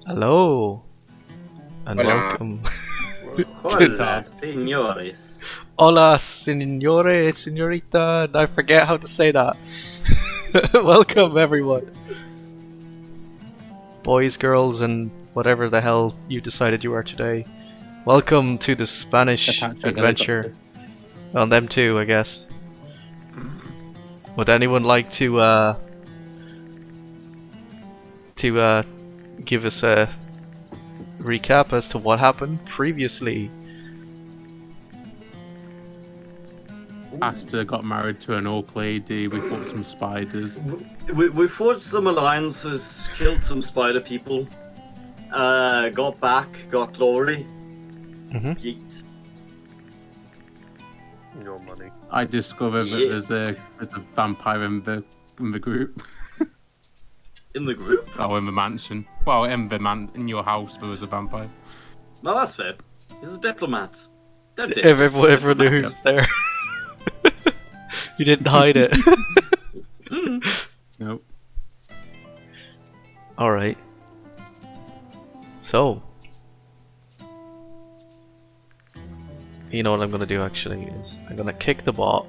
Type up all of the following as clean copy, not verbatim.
Hello, and Hola. welcome. Hola, señores. Hola, signore, signorita. I forget how to say that. Welcome, everyone. Boys, girls, and whatever the hell you decided you are today. Welcome to the Spanish adventure. On them too, I guess. Would anyone like to give us a recap as to what happened previously? Asta got married to an orc lady, we fought some spiders. We fought some alliances, killed some spider people, got back, got glory, geeked. Your money. I discovered that there's a vampire in the group. In the group? Oh, in the mansion. Well, in your house there was a vampire. No, that's fair. He's a diplomat. Don't diss Everyone knew who was there. You didn't hide it. Nope. Alright. So. You know what I'm gonna do actually is I'm gonna kick the bot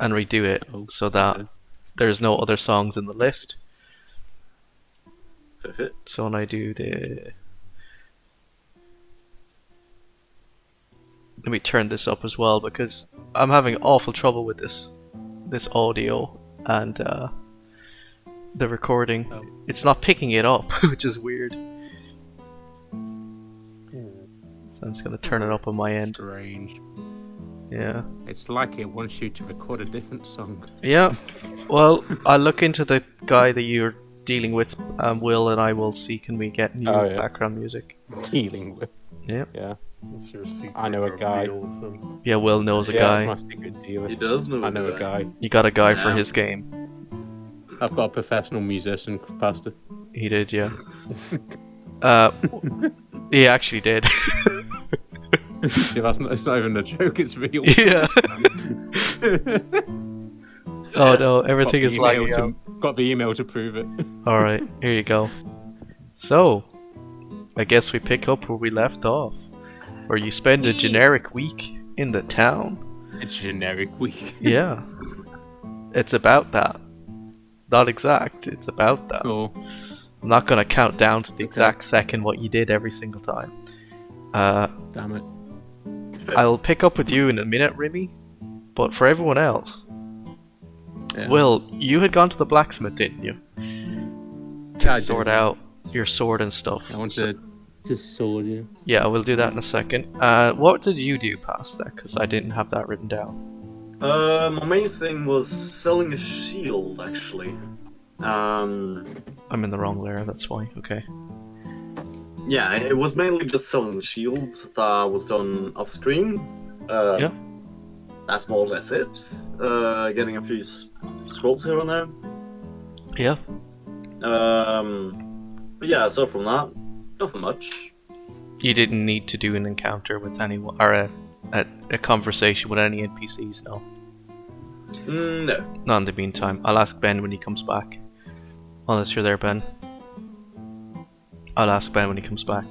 and redo it so that there's no other songs in the list. So when I do the... Let me turn this up as well because I'm having awful trouble with this audio and the recording. It's not picking it up, which is weird. So I'm just gonna turn it up on my end. Strange. Yeah. It's like it wants you to record a different song. Yeah. Well, I'll look into the guy that you're dealing with, Will, and I will see can we get new background music. Dealing with. Yeah. Yeah. That's your secret. I know a guy. Yeah, Will knows a guy. That's my secret dealer. He does know I know a guy. You got a guy for his game. I've got a professional musician, Pastor. He did, yeah. He actually did. Yeah, it's not even a joke, it's real. Yeah. Oh no, everything is lagging out. Got the email to prove it. Alright, here you go. So, I guess we pick up where we left off. Where you spend a generic week in the town. A generic week. Yeah. It's about that. Not exact, it's about that. Cool. I'm not gonna count down to the exact second what you did every single time. Damn it. I'll pick up with you in a minute, Remy. But for everyone else, Will, you had gone to the blacksmith, didn't you? To sort out your sword and stuff. I want to sword you. Yeah, we'll do that in a second. What did you do past that? Because I didn't have that written down. My main thing was selling a shield, actually. I'm in the wrong layer, that's why. Okay. Yeah, it was mainly just selling the shield that was done off screen. Yeah. That's more or less it. Getting a few scrolls here and there. Yeah. But yeah, aside from that, nothing much. You didn't need to do an encounter with anyone, or a conversation with any NPCs, no? No. Not in the meantime. I'll ask Ben when he comes back. Unless you're there, Ben. I'll ask Ben when he comes back.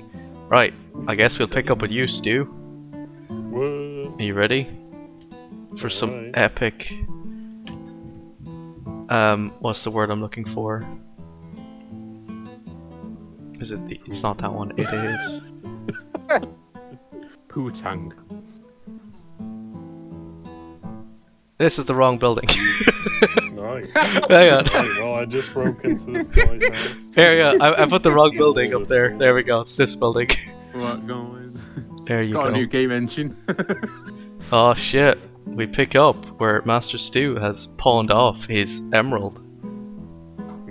Right, I guess we'll pick up with you, Stu. What? Are you ready? For some epic... what's the word I'm looking for? Is it the... It's not that one, it is... Poo-tang. This is the wrong building. Nice. Hang on. Right, well, I just broke into this guy's house. There you go. I put the wrong building up there. There we go. It's this building. Right, guys. There you Got go. a new game engine. Oh shit. We pick up where Master Stu has pawned off his emerald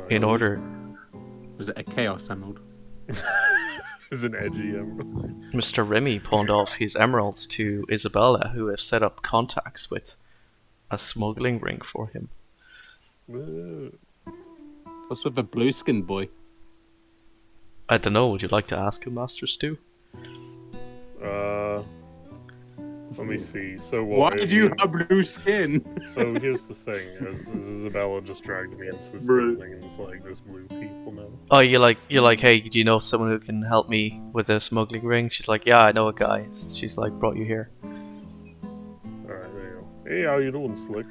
in order. Was it a Chaos Emerald? It's an edgy emerald. Mr. Remy pawned off his emeralds to Isabella, who has set up contacts with a smuggling ring for him. What's with the blue skin boy? I don't know. Would you like to ask him, Master Stu? Let me see. So Why what? did you have blue skin? So here's the thing: is Isabella just dragged me into this Bro. building, and it's like there's blue people now. Oh, you're like, hey, do you know someone who can help me with a smuggling ring? She's like, yeah, I know a guy. She's like, brought you here. All right, there you go. Hey, how you doing, Slick?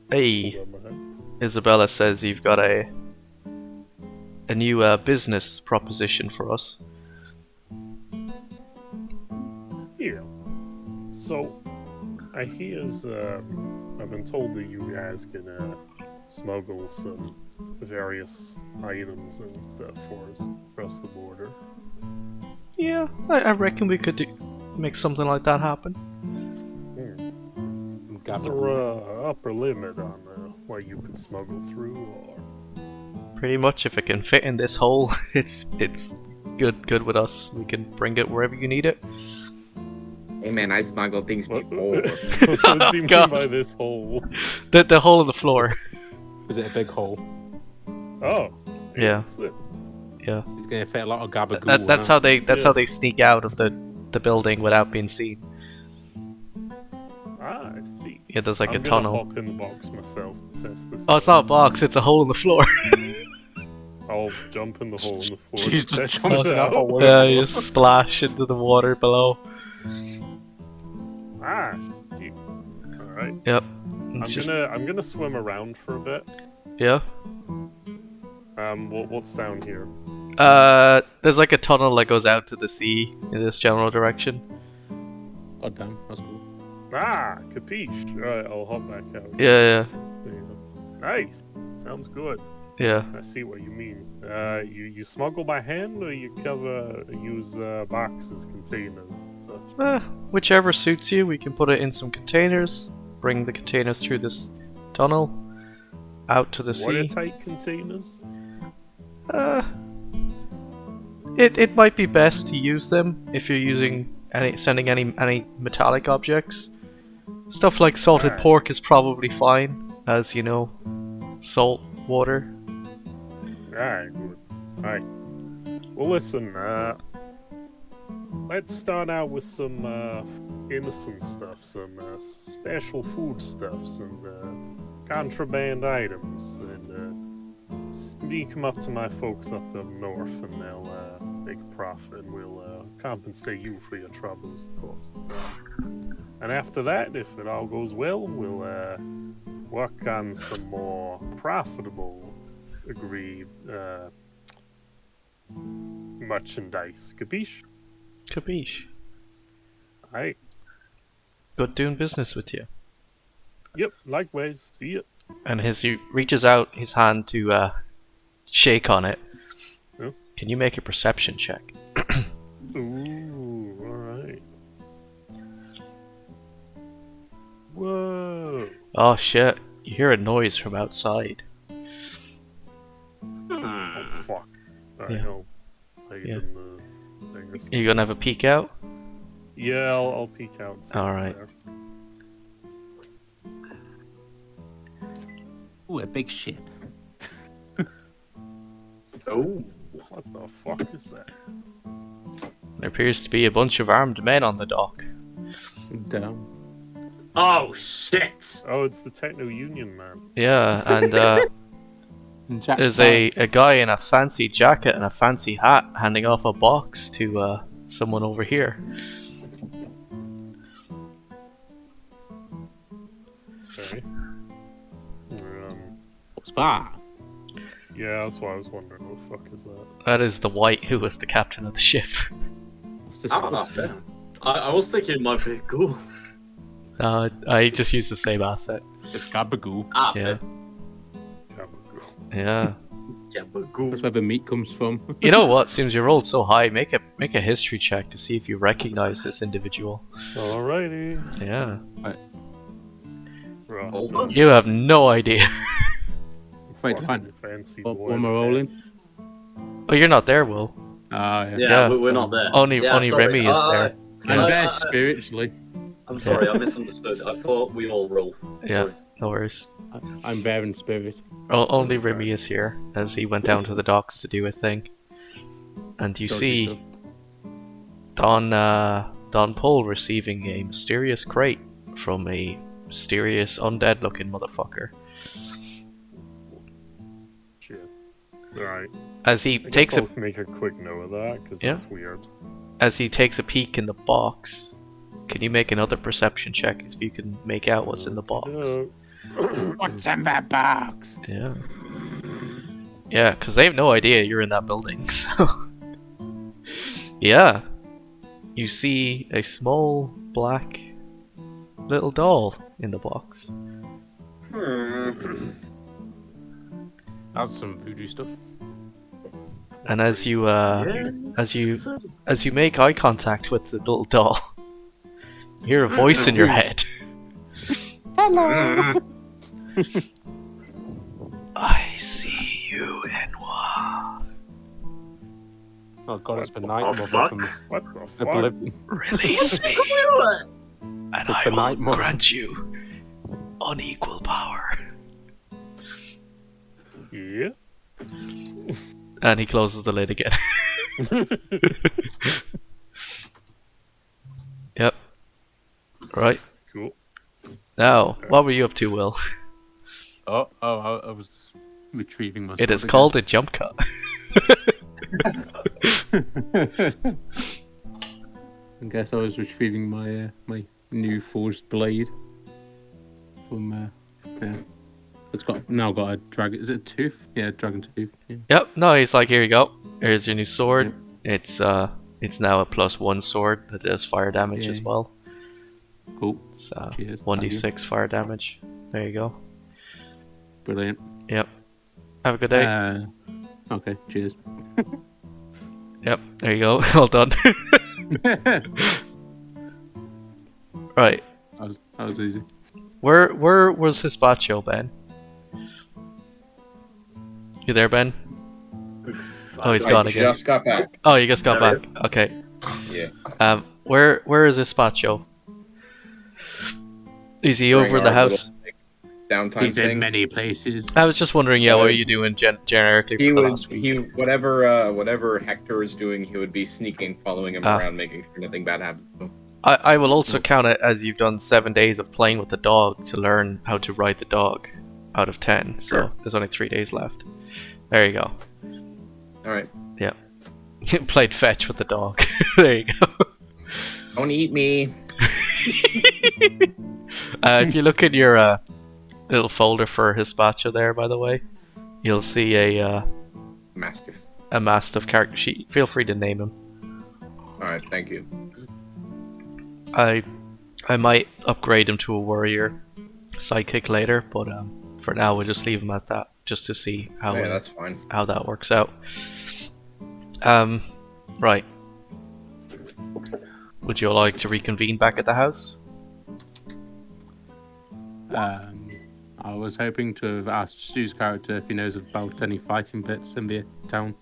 Hey, Hold on my head. Isabella says you've got a new business proposition for us. Yeah. So, I hears, I've been told that you guys can smuggle some various items and stuff for us across the border. Yeah, I reckon we could make something like that happen. Is there a upper limit on what you can smuggle through, or? Pretty much, if it can fit in this hole, it's good with us. We can bring it wherever you need it. Hey man, I smuggled things before. What do you mean God. by this hole? The hole in the floor. Is it a big hole? Oh. Yeah. What's this? Yeah. It's gonna fit a lot of gabagoo. That's huh? how they sneak out of the building without being seen. Ah, I see. Yeah, there's like I'm a gonna tunnel. hop in the box myself to test this. Oh, it's not a box. It's a hole in the floor. I'll jump in the hole in the floor. She's to just test jumping it up out. a wall. Yeah, you splash into the water below. Ah, shit. All right. Yep. I'm gonna swim around for a bit. Yeah. What's down here? There's like a tunnel that goes out to the sea in this general direction. Oh damn, that's cool. Ah, capiche. All right, I'll hop back out. Yeah, There you go. Nice. Sounds good. yeah. I see what you mean. You smuggle by hand, or you use boxes, containers, and such. Whichever suits you. We can put it in some containers. Bring the containers through this tunnel out to the sea. Watertight containers. It might be best to use them if you're sending any metallic objects. Stuff like salted Alright. pork is probably fine, as you know, salt water. Alright, good. Alright. Well, listen, let's start out with some innocent stuff, some special foodstuffs and contraband items, and sneak them up to my folks up north, and they'll make a profit, and we'll compensate you for your troubles, of course. And after that, if it all goes well, we'll work on some more profitable agreed merchandise. Capiche? Capiche. Aye. Good doing business with you. Yep, likewise. See ya. And he reaches out his hand to shake on it. Yeah. Can you make a perception check? Ooh, alright. Whoa. Oh shit! You hear a noise from outside. Oh, fuck. Alright, Yeah. I'll hide Yeah. in the thing or something. You gonna have a peek out? Yeah, I'll peek out. and see Alright. what's Ooh, a big ship. Oh, there. What the fuck is that? There appears to be a bunch of armed men on the dock. Damn. oh shit! Oh, it's the Techno Union, man. Yeah, and And Jack's there's back. a guy in a fancy jacket and a fancy hat handing off a box to someone over here. Okay. Spa. Yeah, that's why I was wondering what the fuck is that. That is the white who was the captain of the ship. What's this? Ah, what's yeah. I was thinking it might be cool. I just used the same asset. It's gabagoo. Ah, Yeah, Gabagool. yeah. yeah, but cool. That's where the meat comes from. You know what? Since you rolled so high, make a history check to see if you recognize this individual. Alrighty. Yeah. Right. Almost. You have no idea. Wait, Fucking fine. fancy What boy. am I rolling? Oh, you're not there, Will. Ah, yeah. Yeah, Yeah. we're not there. Only Yeah, sorry. Remy is there. I'm I- there I- spiritually. I'm sorry, I misunderstood. I thought we all roll. Yeah, Sorry. no worries. I'm there in spirit. Only Remy is here, as he went down to the docks to do a thing. And you Dodgy see stuff. Don Don Pole receiving a mysterious crate from a mysterious undead-looking motherfucker. Shit. Alright. As he takes I'll make a quick note of that, because that's weird. As he takes a peek in the box, can you make another perception check if you can make out what's in the box? What's in that box? Yeah. Yeah, because they have no idea you're in that building, so... Yeah. You see a small, black, little doll in the box. That's some voodoo stuff. And as you make eye contact with the little doll, you hear a voice in your head. Hello. I see you, Enwa. Oh god, it's the night. Oh, fuck. What the fuck? Release me, and It's I the will night mode. grant you unequal power. Yeah? And he closes the lid again. Yep. Right. Cool. Now, what were you up to, Will? I was retrieving my. It is sword called a jump cut. again. I guess I was retrieving my my new forged blade from yeah. It's got a dragon. Is it a tooth? Yeah, dragon tooth. Yeah. Yep. No, he's like, here you go. Here's your new sword. It's now a +1 sword that does fire damage as well. Cool. So Cheers. 1d6 fire damage. There you go. Brilliant. Yep. Have a good day. Okay. Cheers. Yep. There you go. All done. Right. That was easy. Where was Hispacho, Ben? You there, Ben? Oh, he's gone I again. just got back. Oh, you just got There back. he Okay. Yeah. Where is Hispacho? Is he over During the our house? little, downtime He's thing. in many places. I was just wondering, what were you doing generically He for the would, last week? whatever Hector is doing, he would be sneaking, following him Ah. around, making sure nothing bad happens to him. I will also count it as you've done 7 days of playing with the dog to learn how to ride the dog out of 10. So Sure. there's only 3 days left. There you go. All right. Yeah. Played fetch with the dog. There you go. Don't eat me. If you look in your little folder for Hispacho there, by the way, you'll see a Mastiff. Mastiff character sheet. Feel free to name him. All right. Thank you. I might upgrade him to a warrior sidekick later, but for now we'll just leave him at that, just to see how Yeah, that's fine. how that works out. Right. Would you like to reconvene back at the house? I was hoping to have asked Stu's character if he knows about any fighting bits in the town.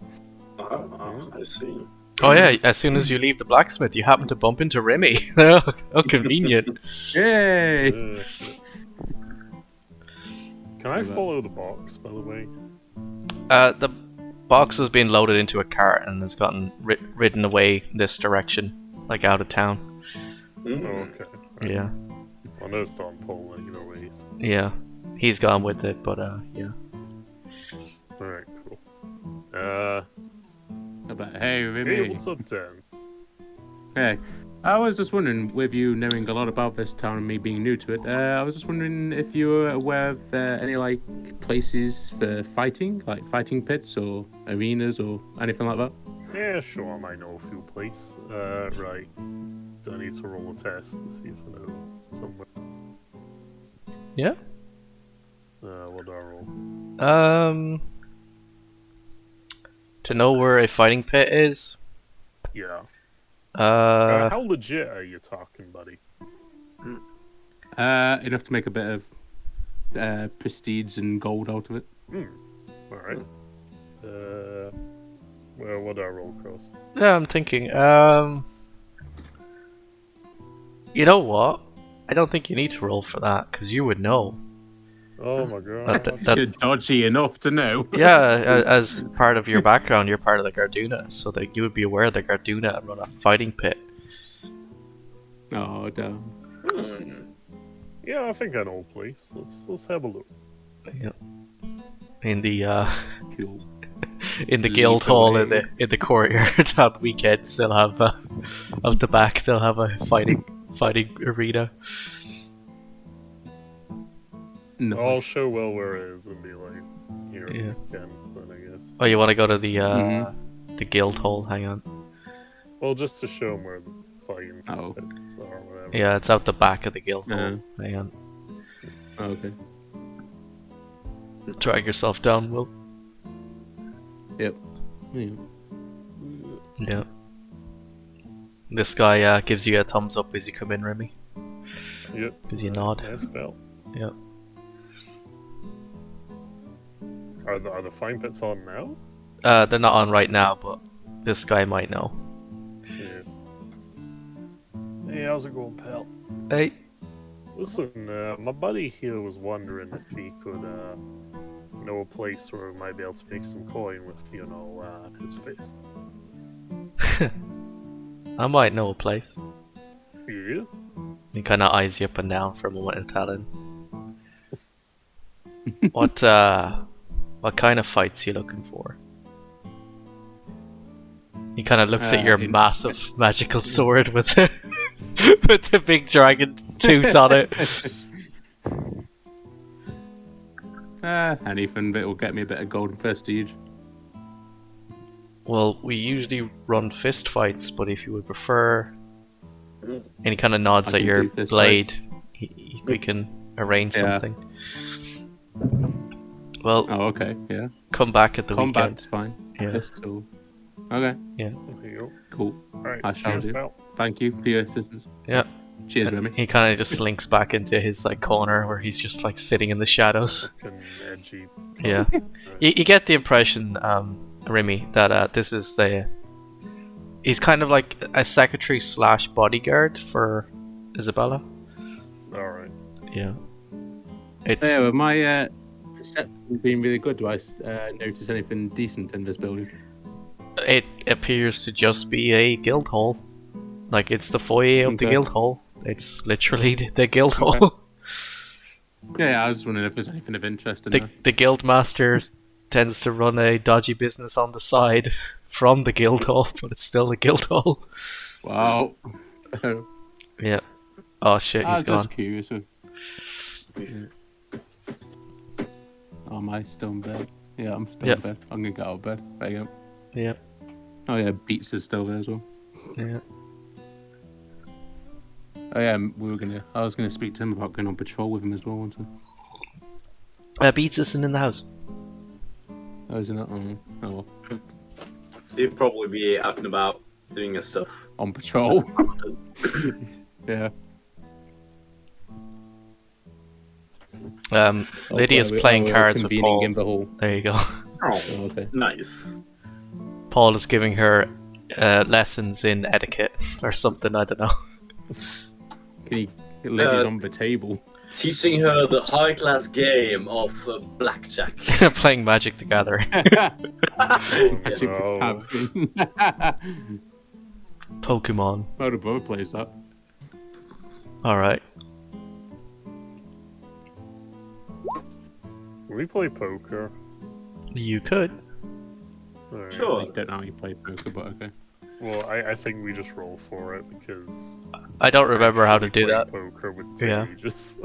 Oh, I see. Oh yeah, as soon as you leave the blacksmith, you happen to bump into Remy. How convenient. Yay! Can I follow the box, by the way? The box has been loaded into a cart and has gotten ridden away this direction, like out of town. Oh, okay. Yeah. I know it's Don Paul, anyways. Yeah. He's gone with it, but yeah. Alright, cool. But hey, Hey, Remy. what's up, Dan? Hey, I was just wondering, with you knowing a lot about this town and me being new to it, I was just wondering if you were aware of any like places for fighting, like fighting pits or arenas or anything like that. Yeah, sure, I might know a few places. Right. Do I need to roll a test to see if I know somewhere? Yeah? What do I roll? To know where a fighting pit is? Yeah. Uh, How legit are you talking, buddy? Enough to make a bit of prestige and gold out of it. Alright. Well, what do I roll, Cross? yeah, I'm thinking, you know what? I don't think you need to roll for that, because you would know. Oh my god. That- You're dodgy enough to know. Yeah, as part of your background, you're part of the Garduna, so that you would be aware the Garduna run a fighting pit. Oh, damn. Yeah, I think I know a place. Let's have a look. Yep. In the Cool. in the Leap guild hall away. in the courtyard on weekends they'll have of the back they'll have a fighting arena. No. I'll show well where it is and be like, here, Yeah. again, then I guess. Oh, you want to go to the Mhm. the guild hall? Hang on. Well, just to show them where the fighting Oh. pits are or whatever. Yeah, it's out the back of the guild hall. Uh-huh. Hang on. Oh, okay. Drag yourself down, Will. Yep. Yeah. Yeah. This guy gives you a thumbs up as you come in, Remy. Yep. Gives you a nod. Nice belt. Yeah. Are the fine pits on now? They're not on right now, but this guy might know. Yeah. Hey, how's it going, pal? Hey. Listen, my buddy here was wondering if he could know a place where we might be able to make some coin with, his fist. I might know a place. Yeah? He kind of eyes you up and down for a moment in Talon. What kind of fights you looking for? He kind of looks at your massive magical sword with the, with the big dragon tooth on it. Anything that will get me a bit of golden prestige. Well, we usually run fist fights, but if you would prefer... And he kind of nods I at can your do fist blade. fights. We can arrange Yeah. something. Well, Oh, okay. Yeah. come back at the Combat's weekend. fine. Yeah. Pistol. Okay. There you go. Cool. Alright, I shall cheers, do. pal. Thank you for your assistance. Yeah. Cheers, Remy. He kind of just slinks back into his like corner where he's just like sitting in the shadows. Fucking edgy. Yeah. You get the impression, Remy, that this is he's kind of like a secretary / bodyguard for Isabella. Alright. Yeah. It's Yeah, well, my perception has been really good. Do I notice anything decent in this building? it appears to just be a guild hall. Like it's the foyer of the Okay. guild hall. It's literally the guild hall. Yeah, I was just wondering if there's anything of interest in there. The guild master tends to run a dodgy business on the side from the guild hall, but it's still the guild hall. Wow. Yeah. Oh shit, I he's was gone. just curious. Oh, am I still in bed? Yeah, I'm still Yep. in bed. I'm gonna get out of bed. There you go. Yeah. Oh yeah, Beats is still there as well. Yeah. Oh yeah, I was gonna speak to him about going on patrol with him as well, wasn't I? Beats isn't in the house. Oh, isn't it? Oh, well. He'd probably be out and about doing his stuff. On patrol. Yeah. Lydia's Okay, playing we're cards with convening Paul. in the hall. There you go. Oh, Oh, okay. nice. Paul is giving her lessons in etiquette or something, I don't know. Can you get ladies on the table? Teaching her the high-class game of blackjack. Playing Magic the Gathering. Magic the No. Gathering. Pokemon. My older brother plays that. Alright. Can we play poker? You could. Alright. Sure. I don't know how you play poker, but okay. Well, I think we just roll for it because I don't remember how to actually do that. playing Poker with Yeah. just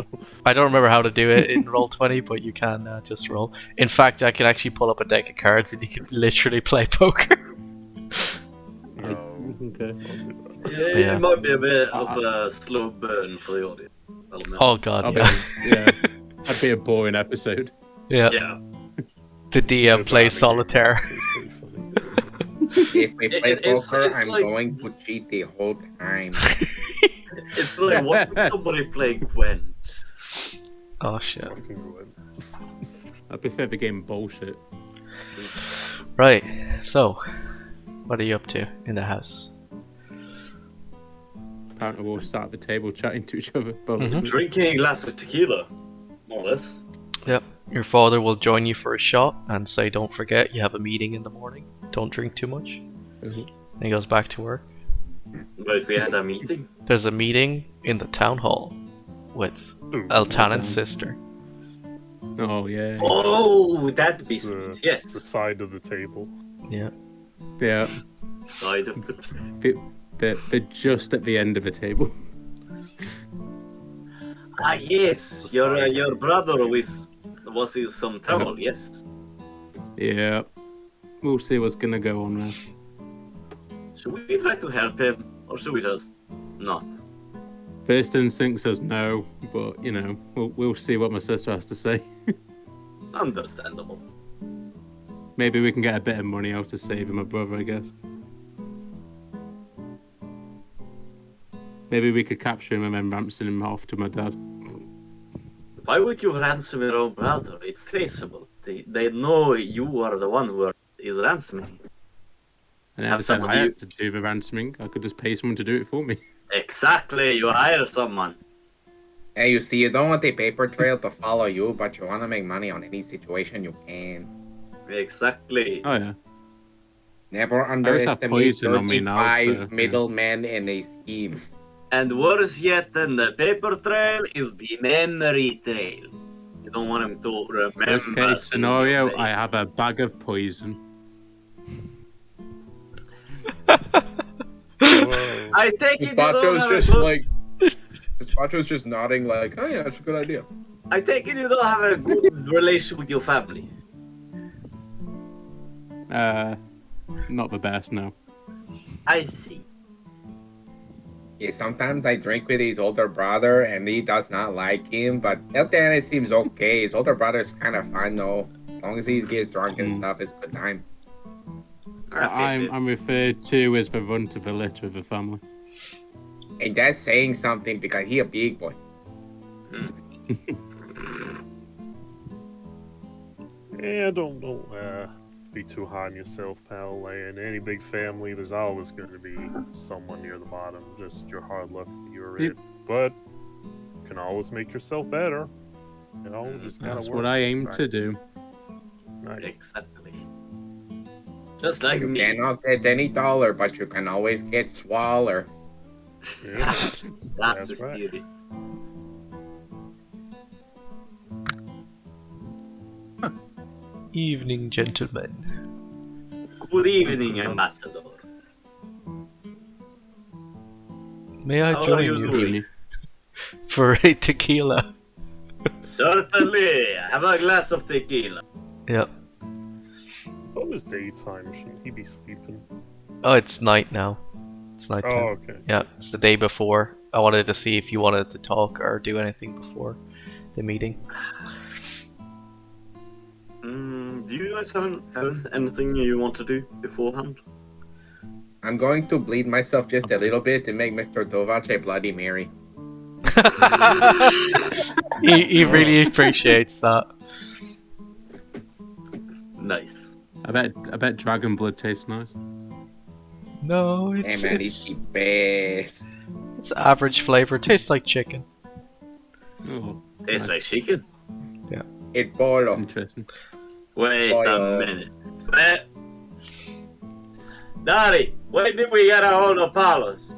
I don't remember how to do it in Roll20, but you can just roll. In fact, I can actually pull up a deck of cards and you can literally play poker. no. Okay. let's not do that. Yeah, it might be a bit of a slow burn for the audience. I'll admit. Oh god, I'll yeah. yeah. That'd be a boring episode. Yeah. Yeah. The DM plays solitaire. It's pretty funny. If we play it's poker, I'm like- going to cheat the whole time. It's like watching somebody play Gwent. Oh shit. Fucking good. I prefer the game bullshit. Right, so, what are you up to in the house? Apparently, we're all sat at the table chatting to each other. But Mhm. Drinking a glass of tequila, more or less. Yep. Your father will join you for a shot and say, don't forget, you have a meeting in the morning. Don't drink too much. Mhm. And he goes back to work. But we had a meeting. There's a meeting in the town hall with Ooh, Altanen's sister. Oh yeah. Oh, that it's, business. the Yes. side of the table. Yeah. Yeah. Side of the. They're just at the end of the table. Ah, yes. The Your side your of the brother table. was in some trouble. Yes. Yeah. We'll see what's gonna go on there. Should we try to help him, or should we just not? First instinct says no, but you know, we'll see what my sister has to say. Understandable. Maybe we can get a bit of money out of saving my brother, I guess. Maybe we could capture him and then ransom him off to my dad. Why would you ransom your own brother? It's traceable. They know you are the one who is ransoming. I never Have said I somebody- had to do the ransoming. I could just pay someone to do it for me. Exactly. You hire someone. Hey, you see, you don't want the paper trail to follow you, but you want to make money on any situation you can. Exactly. Oh yeah. Never have underestimate poison on me now, 35 so, yeah. middlemen in a scheme. And worse yet than the paper trail is the memory trail. You don't want him to remember. Worst case seeing your scenario, I face. have a bag of poison. Whoa. I take it you don't Spacho's have a just good. like... Spacho's just nodding like, oh yeah, that's a good idea. I take it you don't have a good relation with your family. Not the best, no. I see. Yeah, sometimes I drink with his older brother and he does not like him, but then it seems okay. His older brother's kind of fun though. As long as he gets drunk and stuff, it's a good time. I'm referred to as the runt of the litter of the family. And that's saying something because he a big boy. Yeah, don't be too hard on yourself, pal. Like, in any big family, there's always going to be someone near the bottom. Just your hard luck that you're Yep. in. But you can always make yourself better. You know, just gotta That's work. what I aim Right. to do. Nice. Exactly. Just like You me. cannot get any taller, but you can always get smaller. Yeah. That's That's the right. theory. Evening, gentlemen. Good evening, Ambassador. May I How are join you you doing? for a tequila? Certainly. Have a glass of tequila. Yep. Oh, it was daytime. Shouldn't he be sleeping? Oh, it's night now. It's night Oh, time. okay. Yeah, it's the day before. I wanted to see if you wanted to talk or do anything before the meeting. Do you guys have anything you want to do beforehand? I'm going to bleed myself just a little bit to make Mr. Dovac a Bloody Mary. he really appreciates that. Nice. I bet dragon blood tastes nice. No, Hey it's man, he's the best. it's average flavor. Tastes like chicken. Oh, Tastes nice. like chicken. It polo. Interesting. Wait Oh, a yeah. minute. Wait. Daddy, when did we get a hold of Palos?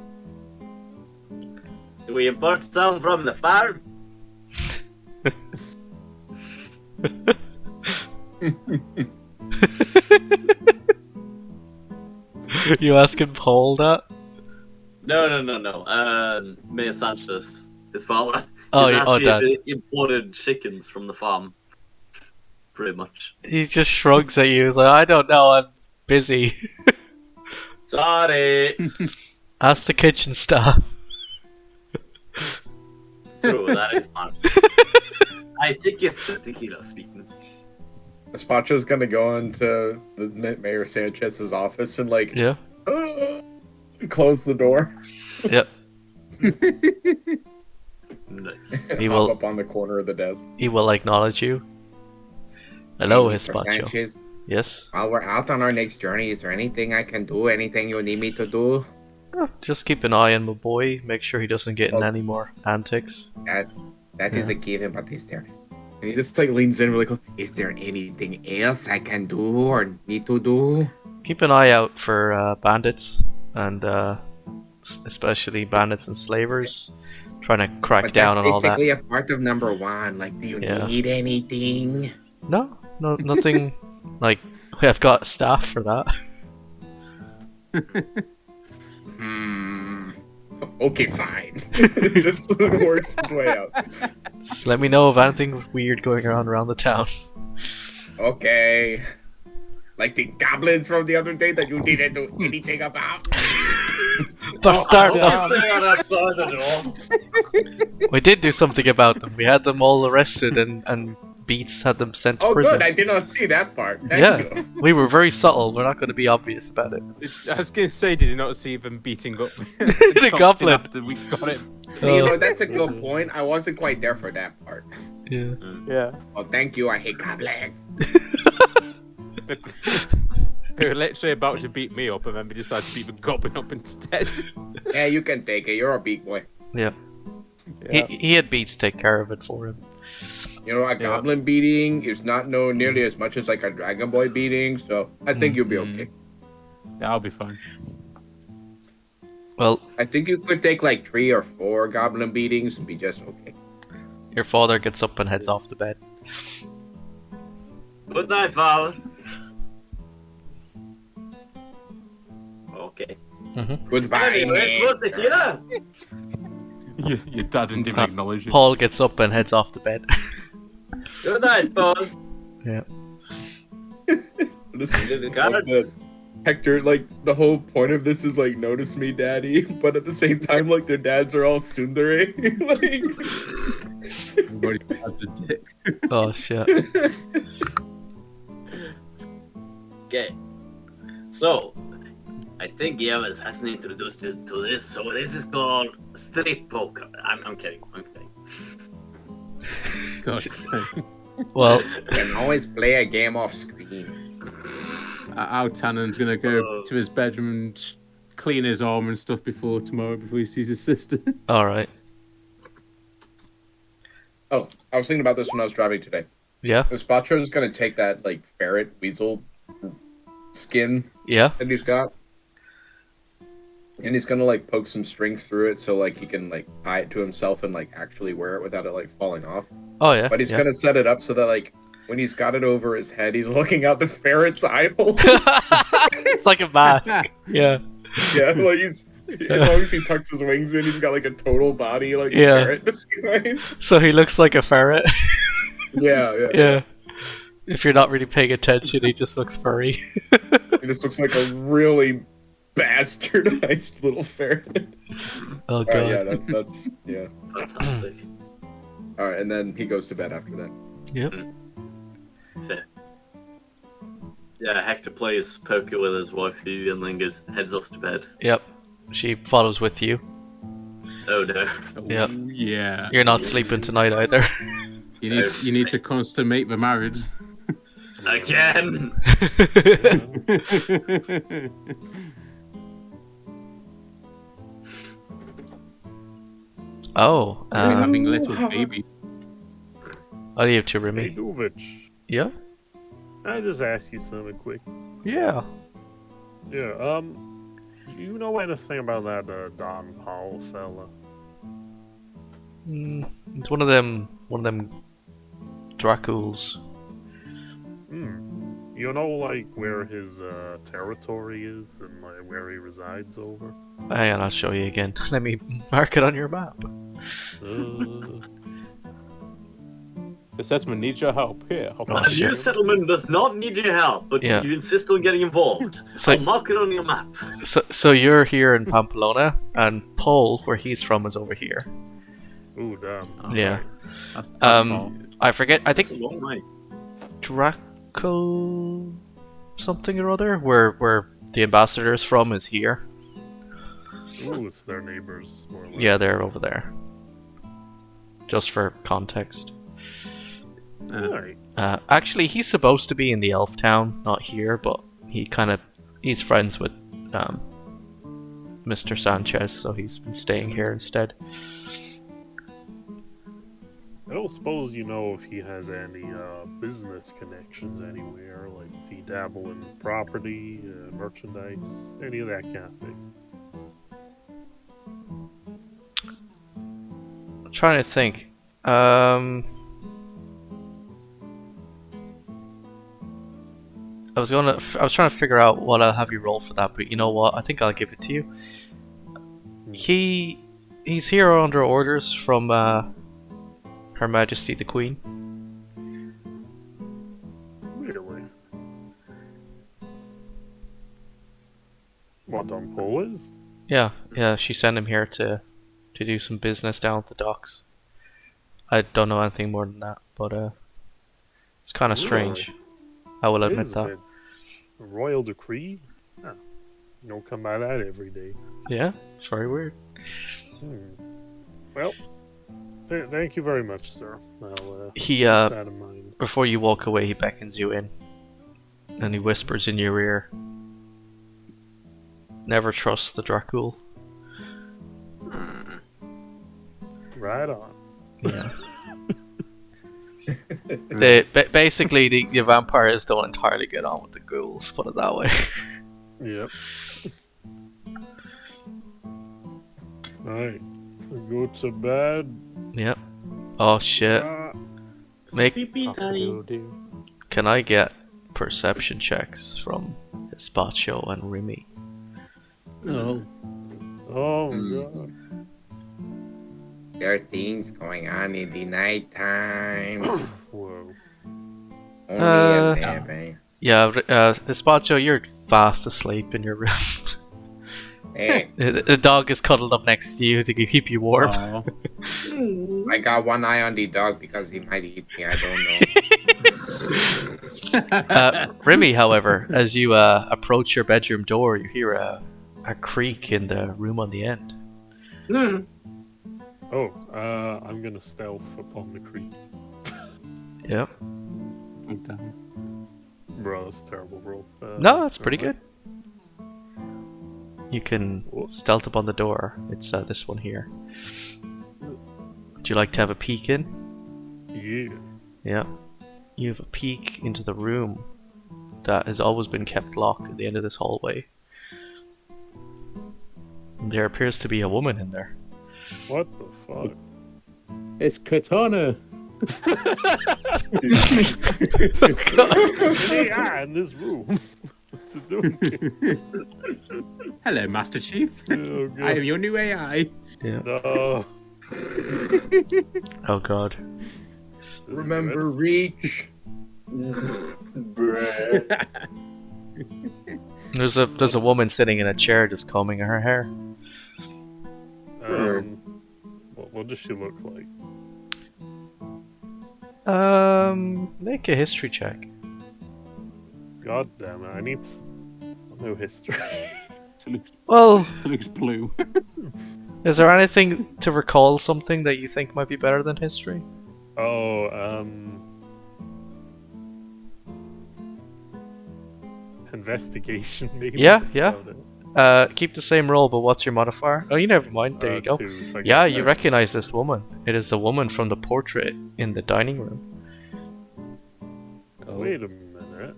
Did we import some from the farm? You asking Paul that? No. Mayor Sanchez, his father. Oh, He's yeah, asking Dad. if he imported chickens from the farm. Pretty much. He just shrugs at you. He's like, I don't know. I'm busy. Sorry. Ask the kitchen staff. True, that is smart. I think it's the tequila speaking. Spacho's gonna go into the Mayor Sanchez's office and like Yeah. close the door. Yep. Nice. He Hop will- up on the corner of the desk. He will acknowledge you. Hello, Hey, Mr. Hispacho. Sanchez, Yes. while we're out on our next journey, is there anything I can do? Anything you need me to do? Just keep an eye on my boy. Make sure he doesn't get in Oh. any more antics. That is a given, but is there? And he just like leans in really close. Is there anything else I can do or need to do? Keep an eye out for bandits and especially bandits and slavers, trying to crack But down that's on all that. basically a part of number 1. Like, do you Yeah. need anything? No, nothing. Like, I've got staff for that. Okay, fine. Just works his way out. Just let me know of anything weird going around the town. Okay. Like the goblins from the other day that you didn't do anything about. Bastard! Sitting on outside the door. We did do something about them. We had them all arrested and Beats had them sent to Oh, prison. good. I did not see that part. Thank Yeah, you. we were very subtle. We're not going to be obvious about it. I was going to say, did you not see them beating up The goblin. after we got it? You know, that's a good point. I wasn't quite there for that part. Yeah. Yeah. Oh, thank you. I hate goblins. They were literally about to beat me up, and then we decided to beat the goblin up instead. Yeah, you can take it. You're a big boy. Yeah. Yeah. He had Beats take care of it for him. You know, a goblin beating is not known nearly as much as like a dragon boy beating, so I think you'll be okay. Yeah, I'll be fine. Well, I think you could take like 3 or 4 goblin beatings and be just okay. your father gets up and heads off to bed. Good night, Father. Okay. Goodbye. Anyways, what's the killer? Your dad didn't even acknowledge it. Paul gets up and heads off to bed. Good night, Paul. Yeah. Little guards. Hector, like, the whole point of this is, like, notice me, daddy, but at the same time, like, their dads are all tsundere. Everybody has a dick. Oh shit. Okay. So, I think Yevas hasn't introduced you to this, so this is called strip poker. I'm kidding. I'm kidding. God. Well, You can always play a game off screen. Our Tannen's gonna go to his bedroom and clean his arm and stuff before he sees his sister. all right. Oh, I was thinking about this when I was driving today. Yeah. The Spotcher is gonna take that, like, ferret weasel skin Yeah. that he's got, and he's gonna, like, poke some strings through it so, like, he can, like, tie it to himself and, like, actually wear it without it, like, falling off. Oh yeah. But he's yeah. gonna set it up so that, like, when he's got it over his head, he's looking out the ferret's eye hole. It's like a mask. Yeah. Yeah, like, as long as he tucks his wings in, he's got, like, a total body, like, Yeah. ferret disguise. So he looks like a ferret. Yeah. Yeah. If you're not really paying attention, he just looks furry. He just looks like a really bastardized little ferret. Oh god. Yeah, that's yeah. Fantastic. Alright, and then he goes to bed after that. Yep. Fair. Yeah, Hector plays poker with his wife Phoebe and then heads off to bed. Yep. She follows with you. Oh no. Yep. Yeah. You're not sleeping tonight either. You need to consummate the marriage. Again! Oh. We're having a little baby. I'll leave it to Hey, Remy. Duvich, Yeah? I just ask you something quick. Yeah. Yeah, do you know anything about that Don Powell fella? It's one of them Draculs. You know, like, where his territory is and like where he resides over? Hang on, I'll show you again. Let me mark it on your map. The settlement needs your help. Here, hop Oh, on. The shit. new settlement does not need your help, but Yeah. you insist on getting involved. So- I'll mark it on your map. So you're here in Pamplona, and Paul, where he's from, is over here. Ooh, damn. Oh, Yeah. That's far. I forget. I It's a think long way. Draco something or other, where the ambassador is from, is here. Ooh, it's their neighbors, more or less. Yeah, they're over there. Just for context. Alright. Actually, he's supposed to be in the elf town, not here, but he's friends with Mr. Sanchez, so he's been staying here instead. I don't suppose you know if he has any business connections anywhere, like if he dabble in property, merchandise, any of that kind of thing. trying to think. I was trying to figure out what I'll have you roll for that, but you know what? I think I'll give it to you. He's here under orders from Her Majesty the Queen. Really? What, Don Paul is? Yeah, she sent him here to do some business down at the docks. I don't know anything more than that, but it's kind of strange. I will admit that. A royal decree? Ah, you don't come by that every day. Yeah, it's very weird. Well, thank you very much, sir. I'll He keep that in mind. before you walk away, he beckons you in, and he whispers in your ear, "Never trust the Dracul." Right on. Yeah. Basically, the vampires don't entirely get on with the ghouls, put it that way. Yep. Alright. Go to bed. Yep. Oh shit. Make. Sleepy time. Can I get perception checks from Spáwni and Remy? No. Oh my god. There are things going on in the nighttime. Whoa. Only 11. Yeah, Spáwni, you're fast asleep in your room. Hey, The dog is cuddled up next to you to keep you warm. Aw. I got one eye on the dog because he might eat me. I don't know. Remy, however, as you approach your bedroom door, you hear a creak in the room on the end. Oh, I'm gonna stealth upon the creek. Yep. I'm down. Bro, that's a terrible roll. No, that's pretty good. You can stealth up on the door. It's this one here. Would you like to have a peek in? Yeah. Yeah. You have a peek into the room that has always been kept locked at the end of this hallway. And there appears to be a woman in there. What the fuck? It's Katana. AI in this room. What's it doing here? Hello, Master Chief. Oh god. I am your new AI. Yeah. No. Oh god. Remember Reach? Bruh. There's a woman sitting in a chair just combing her hair. What does she look like? Make a history check. God damn it, I need no history. Well, It looks blue. is there anything to recall something that you think might be better than history? Investigation, maybe? Yeah, That's yeah. about it. Keep the same roll, but what's your modifier? Oh, you never mind. There you go. 2, so I get Yeah, 10. you recognize this woman. It is the woman from the portrait in the dining room. Wait a minute.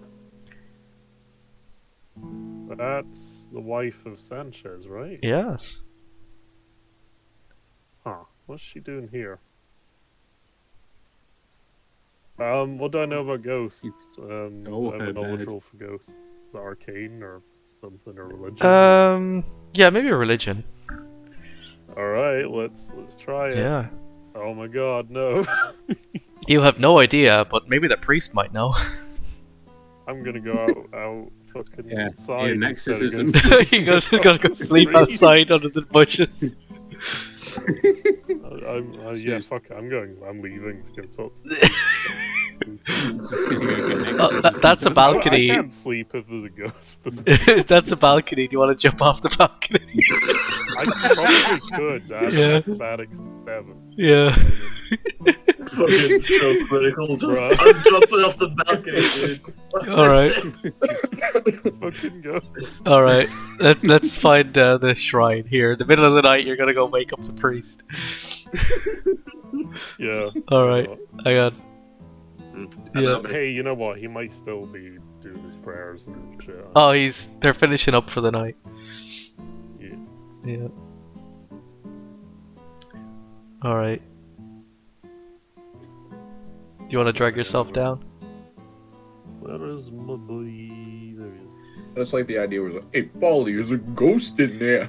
That's the wife of Sanchez, right? Yes. Huh. What's she doing here? What do I know about ghosts? Oh, I have a her knowledge bed. roll for ghosts. Is it arcane or something, or religion? Yeah, maybe a religion. Alright, let's try it. Yeah. Oh my god, no. You have no idea, but maybe the priest might know. I'm gonna go out fucking Yeah, outside. an instead of exorcism. going He goes to go sleep outside under the bushes. Yeah, fuck it, I'm leaving to go talk to Just gonna go get an Oh, exorcism. that's a I balcony. can't sleep if there's a ghost. That's a balcony. Do you want to jump off the balcony? I probably could. That's Yeah. mathematics 7. Yeah. Fucking so critical. Just Bruh. I'm jumping off the balcony, dude. All right. Fucking go. All right. Let's find the shrine here. In the middle of the night, you're gonna go wake up the priest. Yeah. All right. Hang on. Yeah. Hey, you know what? He might still be doing his prayers and shit. Oh, they're finishing up for the night. Yeah. Yeah. All right. you want to drag yourself down? Where is my boy? There he is. I just like the idea was like, hey, Baldy, there's a ghost in there.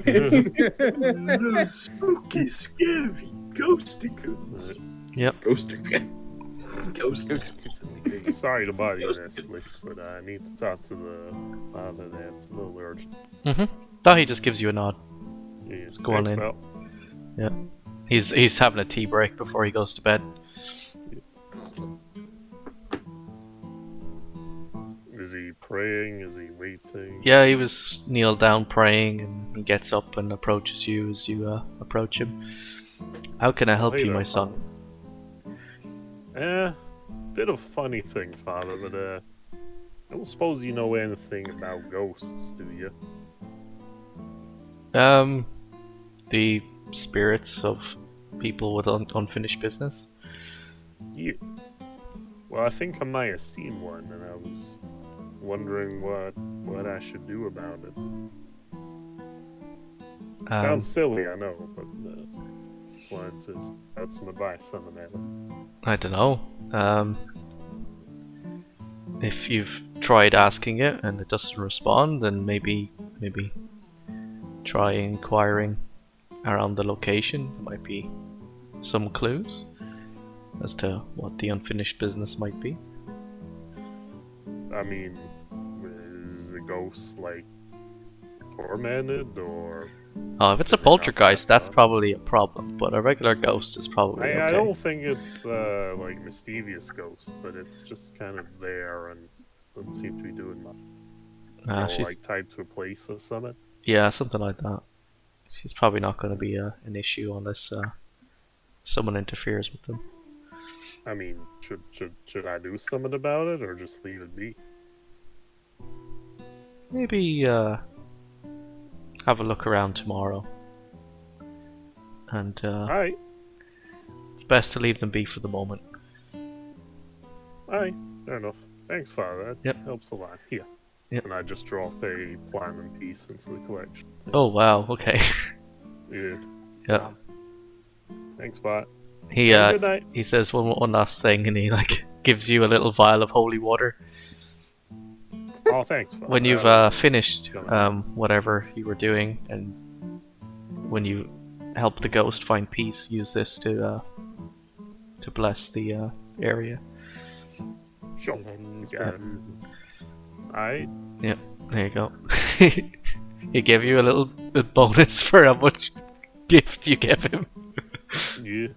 No, spooky, scary, ghosty goose. Right. Yep. Ghost again. Ghost. Hey, sorry to bother you, Nestle, but I need to talk to the father there. It's a little urgent. Oh, he just gives you a nod. Yeah, Go on in. Pal. Yeah. He's having a tea break before he goes to bed. Is he praying? Is he waiting? Yeah, he was kneeled down praying, and he gets up and approaches you as you approach him. How can I help Hey you, there, my son? Bit of funny thing, Father, but I don't suppose you know anything about ghosts, do you? The spirits of people with unfinished business. Yeah. Well, I think I might have seen one, and I was wondering what I should do about it. Sounds silly, I know, but wanted to have some advice on the matter. I don't know. If you've tried asking it and it doesn't respond, then maybe try inquiring around the location. There might be some clues as to what the unfinished business might be. I mean, is the ghost like tormented or? Oh, if it's a poltergeist, that's probably a problem. But a regular ghost is probably okay. I don't think it's like mischievous ghost, but it's just kind of there and doesn't seem to be doing much. She's, like tied to a place or something. yeah, something like that. She's probably not going to be an issue unless someone interferes with them. I mean, should I do something about it or just leave it be? Maybe have a look around tomorrow. And Alright. it's best to leave them be for the moment. Alright, fair enough. Thanks, Father. That Yep. helps a lot. Here. Yep. And I just drop a platinum piece into the collection. Oh wow, okay. Yeah. Yeah. Thanks, Bart. He Good night. he says one last thing, and he like gives you a little vial of holy water. Oh, thanks, Father. When you've finished whatever you were doing, and when you help the ghost find peace, use this to bless the area. Sure. Yeah. Alright. Yep, there you go. He gave you a little bonus for how much gift you give him. Yeah.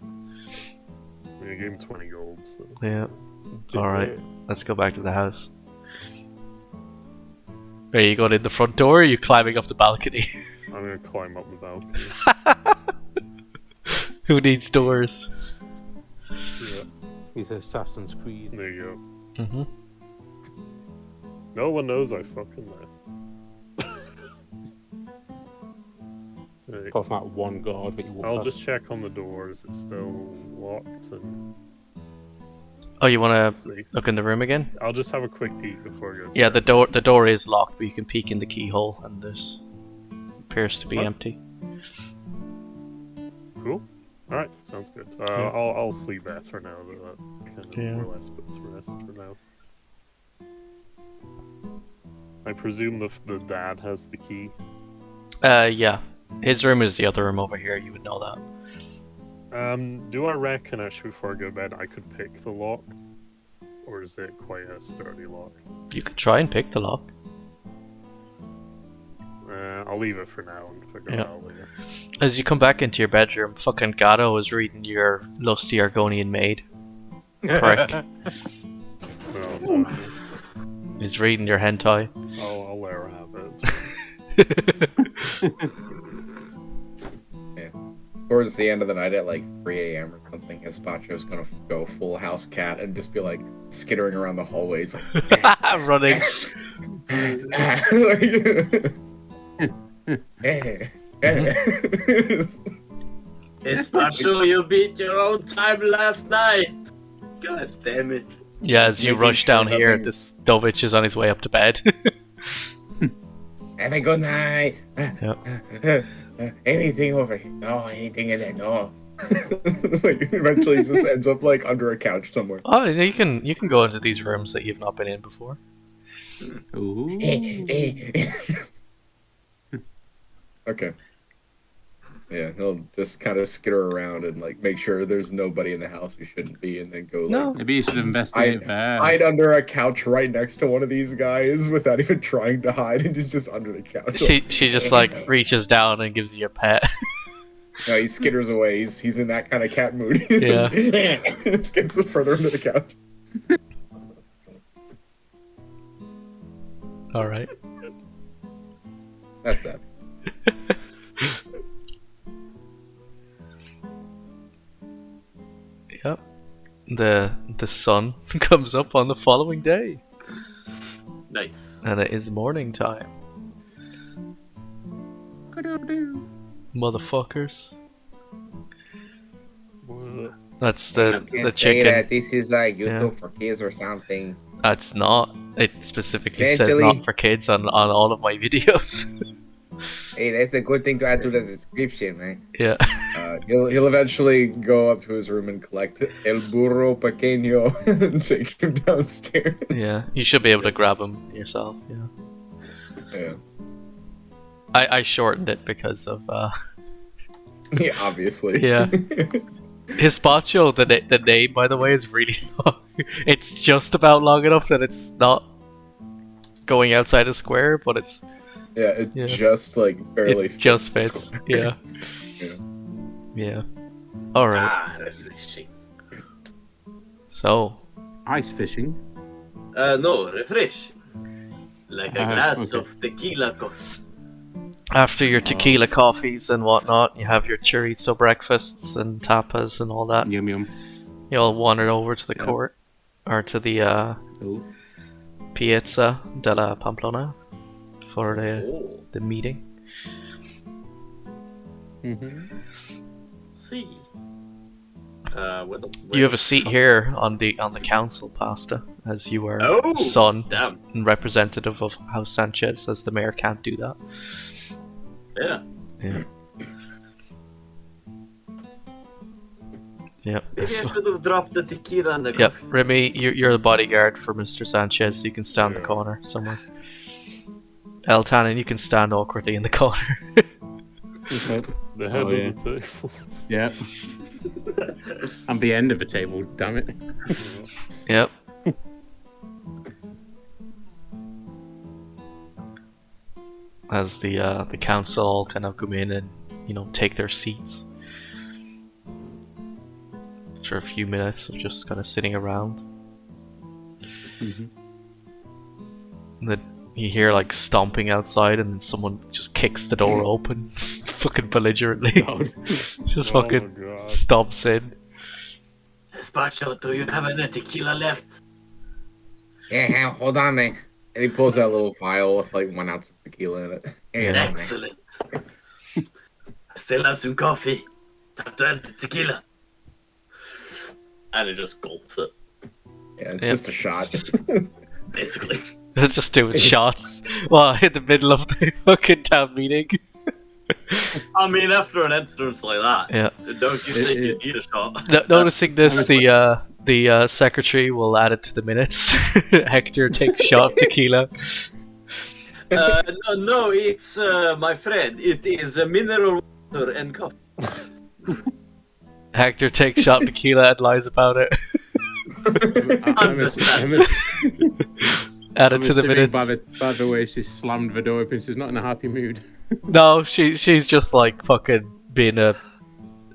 I gave him 20 gold, so. Yeah. Alright, let's go back to the house. Are you going in the front door, or are you climbing up the balcony? I'm gonna climb up the balcony. Who needs doors? Yeah. He's Assassin's Creed. There you go. Mm-hmm. No one knows I fucking know. Right. Apart from that one guard that you walked I'll past. just check on the doors. It's still locked, and Oh, you want let's to see. look in the room again? I'll just have a quick peek before I go. To Yeah, bed. the door is locked, but you can peek in the keyhole, and there's appears to be What? empty. Cool. All right, sounds good. I'll sleep better now. That kind of Yeah. more or less put to rest for now. I presume the dad has the key. Yeah. His room is the other room over here, you would know that. Do I reckon actually before I go to bed I could pick the lock, or is it quite a sturdy lock? You could try and pick the lock. I'll leave it for now and figure it out later. As you come back into your bedroom, fucking Gato is reading your lusty Argonian maid. Prick. No, He's reading your hentai. I'll let her have it. It's fine. Towards the end of the night at like 3 a.m. or something, Espacho's gonna go full house cat and just be like skittering around the hallways like Running. Especially you beat your own time last night. God damn it. Yeah, as you Making rush sure down here, nothing- this Dovich is on his way up to bed. Have a good night. Yep. Anything over here? No, anything in there? No. Like eventually, he just ends up like under a couch somewhere. Oh, you can go into these rooms that you've not been in before. Ooh. Okay. Yeah, he'll just kind of skitter around and like make sure there's nobody in the house who shouldn't be, and then go like No. Maybe you should investigate there. hide under a couch right next to one of these guys without even trying to hide, and he's just under the couch. She just like reaches down and gives you a pet. No, he skitters away. He's in that kind of cat mood. Yeah. Just gets further under the couch. All right. That's that. Yep. The sun comes up on the following day, Nice. and it is morning time. Motherfuckers. That's the Can't say chicken. that this is like YouTube for kids or something. It's not. It specifically says Eventually- not for kids on all of my videos. Hey, that's a good thing to add to the description, man. Yeah. He'll eventually go up to his room and collect El Burro Pequeño and take him downstairs. Yeah. You should be able to grab him yourself. Yeah. Yeah. I shortened it because of Yeah, obviously. Yeah. His Spacho, the name, by the way, is really long. It's just about long enough that it's not going outside a square, but it's Yeah, it Yeah. just like barely it just fits. Yeah. Yeah. All right. Ah, refreshing. So, Ice fishing. No, refresh. Like a glass okay. of tequila coffee. after your tequila coffees and whatnot, you have your chorizo breakfasts and tapas and all that. Yum yum. You all wander over to the court, or to the Ooh. Piazza della Pamplona for Oh, the meeting. Mm-hmm. see. You have a seat here on the council, Pasta, as you are Oh, son damn. and representative of House Sanchez, as the mayor can't do that. Yeah. Yeah. Yep. Maybe I should have dropped the tequila and the Yep, coffee. Remy, you're the bodyguard for Mr. Sanchez. You can stand in the corner somewhere. El Tannen, you can stand awkwardly in the corner. Okay. The head Oh, yeah. of the table. Yeah. I'm the end of the table, damn it. Yep. As the council all kind of come in and, you know, take their seats. After a few minutes of just kind of sitting around. Mhm. And then you hear like stomping outside, and then someone just kicks the door open, fucking belligerently. Just Oh fucking my God. stomps in. Spacho, do you have any tequila left? Yeah, hold on, man. And he pulls out a little vial with like 1 ounce of tequila in it. Here you go, man. Excellent. I still have some coffee. Time to add the tequila. And it just gulps it, Yeah, it's Yep. just a shot. basically. They're just doing shots while in the middle of the fucking town meeting. I mean, after an entrance like that, Yeah. don't you think you need a shot? Noticing this, the secretary will add it to the minutes. Hector takes shot of tequila. No, it's my friend. It is a mineral water and coffee. Hector takes shot of tequila and lies about it. Add it I'm to the assuming minutes. by the way she slammed the door open, she's not in a happy mood. No, she's just like fucking being a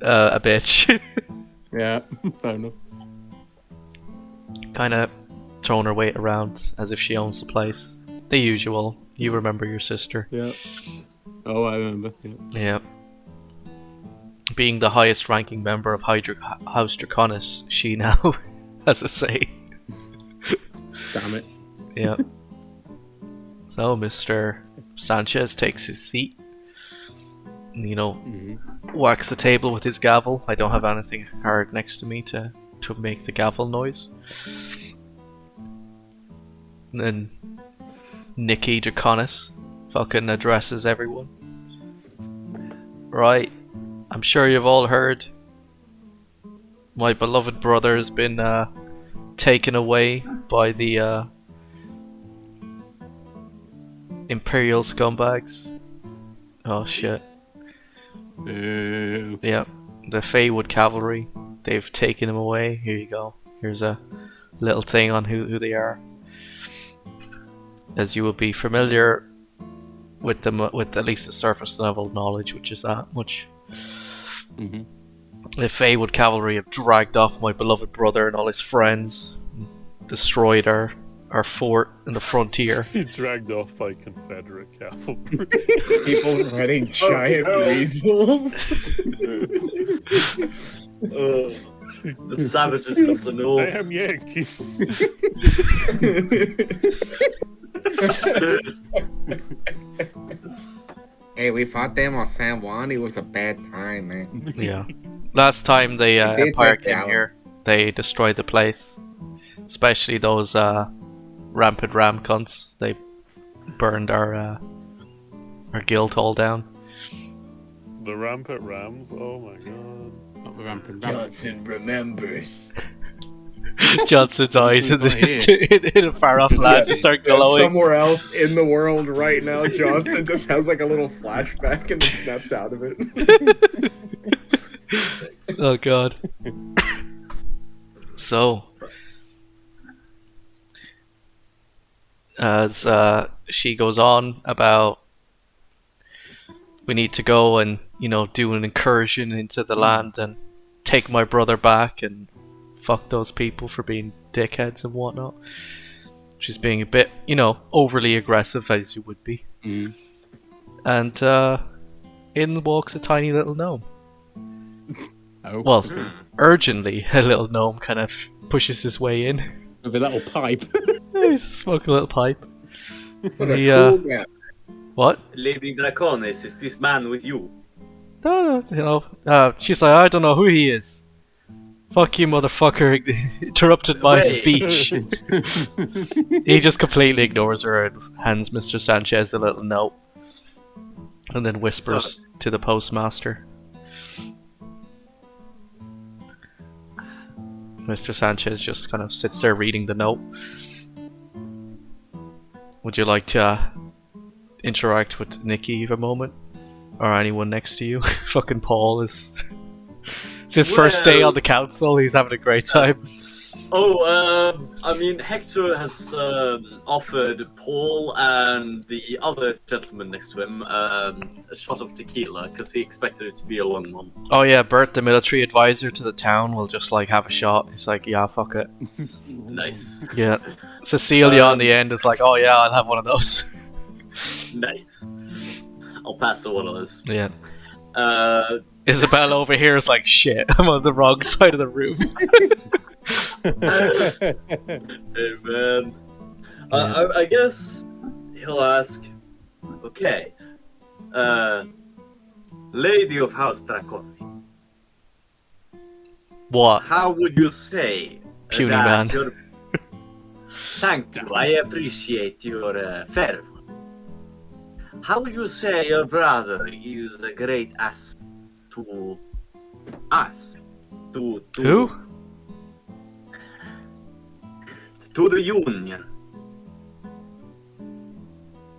bitch. Yeah, fair enough. Kind of throwing her weight around as if she owns the place. The usual. You remember your sister. Yeah. Oh, I remember. Yeah. Yeah. Being the highest ranking member of House Draconis, she now has a say. Damn it. Yeah. So Mr. Sanchez takes his seat. You know, whacks the table with his gavel. I don't have anything hard next to me to make the gavel noise. And then Nikki Draconis fucking addresses everyone. Right. I'm sure you've all heard my beloved brother has been taken away by the Imperial scumbags. Oh shit. Boo. Yeah, the Feywood Cavalry. They've taken him away. Here you go. Here's a little thing on who they are. As you will be familiar with them, with at least the surface level knowledge, which is that much. Mm-hmm. The Feywood Cavalry have dragged off my beloved brother and all his friends, destroyed our fort in the frontier. He dragged off by Confederate cavalry. People riding giant weasels. The savages of the north. Damn Yankees. Hey, we fought them on San Juan. It was a bad time, man. Yeah. Last time the They Empire took came down. here, they destroyed the place. Especially those rampant ram cunts. They burned our guild hall down. The rampant rams. Oh my god. Not the rampant. Johnson remembers. Johnson dies in, Johnson's in a far off land, just start glowing. Somewhere else in the world right now, Johnson just has like a little flashback and then snaps out of it. Oh god. So, as she goes on about, we need to go and, you know, do an incursion into the land and take my brother back and fuck those people for being dickheads and whatnot. She's being a bit, you know, overly aggressive, as you would be. Mm. And in walks a tiny little gnome. Oh. Well, urgently, a little gnome kind of pushes his way in. With a little pipe. He's smoking a little pipe. What a He, cool guy. What? Lady Draconis, is this man with you? No, you know. She's like, I don't know who he is. Fuck you, motherfucker. Interrupted my Wait. speech. He just completely ignores her and hands Mr. Sanchez a little note. And then whispers to the postmaster. Mr. Sanchez just kind of sits there reading the note. Would you like to interact with Nikki for a moment? Or anyone next to you? Fucking Paul is... It's his first day on the council, he's having a great time. I mean, Hector has offered Paul and the other gentleman next to him a shot of tequila because he expected it to be a long one. Oh yeah, Bert, the military advisor to the town, will just like have a shot. He's like, yeah, fuck it. Nice. Yeah. Cecilia on the end is like, oh yeah, I'll have one of those. Nice. I'll pass on one of those. Yeah. Isabella over here is like, shit, I'm on the wrong side of the room. Hey man. I guess he'll ask, okay, Lady of House Draconi, What? how would you say Puny that man. your... Thank you, I appreciate your fervor. How would you say your brother is a great ass to us? To Who? To the Union.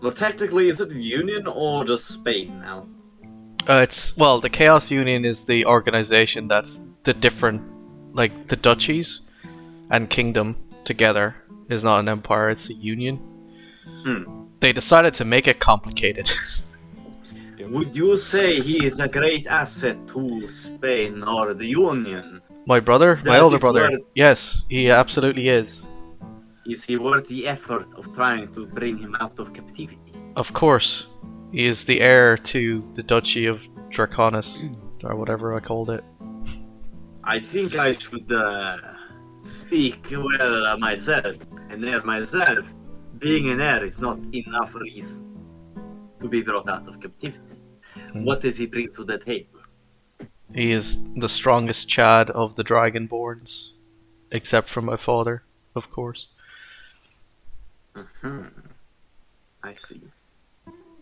Well, technically, is it the Union or just Spain now? It's, well, the Chaos Union is the organization that's the different, like, the duchies and kingdom together is not an empire, it's a union. They decided to make it complicated. Would you say he is a great asset to Spain or the Union? My brother? My That older is brother? where- Yes, he absolutely is. Is he worth the effort of trying to bring him out of captivity? Of course. He is the heir to the Duchy of Draconis, or whatever I called it. I think I should speak well myself, and heir myself. Being an heir is not enough reason to be brought out of captivity. What does he bring to the table? He is the strongest Chad of the Dragonborns, except for my father, of course. I see.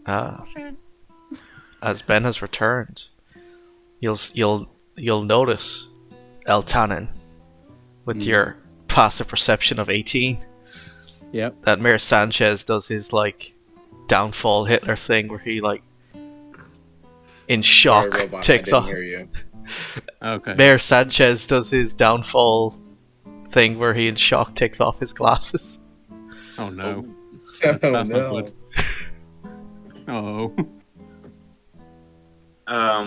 Ah. As Ben has returned, you'll notice Eltanen, with your passive perception of 18, Yep. that Mayor Sanchez does his like downfall Hitler thing where he like in shock Sorry, Robot, takes I didn't off. hear you. Okay. Mayor Sanchez does his downfall thing where he in shock takes off his glasses. Oh no. Oh, That's not no. good. Oh.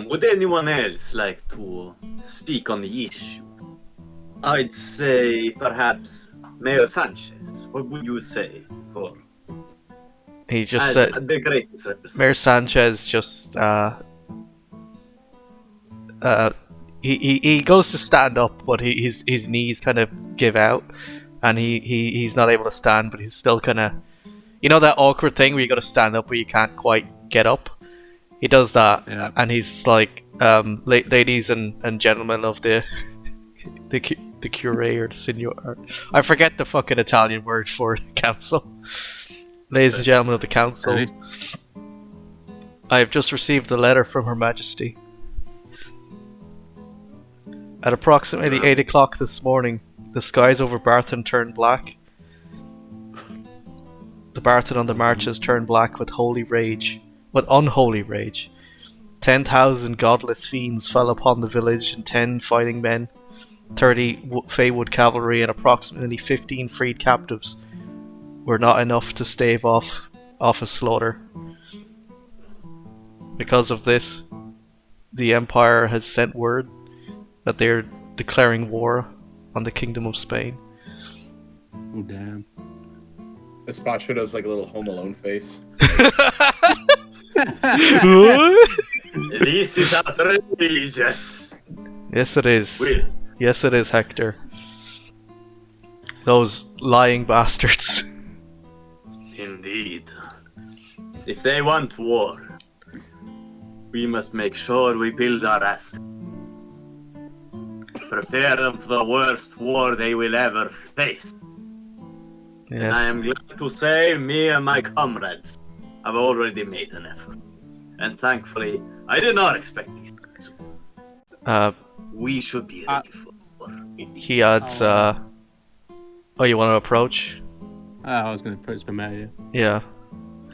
Would anyone else like to speak on the issue? I'd say perhaps Mayor Sanchez. What would you say for He just as said, the greatest representative? Mayor Sanchez just he goes to stand up, but his knees kind of give out, and he's not able to stand, but he's still kind of, you know, that awkward thing where you got to stand up but you can't quite get up. He does that, Yeah. and he's like, ladies and gentlemen of the curé or the signor. I forget the fucking Italian word for council. Ladies and gentlemen of the council, Really? I have just received a letter from Her Majesty. At approximately 8 o'clock this morning, the skies over Barton turned black. The Barton on the marches turned black with unholy rage. 10,000 godless fiends fell upon the village, and 10 fighting men, 30 Feywood cavalry, and approximately 15 freed captives were not enough to stave off a slaughter. Because of this, the Empire has sent word that they are declaring war on the Kingdom of Spain. Oh damn. The Spáwni does like a little Home Alone face. This is outrageous. Yes, it is. Will, Yes, it is, Hector. Those lying bastards. indeed. If they want war, we must make sure we build our assets. Prepare them for the worst war they will ever face. And I Yes. am glad to say me and my comrades have already made an effort. And thankfully, I did not expect this. We should be ready for war. He adds, oh, you want to approach? I was going to approach the mayor. Yeah.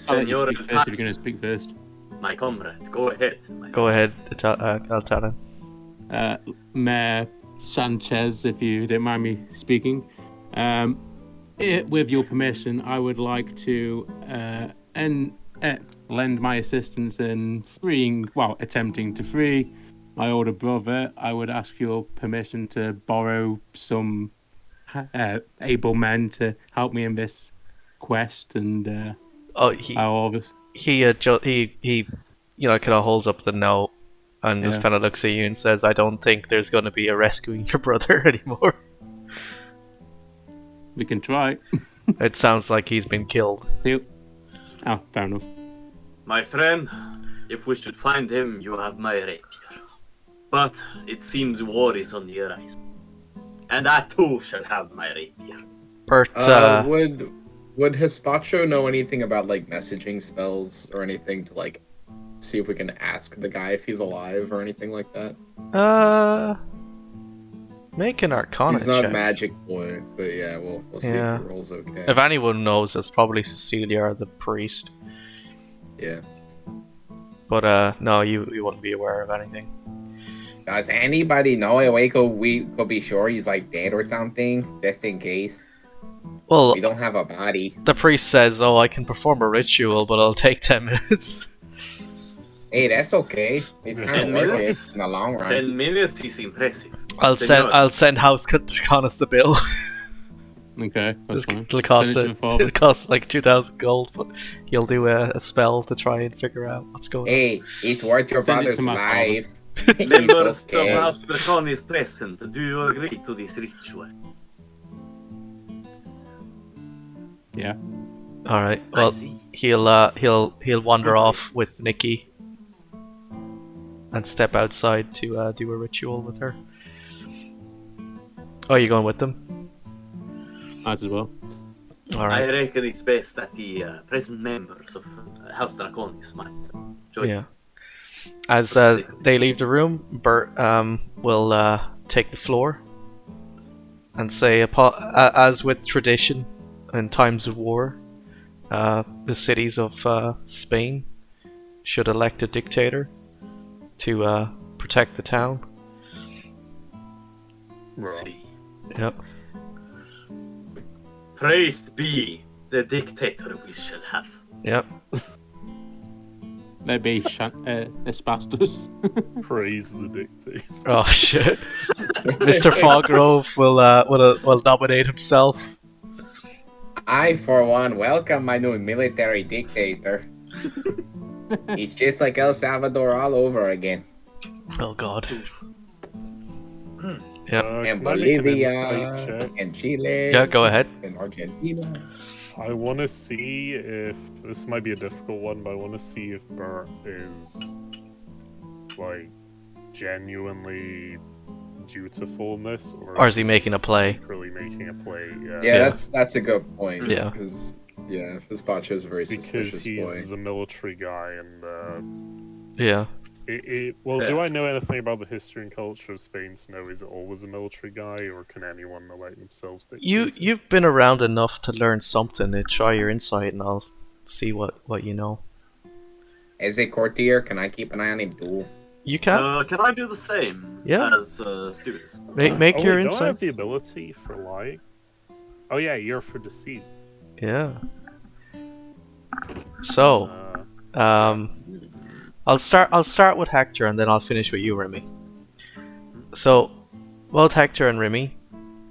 I'll let you Senor speak first if you're going to speak first. my comrade, go ahead. Go ahead, Eltanen. Mayor Sanchez, if you don't mind me speaking. With your permission, I would like to lend my assistance in attempting to free my older brother. I would ask your permission to borrow some able men to help me in this quest, and Oh, he you know, kind of holds up the note and just Yeah. kind of looks at you and says, "I don't think there's going to be a rescuing your brother anymore." we can try. It sounds like he's been killed. Oh, fair enough. My friend, if we should find him, you have my rapier. But it seems war is on the rise. And I too shall have my rapier. Bert, Would Hispacho know anything about like messaging spells or anything to like see if we can ask the guy if he's alive or anything like that? make an Arcana He's not check. a magic boy, but yeah, we'll see Yeah. if he rolls okay. If anyone knows, it's probably Cecilia or the priest. Yeah. But no, you wouldn't be aware of anything. Does anybody know a way we could be sure he's like dead or something, just in case? Well, We don't have a body. the priest says, "Oh, I can perform a ritual, but it'll take 10 minutes." Hey, that's okay. It's kind 10 of worth minutes? it in the long run. 10 minutes is impressive. I'll send House Connors the bill. Okay, that's fine. It'll cost Send it to the father. it'll cost like 2,000 gold, but he'll do a spell to try and figure out what's going on. Hey, it's worth your Send it brother's to my life. Members It's okay. of House Dracon is present. Do you agree to this ritual? Yeah. All right. I Well, see. he'll wander Okay. off with Nikki and step outside to do a ritual with her. Oh, you going with them? Might as well. All I right. reckon it's best that the present members of House Draconis might join. Yeah. As they leave the room, Bert will take the floor and say, as with tradition in times of war, the cities of Spain should elect a dictator to protect the town. See. Yep. Praised be the dictator we shall have. Yep. Maybe Espastus. Praise the dictator. Oh shit. Mr. Foggrove will nominate himself. I, for one, welcome my new military dictator. He's just like El Salvador all over again. Oh god. And Can I make an Bolivia, insight check? and Chile, Yeah, go ahead. and Argentina. I want to see if this might be a difficult one, but I want to see if Bert is like genuinely dutiful in this, Or is he making a play? Secretly making a play, yeah. Yeah, that's a good point. Yeah. Because this botch is a very Because suspicious he's boy. a military guy, and Yeah. do I know anything about the history and culture of Spain to know is it always a military guy, or can anyone elect themselves dictator? You've been around enough to learn something. Try your insight, and I'll see what you know. As a courtier, can I keep an eye on him too? You can Can I do the same Yeah. as students? make Oh, your wait, don't I have insights. the ability for lying? Oh yeah, you're for deceit. Yeah. So, I'll start with Hector, and then I'll finish with you, Remy. So, both Hector and Remy,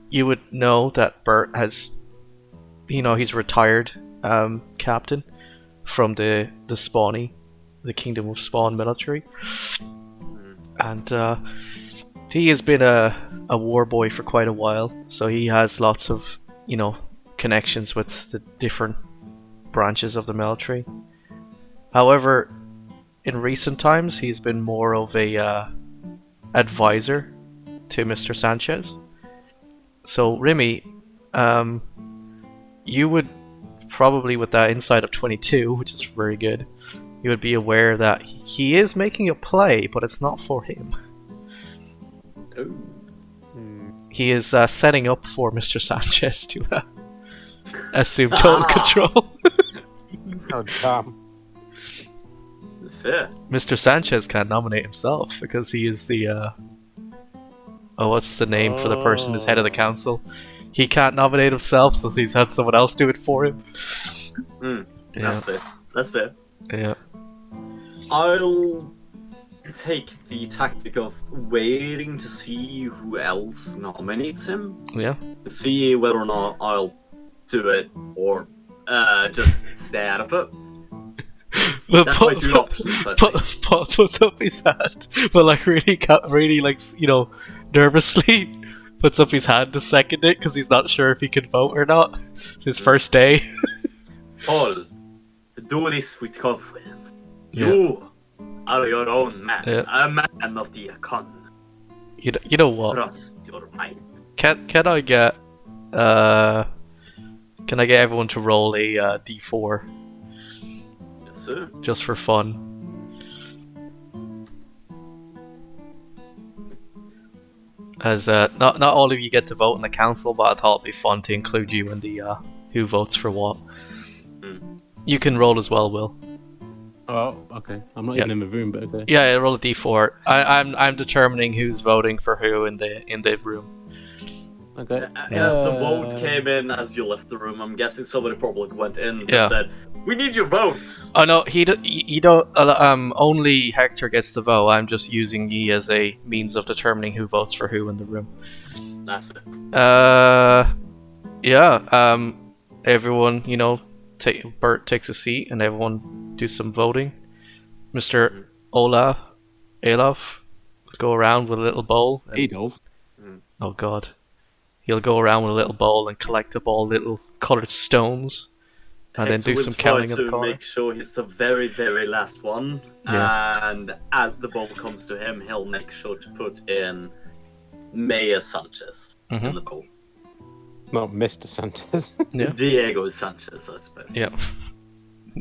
you would know that Bert has, he's retired captain from the Spáwni, the Kingdom of Spáwni military, and he has been a war boy for quite a while. So he has lots of connections with the different branches of the military. However, in recent times, he's been more of a advisor to Mr. Sanchez. So, Remy, you would probably, with that insight of 22, which is very good, you would be aware that he is making a play, but it's not for him. He is setting up for Mr. Sanchez to assume total control. Oh, damn. Fair. Mr. Sanchez can't nominate himself because he is the what's the name for the person who's head of the council? He can't nominate himself, so he's had someone else do it for him. That's fair. That's fair. Yeah. I'll take the tactic of waiting to see who else nominates him, Yeah. to see whether or not I'll do it or just stay out of it. But That's my two options, I think. Paul puts up his hand, but like really like nervously puts up his hand to second it because he's not sure if he can vote or not. It's his first day. Paul, do this with confidence. Yeah. You are your own man, Yeah. a man of the icon. You know what? Trust your mind. Can I get everyone to roll a d4 Yes, sir. just for fun? As not all of you get to vote in the council, but I thought it'd be fun to include you in the who votes for what. You can roll as well, Will. Oh, okay. I'm not Yeah. even in the room, but okay. Yeah, roll a d4. I'm determining who's voting for who in the room. Okay. As the vote came in as you left the room, I'm guessing somebody probably went in and Yeah. said, "We need your votes." Oh no, you don't. Only Hector gets the vote. I'm just using ye as a means of determining who votes for who in the room. That's fair. Yeah. Everyone, Bert takes a seat, and everyone do some voting. Mr. Olaf, will go around with a little bowl. Adolf. Oh God, he'll go around with a little bowl and collect up all little colored stones. And then Hector do will some try counting in the to corner. make sure he's the very, very last one. Yeah. And as the ball comes to him, he'll make sure to put in Mayor Sanchez in the bowl. Not Mr. Sanchez. Yeah. Diego Sanchez, I suppose. Yeah.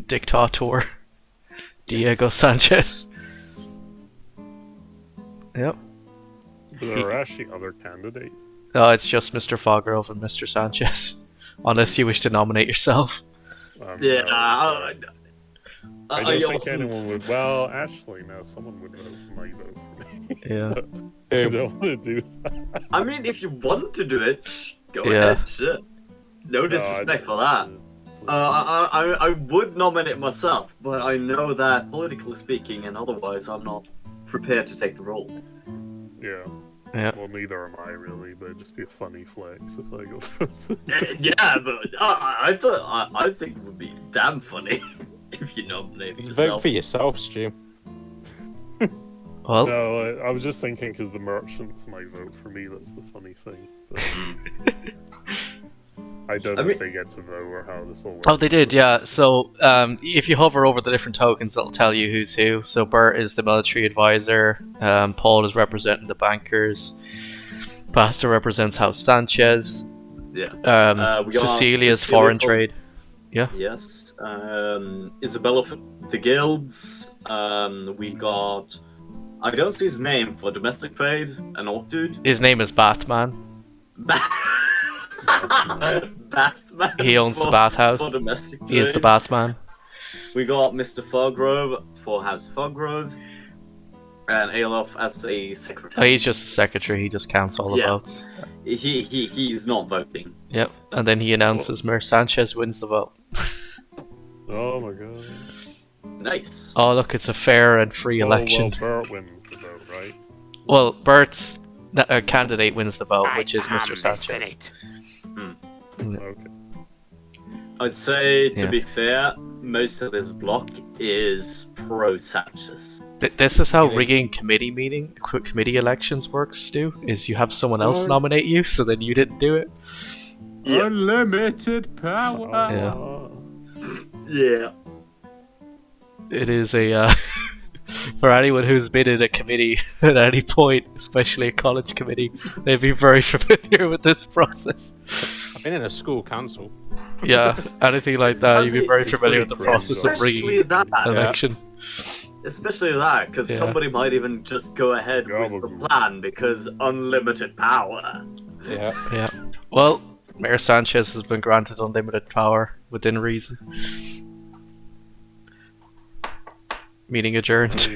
Dictator. Diego Sanchez. Yep. There are actually other candidates. Oh, it's just Mr. Foggrove and Mr. Sanchez. Unless you wish to nominate yourself. Yeah, I don't think also- anyone would. Well, actually, no, someone would might vote for me. Yeah. But I don't want to do that. I mean, if you want to do it, go Yeah. ahead. Shit. No disrespect for No, that. I would nominate myself, but I know that politically speaking and otherwise, I'm not prepared to take the role. Yeah. Yeah. Well, neither am I really, but it'd just be a funny flex if I go for it. Yeah, but I think it would be damn funny if you nominated Vote yourself. for yourself, Stu. Well, No, I was just thinking because the merchants might vote for me. That's the funny thing. But I don't know I mean- if they get to vote or how this all works. oh, they did, yeah. So, if you hover over the different tokens, it'll tell you who's who. So, Bert is the military advisor. Paul is representing the bankers. Pastor represents House Sanchez. Yeah. We got Cecilia's Cecilia foreign from- trade. Yes. Isabella for the guilds. We got. I don't see his name for domestic trade. An orc dude. His name is Batman. Batman. He owns the for bathhouse. domestic trade. He is the Batman. We got Mr. Foggrove for House Foggrove. And Alof as a Oh, secretary. he's just a secretary. He just counts all the Yeah. votes. He's not voting. Yep. And then he announces Mayor Sanchez wins the vote. Oh my god. Nice. Oh, look, it's a fair and free election. Well, Bert wins the vote, right? Well, Bert's candidate wins the vote, which is Mr. Sanchez. Okay. I'd say, to Yeah. be fair, most of this block is pro Sanchez. This is how rigging committee elections works, Stu. Is you have someone else nominate you, so then you didn't do it. Yeah. Unlimited power. Yeah. Yeah. It is a for anyone who's been in a committee at any point, especially a college committee, they'd be very familiar with this process. I've been in a school council. Yeah, anything like that, you'd be very It's familiar with the pretty process of Especially rigging that. an election. Especially that, because Yeah. somebody might even just go ahead with the Gabagool. plan because unlimited power. Yeah. Yeah. Well, Mayor Sanchez has been granted unlimited power within reason. Meeting adjourned.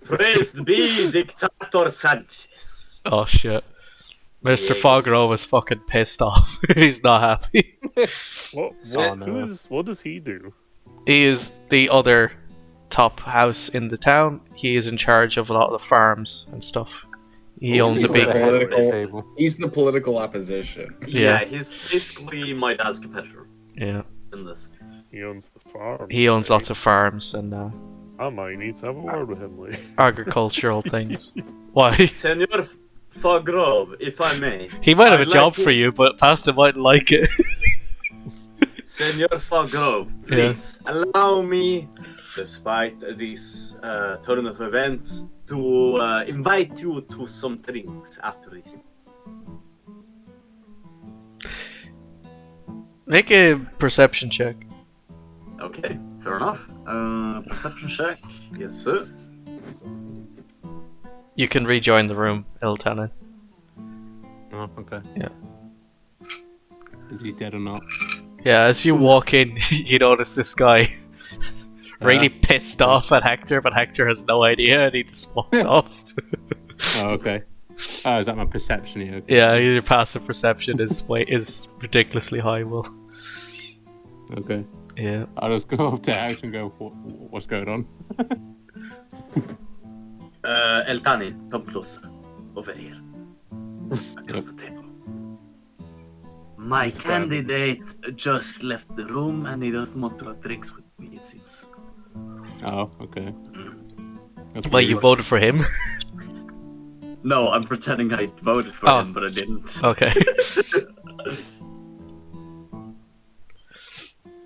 Praised be Dictator Sanchez. Oh shit. Mr. Yes. Foggrove is fucking pissed off. He's not happy. What does he do? He is the other top house in the town. He is in charge of a lot of the farms and stuff. He owns a He's big. the political- Table. He's the political opposition. Yeah, Yeah. he's basically my dad's competitor Yeah. in this. He owns the farm. He owns lots of farms and I might need to have a word with him later. agricultural things. Why? Senor Foggrove, if I may. He might have a I'd job like for you, but Pastor mightn't like it. Senor Foggrove, please allow me, despite this turn of events, to invite you to some drinks after this. Make a perception check. Okay, fair enough. Perception check. Yes, sir. You can rejoin the room, Iltanen. Oh, okay. Yeah. Is he dead or not? Yeah, as you walk in, you notice this guy really pissed off at Hector, but Hector has no idea and he just walks off. Oh, okay. Oh, is that my perception here? Yeah, your passive perception is ridiculously high, Will. Okay. Yeah. I'll just go up to House and go, what's going on? Eltani, come closer. Over here. Across the table. My candidate just left the room and he doesn't want to have drinks with me, it seems. Oh, okay. That's Well, you weird. voted for him? No, I'm pretending I voted for Oh. him, but I didn't. Okay.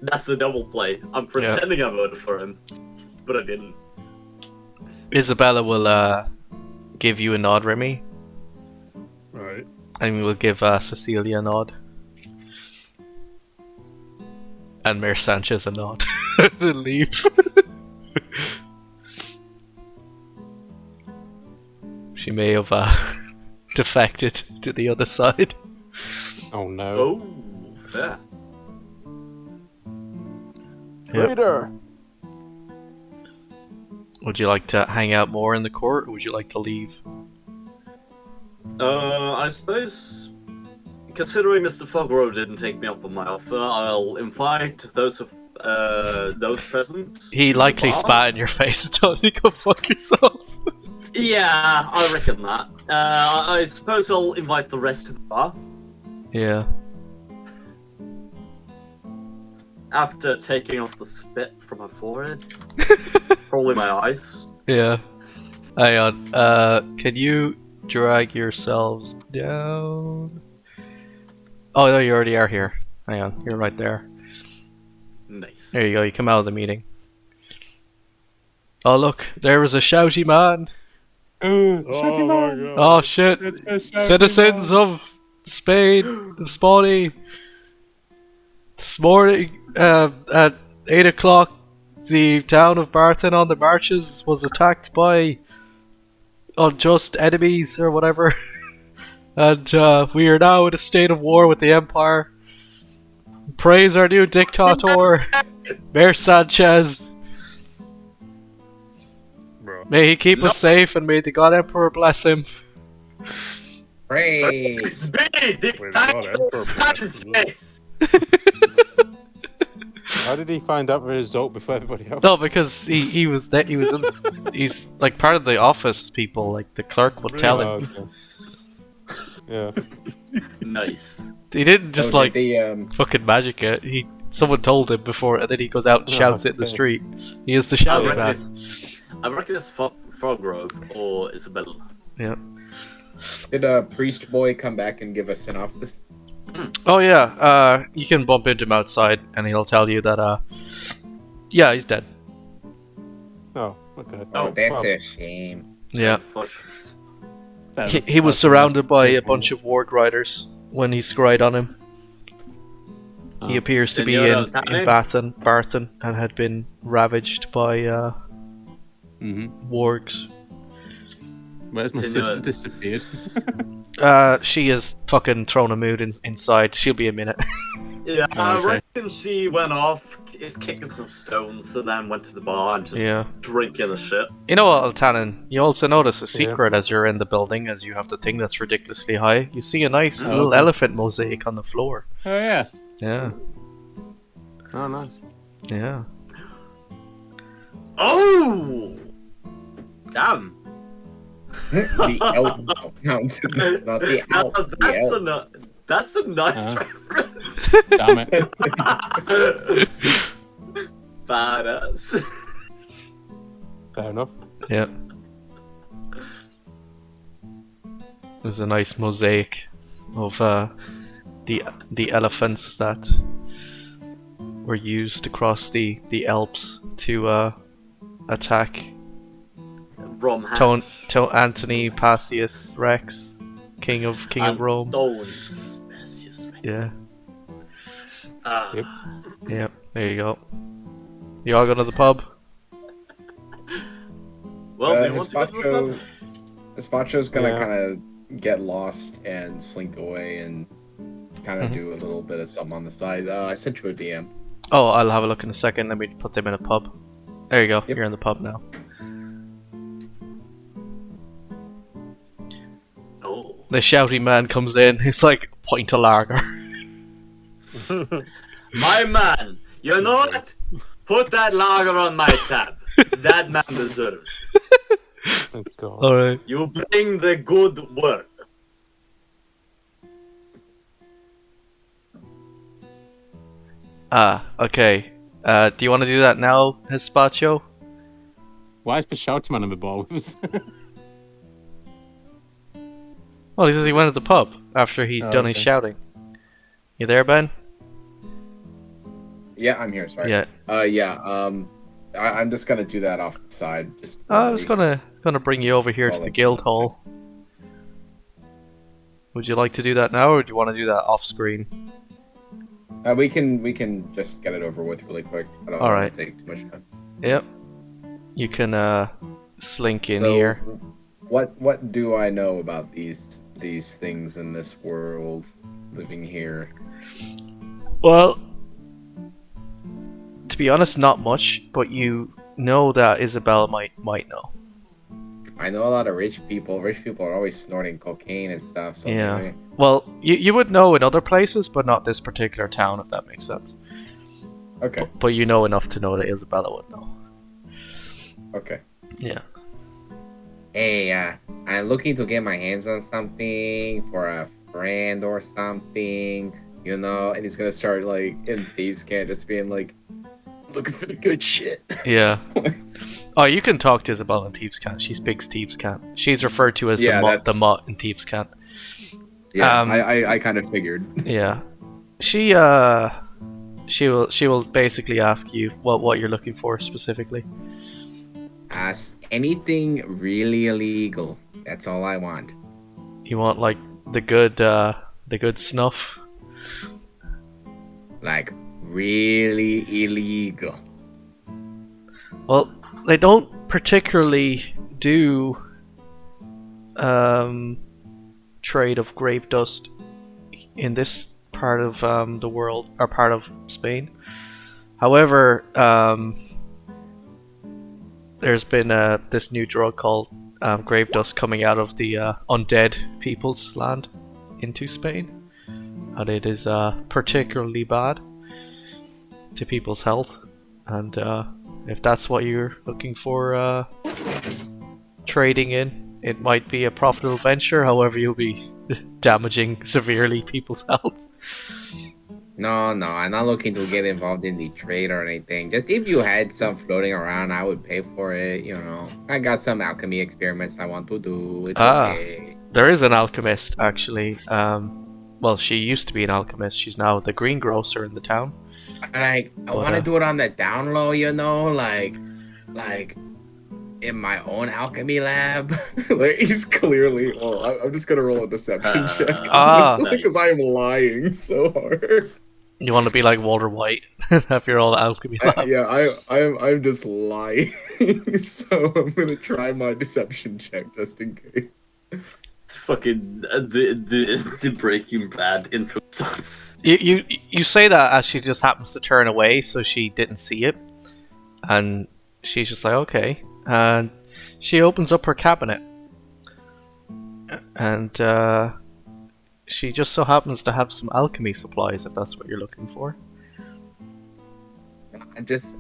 That's the double play. I'm pretending I voted for him, but I didn't. Isabella will give you a nod, Remy, Right. and we'll give Cecilia a nod. And Mayor Sanchez a nod. Then leave. She may have defected to the other side. Oh no. Oh, fair. Traitor! Would you like to hang out more in the court, or would you like to leave? I suppose, considering Mr. Fogro didn't take me up on my offer, I'll invite those present. He likely spat in your face and told you to go fuck yourself. Yeah, I reckon that. I suppose I'll invite the rest to the bar. Yeah. After taking off the spit from my forehead. Probably my eyes. Yeah. Hang on. Can you drag yourselves down? Oh, no, you already are here. Hang on, you're right there. Nice. There you go, you come out of the meeting. Oh, look, there was a shouty man. Oh my god. Oh, shit. Citizens of Spain, of Spáwni. This morning, at 8 o'clock, the town of Barton on the marches was attacked by unjust enemies or whatever. And we are now in a state of war with the Empire. Praise our new dictator, Mayor Sanchez. Bro. May he keep us safe and may the God Emperor bless him. Praise. How did he find out the result before everybody else? No, because he was there. He's like part of the office people. Like the clerk would tell him. Okay. Yeah. Nice. He didn't just Oh, like the, fucking magic it. Someone told him before, and then he goes out and shouts it in the okay. street. He is the I shouting reckon man. I reckon it's Frogrove or Isabella. Yeah. Did Priest Boy come back and give a synopsis? Oh yeah. You can bump into him outside, and he'll tell you that. Yeah, he's dead. Oh, okay. Oh, Oh, that's well. a shame. Yeah. Fuck. He was surrounded by a bunch of ward riders when he scryed on him. He appears to be Senor in Altane? Barton and had been ravaged by wargs. Where's my Senor- sister disappeared? She is fucking thrown a mood inside. She'll be a minute. Yeah, I Okay. reckon she went off, is kicking some stones, and then went to the bar and just Yeah. drinking the shit. You know what, Altanen? You also notice a secret as you're in the building, as you have the thing that's ridiculously high. You see a nice little okay. elephant mosaic on the floor. Oh yeah. Yeah, Oh nice. yeah. Oh! Damn. The elf. No, that's not the elf. The elf. That's a nice Uh-huh. reference. Damn it. Badass. Fair enough. Yeah. There's a nice mosaic of the elephants that were used to cross the Alps to attack Rom ham. Antony Passius Rex, king of Rome. Yeah, Yep. yeah. There you go. You all go to the pub. Well, do you want to go to the pub? Gazpacho's gonna Yeah. kind of get lost and slink away and kind of do a little bit of something on the side. I sent you a DM. Oh, I'll have a look in a second. Let me put them in a pub. There you go. Yep. You're in the pub now. Oh. The shouty man comes in. He's like, pint of lager. My man, you know what? Put that lager on my tab. That man deserves. Oh god. Alright. You bring the good word. Okay. Do you want to do that now, Gazpacho? Why is the shouting man on the ball with us? Well, he says he went to the pub after he'd done his okay. shouting. You there, Ben? Yeah, I'm here. Sorry. Yeah. I'm just gonna do that off the side. Just. I was gonna bring you over here to I'll the let guild you hall. Would you like to do that now, or do you want to do that off screen? We can just get it over with really quick. I don't All want right. to take too much time. Yep. You can slink in So, here. What do I know about these these things in this world living here? Well, to be honest, not much, but you know that Isabella might know. I know a lot of rich people. Rich people are always snorting cocaine and stuff. So Yeah. maybe... Well, you would know in other places, but not this particular town, if that makes sense. Okay. But you know enough to know that Isabella would know. Okay. Yeah. Hey, I'm looking to get my hands on something for a friend or something, you know, and he's gonna start like in Thieves' Cant just being like, looking for the good shit. Yeah. Oh, you can talk to Isabella in Thieves' Cant. She speaks Thieves' Cant. She's referred to as the mutt in Thieves' Cant. Yeah, I kind of figured. Yeah. She will basically ask you what you're looking for specifically. Anything really illegal. That's all I want. You want like the good snuff? Like really illegal. Well, they don't particularly do trade of grape dust in this part of the world, or part of Spain. However, there's been this new drug called grape dust coming out of the undead people's land into Spain, and it is particularly bad to people's health. And if that's what you're looking for trading in, it might be a profitable venture. However, you'll be damaging severely people's health. No, I'm not looking to get involved in the trade or anything. Just if you had some floating around, I would pay for it, you know. I got some alchemy experiments I want to do. It's okay. There is an alchemist, actually. Well, she used to be an alchemist. She's now the greengrocer in the town. Like, I want to do it on the down low, you know, like in my own alchemy lab. Like, he's clearly. Well, I'm just gonna roll a deception check. Because I am lying so hard. You want to be like Walter White, have your own alchemy lab. I'm just lying. So I'm gonna try my deception check just in case. It's fucking the Breaking Bad intro songs. You say that as she just happens to turn away, so she didn't see it, and she's just like, okay, and she opens up her cabinet, and she just so happens to have some alchemy supplies, if that's what you're looking for.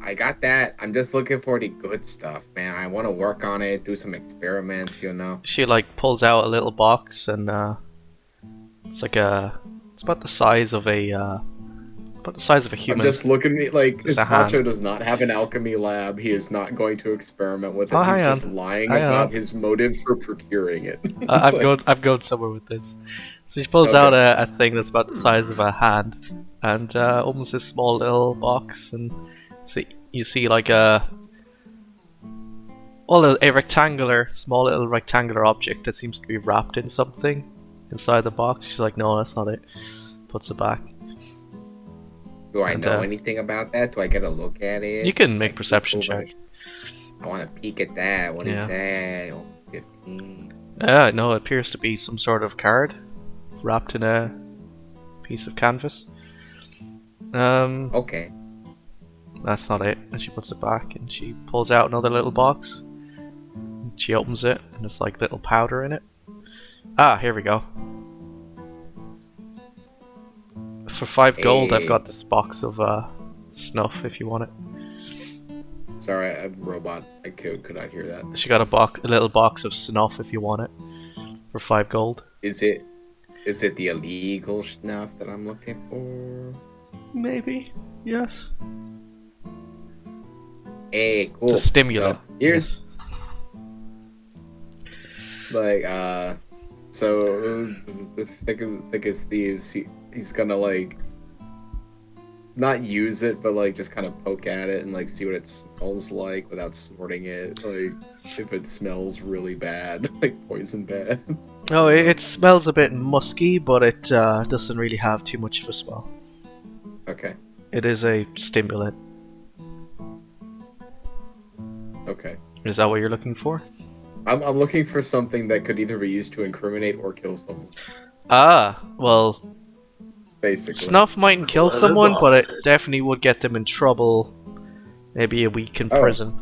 I got that. I'm just looking for the good stuff, man. I want to work on it, do some experiments, you know. She like pulls out a little box, and it's about the size of a human. I'm just looking at like Espacho does not have an alchemy lab. He is not going to experiment with it. He's just lying about his motive for procuring it. I've gone somewhere with this. So she pulls out a thing that's about the size of a hand, and opens this small little box, and you see like a small little rectangular object that seems to be wrapped in something inside the box. She's like, no, that's not it. Puts it back. Do I know anything about that? Do I get a look at it? You can make perception check. I want to peek at that. What is that? 15. No, it appears to be some sort of card wrapped in a piece of canvas. Okay. That's not it. And she puts it back, and she pulls out another little box. She opens it, and there's like little powder in it. Here we go. For 5 gold, I've got this box of snuff if you want it. Sorry, I'm a robot. I could not hear that. She got a little box of snuff if you want it. For 5 gold. Is it the illegal snuff that I'm looking for? Maybe. Yes. Hey, cool. It's a stimulant. So here's like so the thickest thieves. He's gonna like not use it, but like just kind of poke at it and like see what it smells like without snorting it. Like if it smells really bad, like poison bad. No, it smells a bit musky, but it doesn't really have too much of a smell. Okay. It is a stimulant. Okay. Is that what you're looking for? I'm looking for something that could either be used to incriminate or kill someone. Ah, well, Basically. snuff mightn't kill Well, someone, but it bastard. definitely would get them in trouble. Maybe a week in Oh. prison.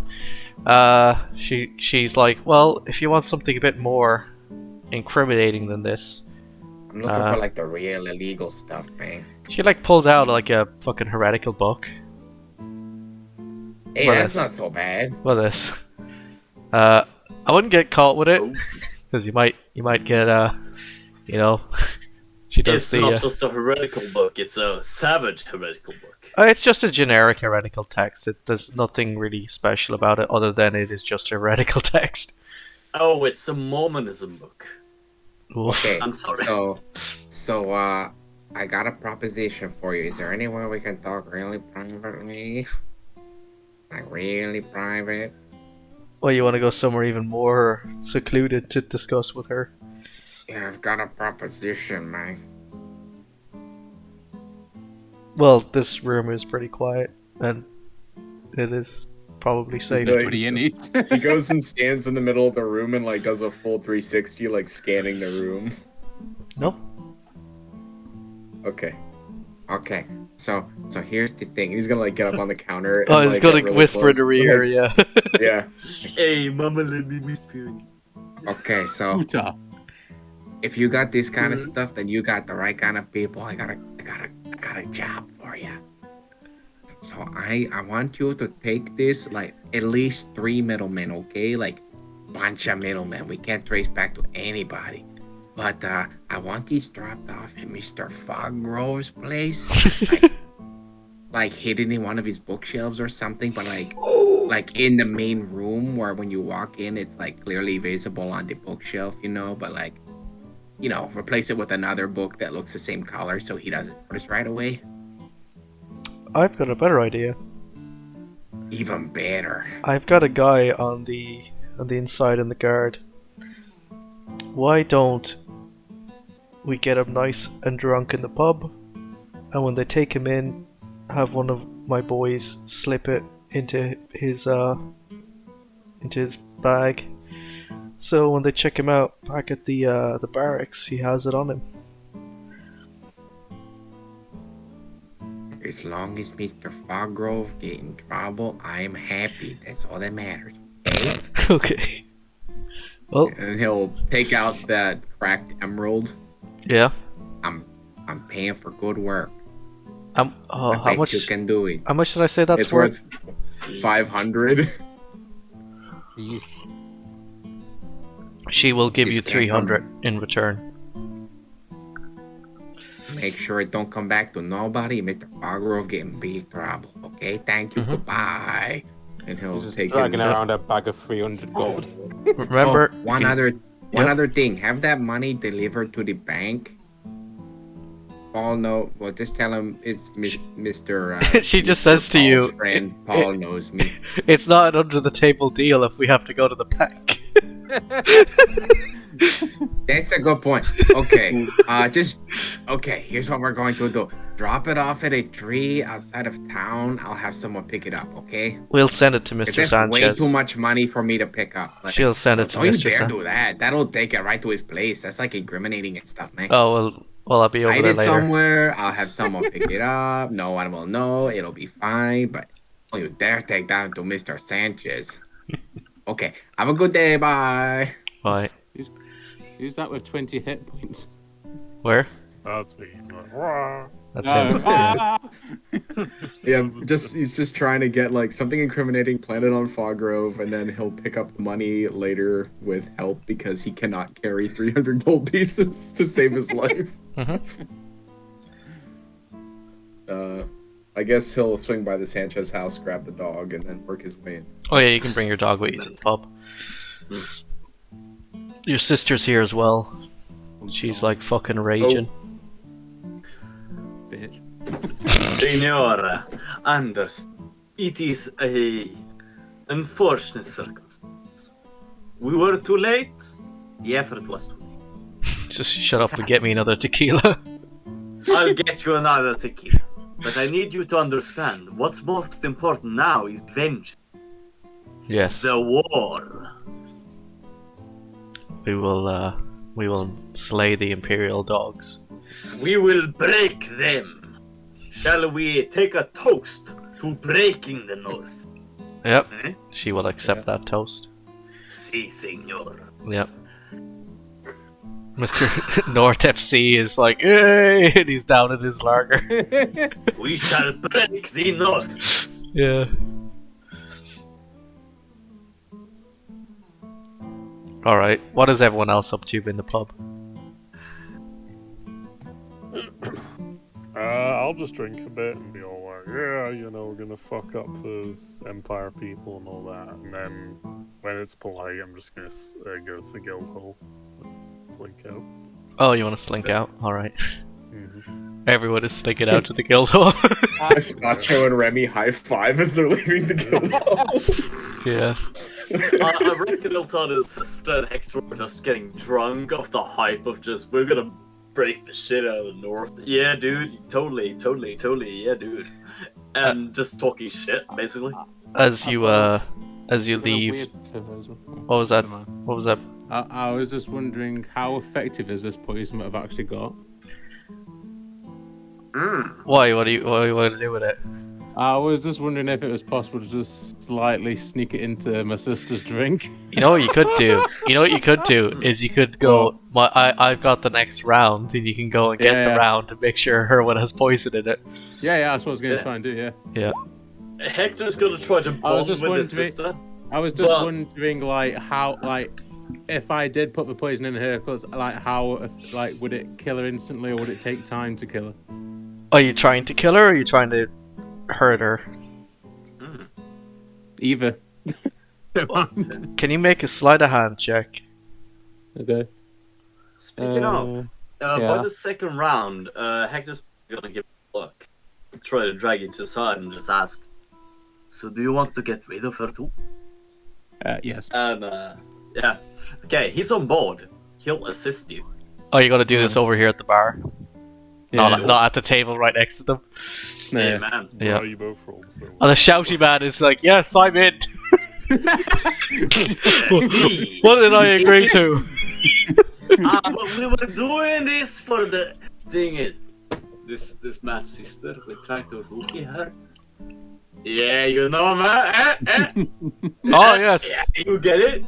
She's like, well, if you want something a bit more incriminating than this, I'm looking for like the real illegal stuff, man. she like pulls out like a fucking heretical book. Hey, Well, that's that's- not so bad. What is this? I wouldn't get caught with it Oh. because you might get you know, she does It's the. not just a heretical book, it's a savage heretical book. It's just a generic heretical text. There's nothing really special about it other than it is just a heretical text. Oh, it's a Mormonism book. Oof. Okay, I'm sorry. So, I got a proposition for you. Is there anywhere we can talk really privately? Like, really private? Well, you want to go somewhere even more secluded to discuss with her? Yeah, I've got a proposition, man. Well, this room is pretty quiet, and it is probably safe. No, Nobody in it. He goes and stands in the middle of the room and, like, does a full 360, like, scanning the room. No? Okay. Okay. So here's the thing. He's gonna, like, get up on the counter and, Oh, he's like, gonna get really whisper in close. her ear, Like, yeah. yeah. Hey, mama, let me whisper. Okay, so Utah. if you got this kind of stuff, then you got the right kind of people. I got a job for you. So I want you to take this, like, at least 3 middlemen, okay? Like, bunch of middlemen. We can't trace back to anybody. But I want these dropped off at Mr. Foggrove's place. like hidden in one of his bookshelves or something, but like in the main room where when you walk in, it's like clearly visible on the bookshelf, but like, replace it with another book that looks the same color so he doesn't notice right away. I've got a better idea. Even better. I've got a guy on the inside in the guard. Why don't we get him nice and drunk in the pub, and when they take him in, have one of my boys slip it into his bag, so when they check him out back at the barracks, he has it on him. As long as Mr. Foggrove get in trouble, I'm happy. That's all that matters. Okay? Okay. Well, And he'll take out that cracked emerald. yeah. I'm paying for good work. How I bet much? you can do it. How much did I say that's It's worth 500. Jeez. She will give This you can't 300 in return. Make sure it don't come back to nobody. Mr. Foggrove get in big trouble. Okay, thank you. Mhm. Goodbye. And he'll He's just take dragging his... around a bag of 300 gold. Remember, Oh, one other thing. Have that money delivered to the bank. Paul know. Well, just tell him it's Mr. She just Mr. says to you, Paul's friend Paul knows me. it's not an under the table deal if we have to go to the bank. That's a good point. Okay, okay. Here's what we're going to do. Drop it off at a tree outside of town. I'll have someone pick it up. Okay? We'll send it to It's Mr. just way Sanchez. too much money for me to pick up. Like, She'll send it to don't you Mr. dare Sanchez. do that. That'll take it right to his place. That's like incriminating and stuff, man. Oh, well, I'll be over Hide there it later. somewhere. I'll have someone pick it up. No one will know. It'll be fine. But don't you dare take that to Mr. Sanchez. Okay. Have a good day. Bye. Right. Who's that with 20 hit points? Where? That's me. Rah. That's No. him. Ah! Yeah, he's just trying to get like something incriminating planted on Foggrove, and then he'll pick up the money later with help because he cannot carry 300 gold pieces to save his life. Mhm. I guess he'll swing by the Sanchez house, grab the dog, and then work his way in. Oh yeah, you can bring your dog with you to the pub. Your sister's here as well. She's like fucking raging. Bitch. Senora, Anders, it is a unfortunate circumstance. We were too late. The effort was too late. Just shut up and get me another tequila. I'll get you another tequila. But I need you to understand, what's most important now is vengeance. Yes. The war. we will slay the Imperial dogs. We will break them. Shall we take a toast to breaking the North? Yep. Eh? She will accept that toast. Si, senor. Yep. Mr. North FC is like, hey, and he's down in his lager. We shall break the North. Yeah. Alright, what is everyone else up to in the pub? I'll just drink a bit and be all like, yeah, you know, we're gonna fuck up those Empire people and all that. And then when it's polite, I'm just gonna go to the guild hall. Slink out. Oh, you want to slink out? Alright. Mm-hmm. Everyone is slinking out to the guild hall. Spáwni and Remy high five as they're leaving the guild hall. Yeah. I reckon Iltana's sister and Hector were just getting drunk off the hype of just, we're gonna break the shit out of the North. Yeah, dude. Totally. Yeah, dude. And just talking shit, basically. As you leave, what was that? What was that? I was just wondering how effective is this poison that I've actually got? Why? What do you want to do with it? I was just wondering if it was possible to just slightly sneak it into my sister's drink. You know what you could do? Is you could go. I've got the next round, and you can go and get the round to make sure Herwin has poison in it. Yeah, that's what I was gonna try and do. Yeah. Hector's gonna try to bond with his sister. I was just wondering, if I did put the poison in her, would it kill her instantly, or would it take time to kill her? Are you trying to kill her, or are you trying to hurt her? Either. Can you make a sleight of hand check? Okay. Speaking of, by the second round, Hector's gonna give a look, try to drag you to the side and just ask, so do you want to get rid of her too? Yes. And, yeah. Okay, he's on board. He'll assist you. Oh, you gotta do this over here at the bar? Yeah. Not at the table right next to them? Yeah, man. Yeah. Oh, you both rolled, so... And the shouty man is like, yes, I'm in! See, What did I agree to? but we were doing this for the... Thing is, this man's sister, we tried to roofie her. Yeah, you know, man. Oh, yes. Yeah, you get it?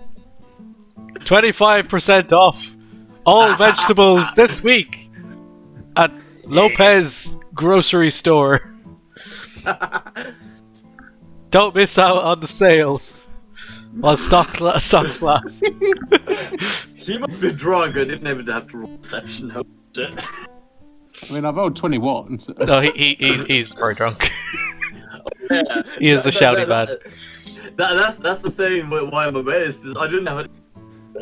25% off all vegetables this week at Lopez Grocery Store. Don't miss out on the sales while stocks last. He must be drunk. I didn't even have to roll perception. Oh, shit. I mean, I've rolled 21. So. No, he's very drunk. Yeah. He is the shouty man. That's the thing why I'm amazed is I didn't have any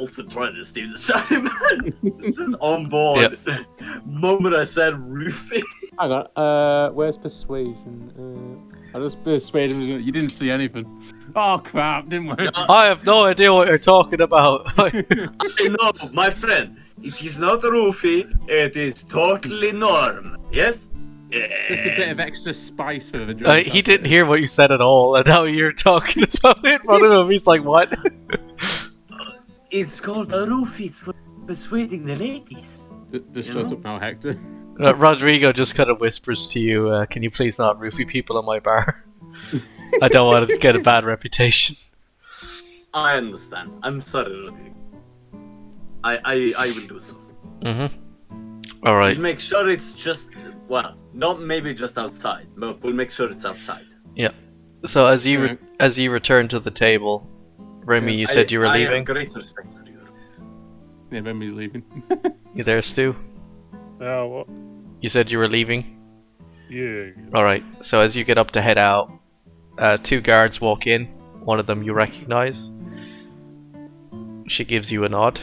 to try to steal the shouty man. Just on board. Yep. Moment I said roofie. Hang on, where's persuasion? I just persuaded him. You didn't see anything. Oh crap! Didn't work. I have no idea what you're talking about. I know, my friend. It is not roofie. It is totally norm. Yes. Yes. Just a bit of extra spice for the drink. He didn't hear what you said at all, and now you're talking about it in front of him. He's like, what? It's called a roofie. It's for persuading the ladies. Just shut up now, Hector. Rodrigo just kind of whispers to you, can you please not roofie people in my bar? I don't want to get a bad reputation. I understand. I'm sorry, Rodrigo. I will do so. Mm-hmm. Alright. We'll make sure it's just, well, not maybe just outside, but we'll make sure it's outside. Yeah. So as you return to the table, Remy, you said you were leaving? I have great respect for you. Yeah, Remy's leaving. You there, Stu? Yeah, what? You said you were leaving? Yeah. Alright, so as you get up to head out, two guards walk in. One of them you recognize. She gives you a nod.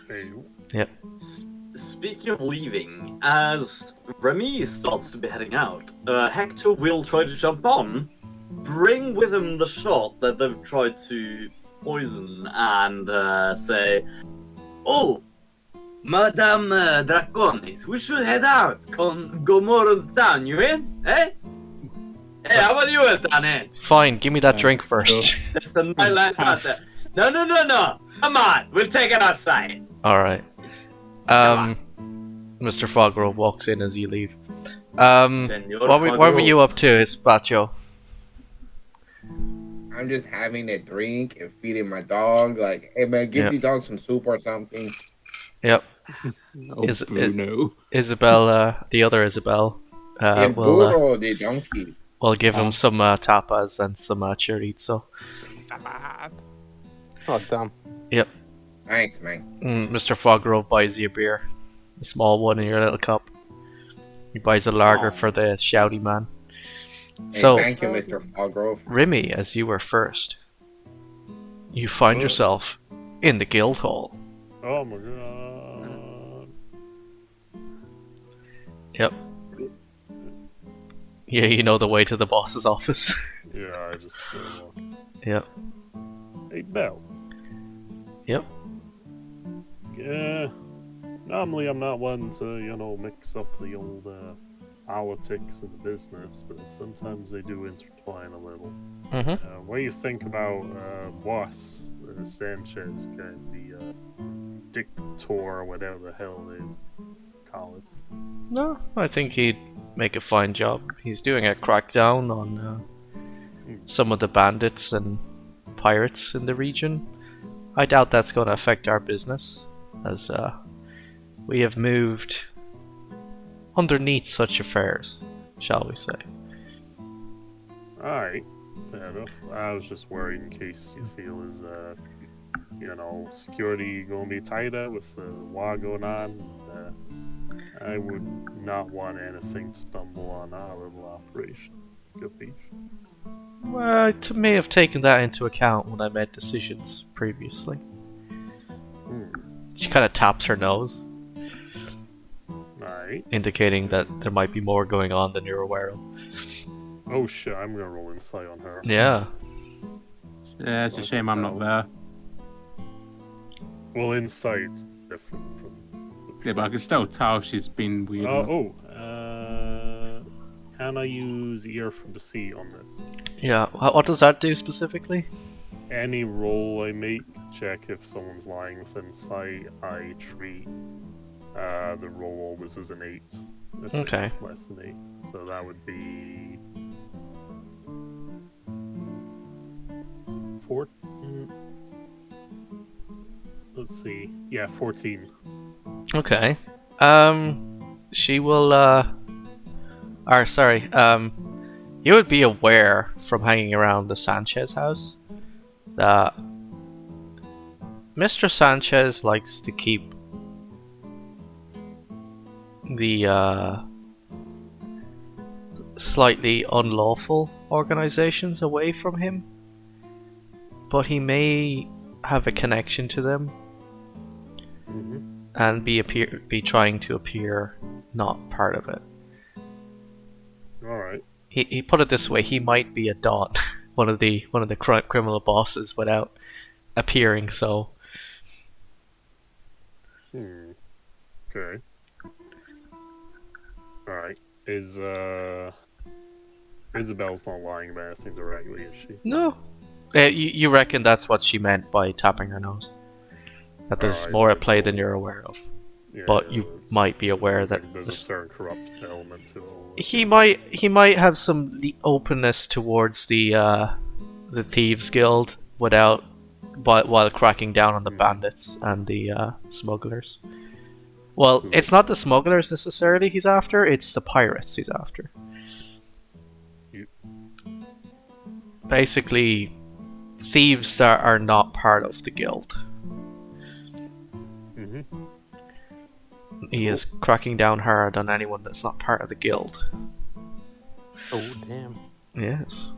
Hey. Yep. Speaking of leaving, as Remy starts to be heading out, Hector will try to jump on, bring with him the shot that they've tried to poison, and say, "Oh, Madame Draconis, we should head out. Go more on the town, you in? Eh? Hey, how about you, Eltan? Fine, give me that drink first. That's the night like that. No. Come on, we'll take it outside. Alright. Come Mr. Foggrove walks in as you leave. Senor What were Foggrove. you up to, Espacio? I'm just having a drink and feeding my dog. Like, hey man, give Yeah. the dog some soup or something. Yep. Oh, Bruno. Isabel, the other Isabel, El will burro, the donkey. we'll give him some tapas and some chorizo. Oh, damn. Yep. Thanks, man. Mr. Foggrove buys you a beer. A small one in your little cup. He buys a lager for the shouty man. Hey, So, thank you, Mr. Fallgrove. Remy, as you were first, you find yourself in the guild hall. Oh my god. Yep. Yeah, you know the way to the boss's office. Yeah, I just. Yep. Hey, Bell. Yep. Yeah. Normally, I'm not one to, mix up the old politics and the business, but sometimes they do intertwine a little. Mm-hmm. What do you think about Boss Sanchez, kind of the dictator, or whatever the hell they call it? No, I think he'd make a fine job. He's doing a crackdown on some of the bandits and pirates in the region. I doubt that's going to affect our business, as we have moved underneath such affairs, shall we say. Alright, fair enough. I was just worried in case you feel as, security going to be tighter with the war going on. I would not want anything to stumble on our little operation. Good beach. Well, I may have taken that into account when I made decisions previously. She kind of taps her nose, Alright. indicating that there might be more going on than you're aware of. Oh shit, I'm gonna roll insight on her. Yeah. Yeah, it's a shame I'm not there. Well, insight's different from... Yeah, but I can still tell she's been weird. Can I use ear from the sea on this? Yeah, what does that do specifically? Any roll I make, check if someone's lying within sight, I treat the roll always as an 8. If Okay. it's less than 8. So that would be... 4? Let's see. Yeah, 14. Okay. She will, you would be aware from hanging around the Sanchez house that Mr. Sanchez likes to keep the, slightly unlawful organizations away from him, but he may have a connection to them and be trying to appear not part of it. Alright. He put it this way: he might be a Don, one of the criminal bosses, without appearing so. Okay. Alright. Is Isabel's not lying about anything directly, is she? No. You reckon that's what she meant by tapping her nose? That there's Alright, more at that's play all. than you're aware of. Yeah, But you it's- might be aware seems that like there's a certain corrupt element to all this. he might have some openness towards the thieves guild while cracking down on the bandits and the smugglers. Well, it's not the smugglers necessarily he's after; it's the pirates he's after. Basically, thieves that are not part of the guild. He is cracking down hard on anyone that's not part of the guild. Oh, damn. Yes.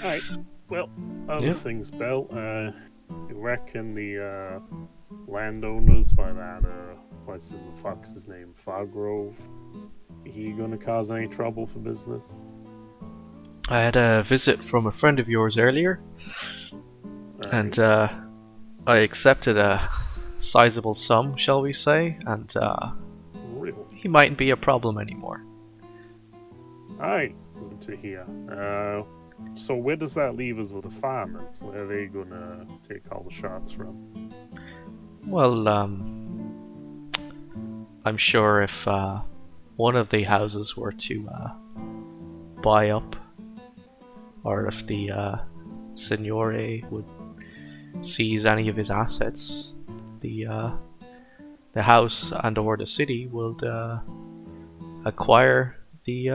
Alright, well, other Yeah. things, Bell. You reckon the landowners by that, what's the fox's name? Foggrove? He gonna cause any trouble for business? I had a visit from a friend of yours earlier, and I accepted a sizable sum, shall we say, and Really? he mightn't be a problem anymore. Alright, good to hear. So where does that leave us with the farmers? Where are they gonna take all the shots from? Well, I'm sure if one of the houses were to buy up, or if the Signore would seize any of his assets, the house and or the city would acquire the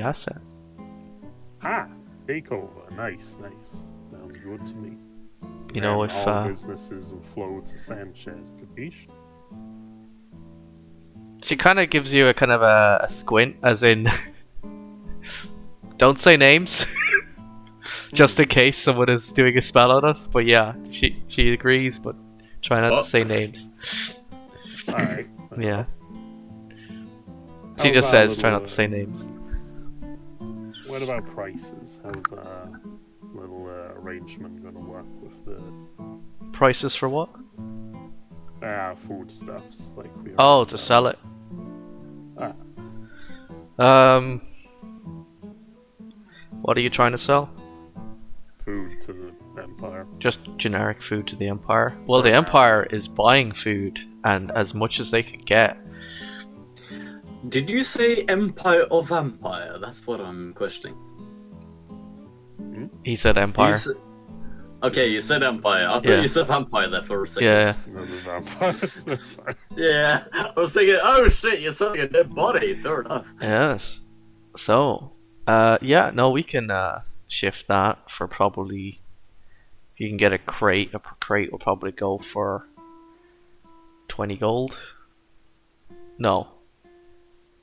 asset. Ah, takeover. Nice. Sounds good to me. You know, And if all businesses will flow to Sanchez, capiche? she kind of gives you a kind of a squint, as in, don't say names, just in case someone is doing a spell on us. But yeah, she agrees, but try not to say names. Alright. Yeah. She How's just our says try little, not to say names. What about prices? How's our little arrangement gonna work with the Prices for what? foodstuffs? Like we Oh, already to know. sell it. Ah, What are you trying to sell? food to the Empire. Just generic food to the Empire. Well, the Empire is buying food, and as much as they can get. Did you say Empire or Vampire? That's what I'm questioning. He said You Empire. s- Okay, you said Empire. I thought Yeah. you said Vampire there for a second. Yeah. No, the vampires. Yeah, I was thinking, oh shit, you're selling a dead body. Fair enough. Yes. So, yeah, no, we can shift that for probably. If you can get a crate will probably go for 20 gold. No,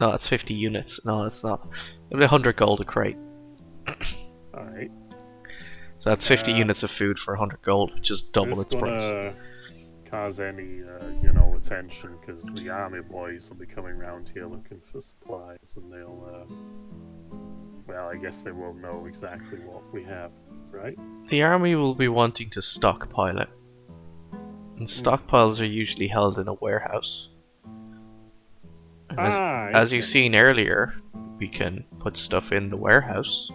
that's 50 units. No, it's not. It'll be 100 gold a crate. Alright. So that's 50 units of food for 100 gold, which is double its price. gonna cause any, attention, because the army boys will be coming around here looking for supplies, and they'll, well, I guess they won't know exactly what we have, right? The army will be wanting to stockpile it. And stockpiles are usually held in a warehouse. And as you've seen earlier, we can put stuff in the warehouse,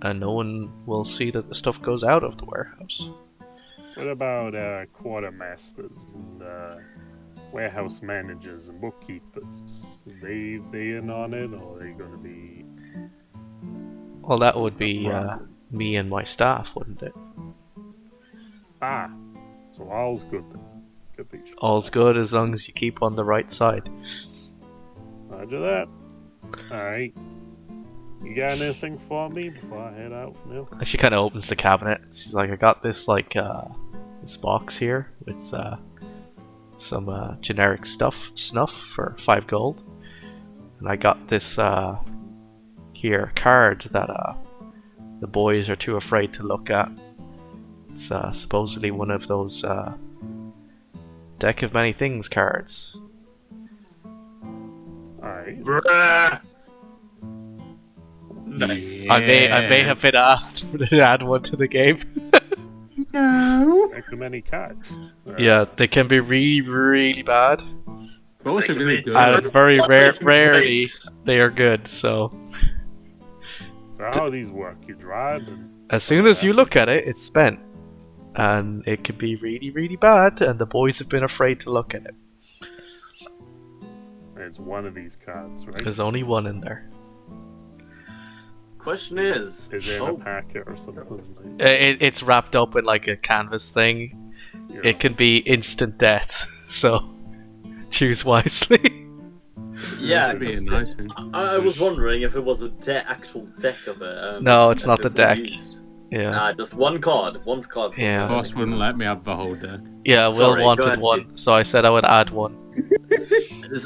and no one will see that the stuff goes out of the warehouse. What about quartermasters and warehouse managers and bookkeepers? They in on it, or are they going to be? Well, that would be me and my staff, wouldn't it? Ah, so all's good then. Good beach. All's good as long as you keep on the right side. Roger that. Alright. You got anything for me before I head out from here? And she kind of opens the cabinet. She's like, I got this this box here with some generic snuff for 5 gold, and I got this here card that the boys are too afraid to look at. It's supposedly one of those deck of many things cards. Alright. Bruh. Nice. Yeah. I may have been asked to add one to the game. Deck of many cards. Yeah, they can be really, really bad, But also really good. and very rarely Great. they are good. So So how do these work? You draw it and as soon as you look at it, it's spent, and it can be really, really bad. And the boys have been afraid to look at it. it's one of these cards, right? There's only one in there. Question is, Is it in a oh, packet or something? It's wrapped up in like a canvas thing. Yeah. It can be instant death, so choose wisely. yeah, That'd be a 'cause nice thing. I was wondering if it was a actual deck of it. No, it's if not it the was deck. used. Yeah, Nah, just one card. One card. Yeah. Boss wouldn't let me have the whole deck. yeah. Will Sorry, go wanted ahead, one, so I said I would add one.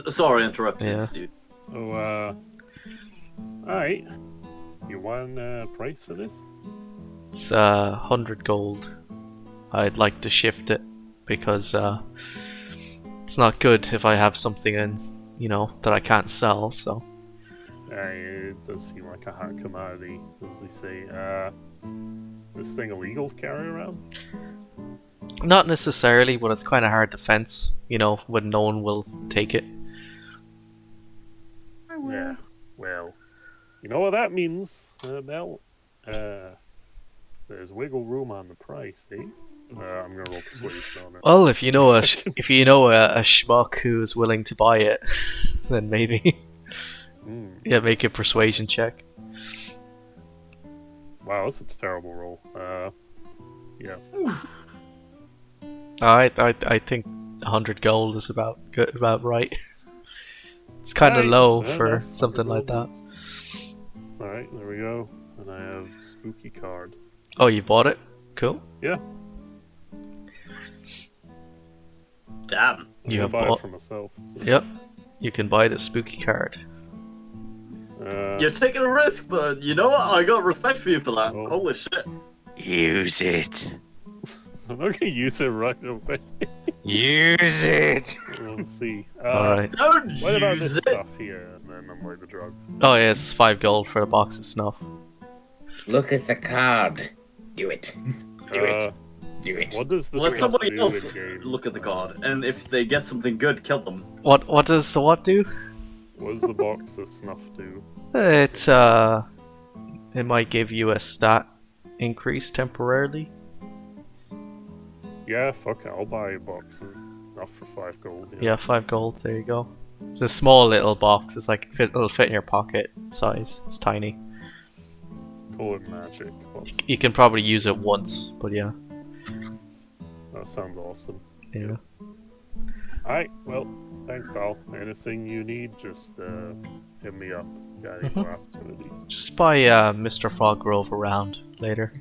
Sorry, I interrupted Yeah. you, Stu. So, alright. You want price for this? It's 100 gold. I'd like to shift it because it's not good if I have something in, that I can't sell. So It does seem like a hot commodity, as they say. This thing illegal to carry around? not necessarily, but it's kind of hard to fence. When no one will take it. Yeah. Well, You know what that means, Mel? There's wiggle room on the price, eh? I'm gonna roll persuasion on it. Well, if you know a schmuck who's willing to buy it, then maybe. Yeah, make a persuasion check. Wow, that's a terrible roll. Yeah. I think 100 gold is about right. It's kind of low for something like that. Alright, there we go. And I have spooky card. Oh, you bought it? Cool. Yeah. Damn. You have buy bought it for myself. So. Yep. You can buy the spooky card. You're taking a risk, but you know what? I got respect for you for that. Oh. Holy shit. Use it. I'm not gonna use it right away. Use it. We'll see. Alright. Don't What about use this it. stuff here? And then I'm like the drugs. Oh, yeah, it's 5 gold for a box of snuff. Look at the card. Do it. Do it. Do it. What does this Let stuff somebody do else in game? look at the card, and if they get something good, kill them. What does the what do? What does the box of snuff do? It might give you a stat increase temporarily. Yeah, fuck it. I'll buy a box of snuff for 5 gold. Yeah, 5 gold. There you go. It's a small little box. It's like it'll fit in your pocket size. It's tiny. Call it magic. Box. You can probably use it once, but yeah. That sounds awesome. Yeah. Alright, well, thanks, Dal. Anything you need, just hit me up. Got any more opportunities? Just buy Mr. Foggrove around later.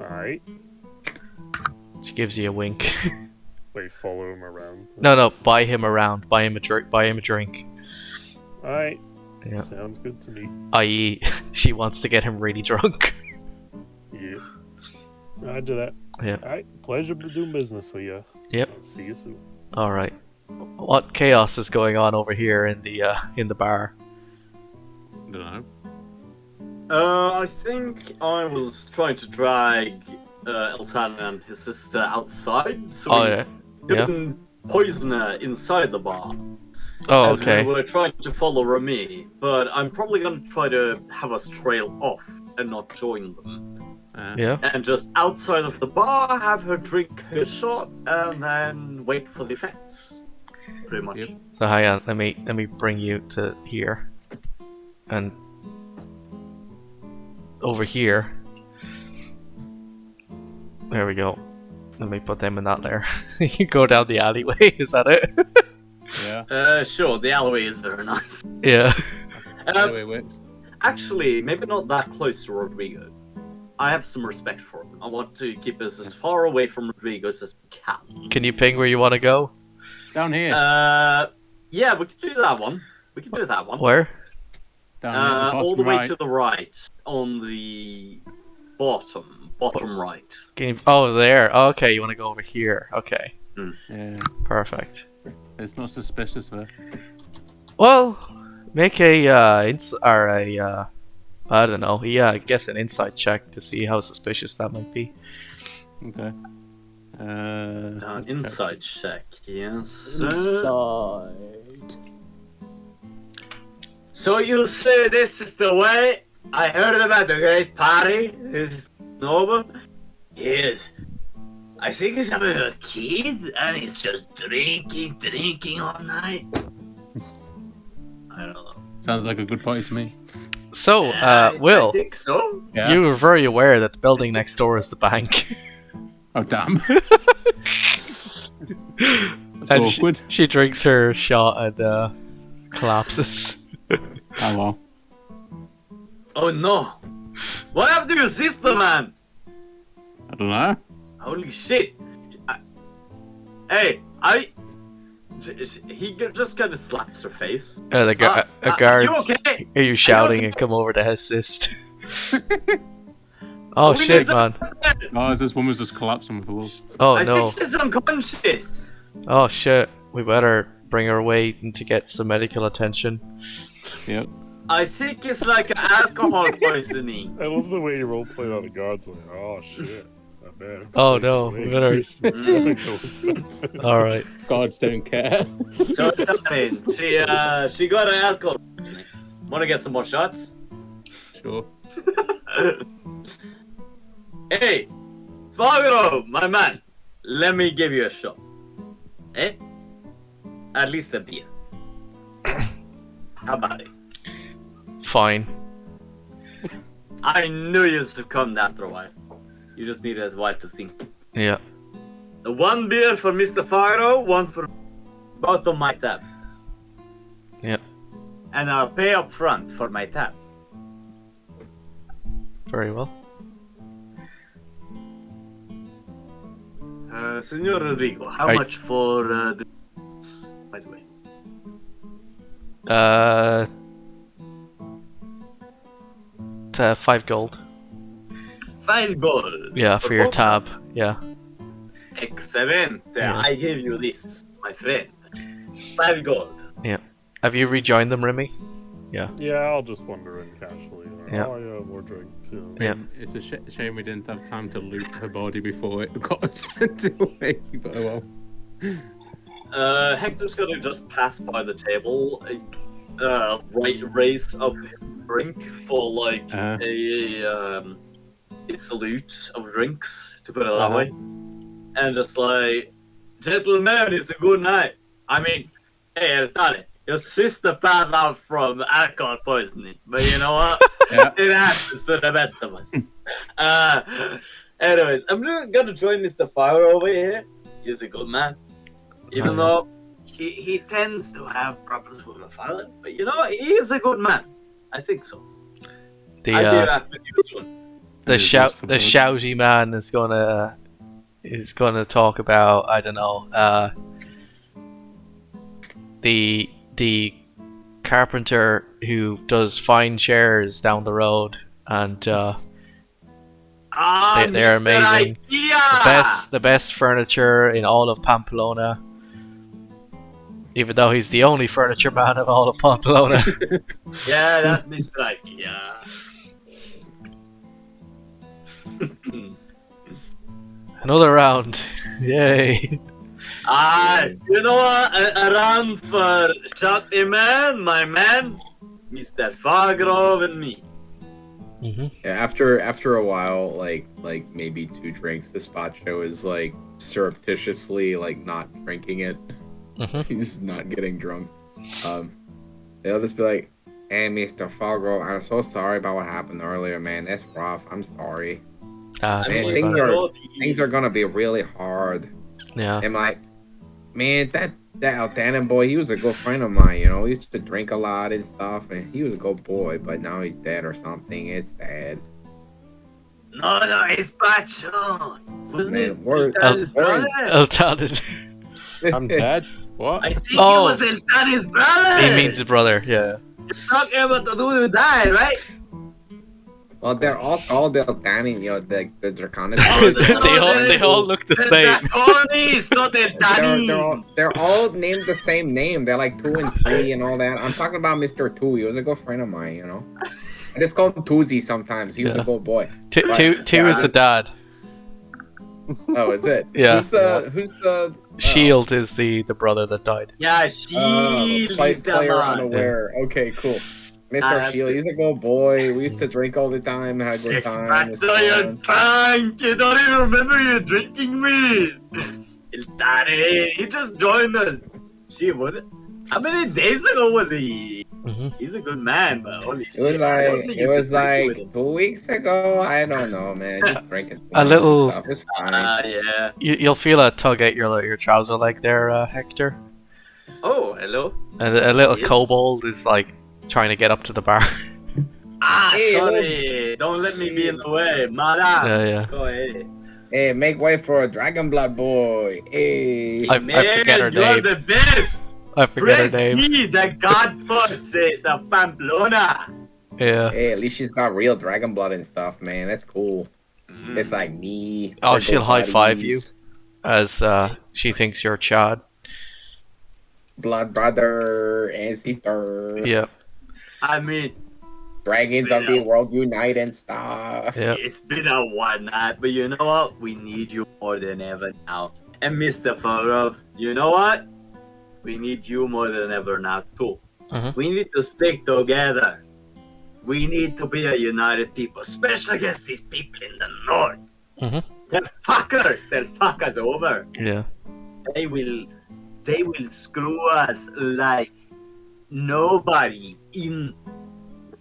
Alright. She gives you a wink. Wait, follow him around. No, buy him around. Buy him a drink. Alright. Yeah. Sounds good to me. I.e., she wants to get him really drunk. Yeah. I'd do that. Yeah. Alright, pleasure to do business with you. Yep. See you soon. All right. What chaos is going on over here in the bar? Don't know. I think I was trying to drag Eltan and his sister outside, so Oh we yeah. Yeah. couldn't poison her inside the bar. Oh As okay. we were trying to follow Remy, but I'm probably gonna try to have us trail off and not join them. Yeah. And just outside of the bar, have her drink her shot, and then wait for the effects. Pretty much. Yep. So hang on. Let me bring you to here, and over here. There we go. Let me put them in that layer. You go down the alleyway. Is that it? Yeah. Sure, the alleyway is very nice. Yeah. Anyway, works. Actually, maybe not that close to Rodrigo. I have some respect for him. I want to keep us as far away from Rodrigo as we can. Can you ping where you want to go? Down here. Yeah, we can do that one. We can do that one. Where? Down here. At the All the bottom way right. to the right, on the bottom right. Can you... Oh, there. Oh, okay, you want to go over here. Okay. Yeah. Perfect. It's not suspicious there. Well, make a I don't know. Yeah, I guess an insight check to see how suspicious that might be. Okay. Insight check, yes. So you say this is the way? I heard about the great party. This is Nova. Yes. I think he's having a kid and he's just drinking all night. I don't know. Sounds like a good party to me. So, I Will, think so. Yeah. you were very aware that the building next door is the bank. Oh damn. That's And awkward. she drinks her shot and collapses. Oh well. Oh no. What happened to your sister, man? I don't know. Holy shit! He just kind of slaps her face. The you guards okay? hear you shouting and come over to assist. Oh We shit, need man! Oh, this woman's just collapsing with the wall. Oh I no! think she's unconscious. Oh shit! We better bring her away to get some medical attention. Yep. I think it's like alcohol poisoning. I love the way you roleplay on the guards. Like, oh shit. Not bad. Oh no! We better. All right. Gods don't care. So what happened? She got an alcohol poisoning. Wanna get some more shots? Sure. Hey, Fagro, my man, let me give you a shot. Eh? At least a beer. How about it? Fine. I knew you'd succumbed after a while. You just needed a while to think. Yeah. One beer for Mr. Fagro, one for both on my tab. Yeah. And I'll pay up front for my tab. Very well. Senor Rodrigo, how Are- much for the... By the way. 5 gold. 5 gold. Yeah, for your both? tab. Yeah. Excellent. Yeah. I give you this, my friend. 5 gold. Yeah. Have you rejoined them, Remy? Yeah, I'll just wander in casually. Yeah. Oh, yeah, more drinks. Yeah. It's a shame we didn't have time to loot her body before it got sent away, but oh well. Hector's gonna just pass by the table, raise up his drink for like a salute of drinks, to put it that way, and just like, gentlemen, it's a good night. I mean, hey, Eltane, your sister passed out from alcohol poisoning, but you know what? It happens to the best of us. Anyways, I'm gonna join Mr. Fire over here. He's a good man. Even though he tends to have problems with the father, but you know, he is a good man. I think so. I'll be back with you soon. The shouty man is gonna talk about, I don't know, the carpenter who does fine chairs down the road, and they're Mr. amazing. IKEA! The best furniture in all of Pamplona. Even though he's the only furniture man of all of Pamplona. Yeah, that's Mr. IKEA. Another round. Yay. You know what? A round for Shotty Man, my man, Mr. Fargrove, and me. Mm-hmm. Yeah, after a while, like maybe 2 drinks, the spot show is like surreptitiously like not drinking it. He's not getting drunk. They'll just be like, "Hey, Mr. Fargrove, I'm so sorry about what happened earlier, man. That's rough. I'm sorry. Man, things are gonna be really hard." Yeah. And like, man, that Altanan boy, he was a good friend of mine, you know. He used to drink a lot and stuff, and he was a good boy, but now he's dead or something. It's sad. No, it's Pacho. Wasn't it? Eltanin. I'm dead. What? I think it was Eltan's brother. He means his brother, yeah. You're talking about the dude who died, right? Well, they're all called Eltanin, you know, the Draconic. they all look the same. Draconis, not Eltanin. They're all named the same name. They're like 2 and 3 and all that. I'm talking about Mr. 2. He was a good friend of mine, you know. I just call him Toozy sometimes. He was a good boy. Two is the dad. Oh, is it? Yeah. Who's the Shield is the brother that died. Yeah, Shield is the player man. unaware. Okay, cool. Mr. Shield, he's a good boy. We used to drink all the time, had a good time. You're drunk. You don't even remember you drinking me. Eltane, he just joined us. She was it? How many days ago was he? He's a good man, but holy shit. It was like 2 weeks ago. I don't know, man. Just drinking. A little. Stuff. It's fine. Yeah. You'll feel a tug at your trouser leg there, Hector. Oh, hello. A little kobold is like trying to get up to the bar. Sorry. Don't let me be in the way, madam. Yeah. Go ahead. Hey, make way for a dragon blood boy. Hey. I forget her You're name. the best. I forget her name. Prestige, the god forces of Pamplona. Yeah. Hey, at least she's got real dragon blood and stuff, man. That's cool. It's like me. Oh, we're she'll good high five you buddies. as she thinks you're Chad. Blood brother and sister. Yeah. I mean, Dragons of the world unite and stuff. Yeah. it's been a one night, but you know what? We need you more than ever now. And Mr. Farov, you know what? We need you more than ever now too. We need to stick together. We need to be a united people, especially against these people in the north. They're fuckers. They'll fuck us over. Yeah. They will screw us like nobody in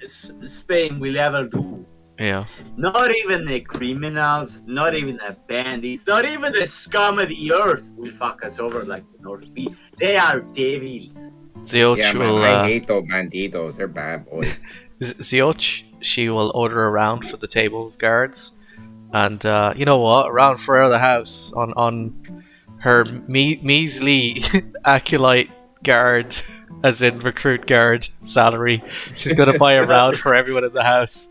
Spain will ever do. Yeah. Not even the criminals, not even the bandits, not even the scum of the earth will fuck us over like the North Pole. They are devils. Zioch Yeah, man, will. I hate those banditos. They're bad boys. Zioch, she will order around for the table of guards, and you know what? Around for the house on her measly acolyte guard, as in recruit guard salary. She's gonna buy a round for everyone in the house.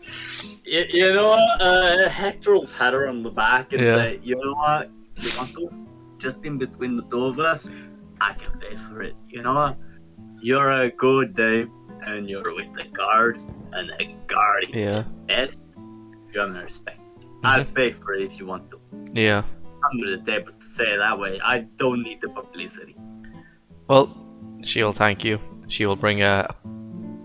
You know what? Hector will pat her on the back and say, you know what? You want to? Just in between the two of us, I can pay for it. You know what? You're a good dame, and you're with the guard, and the guard is the best. You have my respect. I'll pay for it if you want to. Yeah. Under the table to say it that way. I don't need the publicity. Well, she'll thank you. She will bring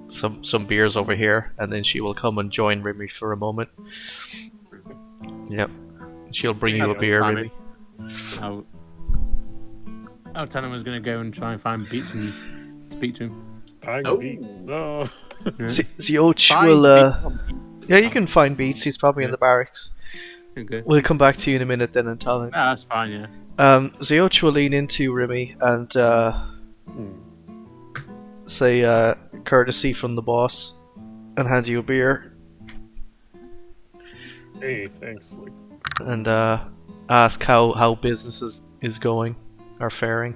some beers over here, and then she will come and join Remy for a moment. Yep. She'll bring you a beer, Remy. Tannen was going to go and try and find Beats and speak to him. Beats. No. Zioch will. Yeah, you can find Beats. He's probably in the barracks. Okay. We'll come back to you in a minute then and tell him. That's fine, yeah. Zioch will lean into Remy and say courtesy from the boss and hand you a beer. Hey, thanks. And ask how business is going or faring.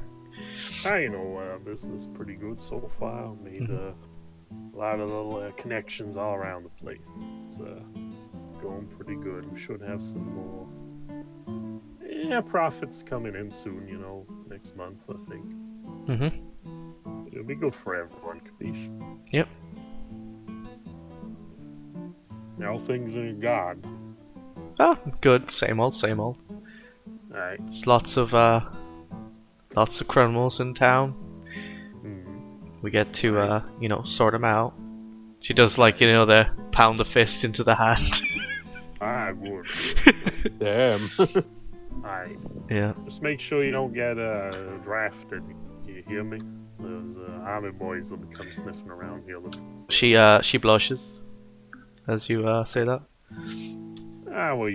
Business pretty good so far. Made a lot of little connections all around the place. It's going pretty good. We should have some more profits coming in soon, next month, I think. It'll be good for everyone, capiche? Yep. Now things in God. Oh, good. Same old. Alright. It's lots of criminals in town. We get to sort them out. She does the pound the fist into the hand. I would. Damn. Alright. Yeah. Just make sure you don't get drafted. You hear me? Those army boys will become sniffing around here. She blushes as you say that. Well,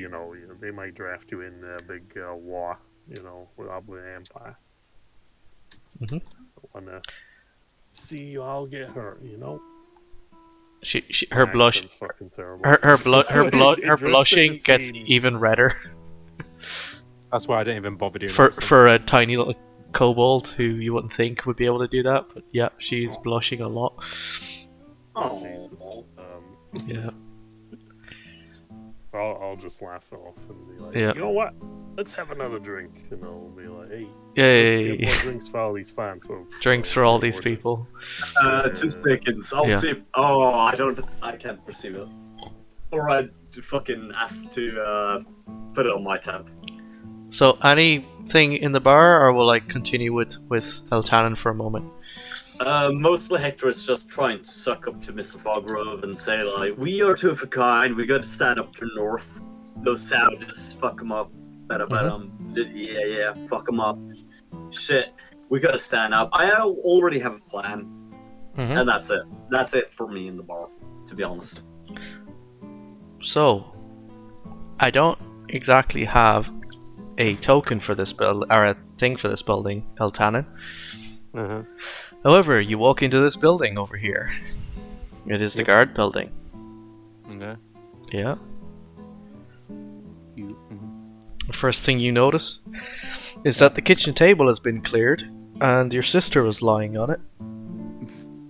they might draft you in a big war, with the Empire. I wanna see you all get hurt, Her blush, fucking terrible. her blushing gets even redder. That's why I didn't even bother doing for a tiny little kobold who you wouldn't think would be able to do that, but yeah, she's blushing a lot. Oh Jesus. Yeah. I'll just laugh it off and be like, you know what? Let's have another drink. And I'll be like, hey, let's get more drinks for all these fine folks. Drinks for all these people. 2 seconds. I'll see if... Oh, I can't perceive it. Alright, fucking ask to put it on my tab. So, anything in the bar, or will I continue with Eltanen for a moment? Mostly Hector is just trying to suck up to Mr. Foggrove and say, we are two of a kind, we gotta stand up to North. Those savages, fuck them up. Yeah, fuck them up. Shit, we gotta stand up. I already have a plan. And that's it. That's it for me in the bar, to be honest. So, I don't exactly have a token for this build, or a thing for this building, Eltanen. However, you walk into this building over here. It is the guard building. Okay. Yeah. The first thing you notice is that the kitchen table has been cleared, and your sister was lying on it.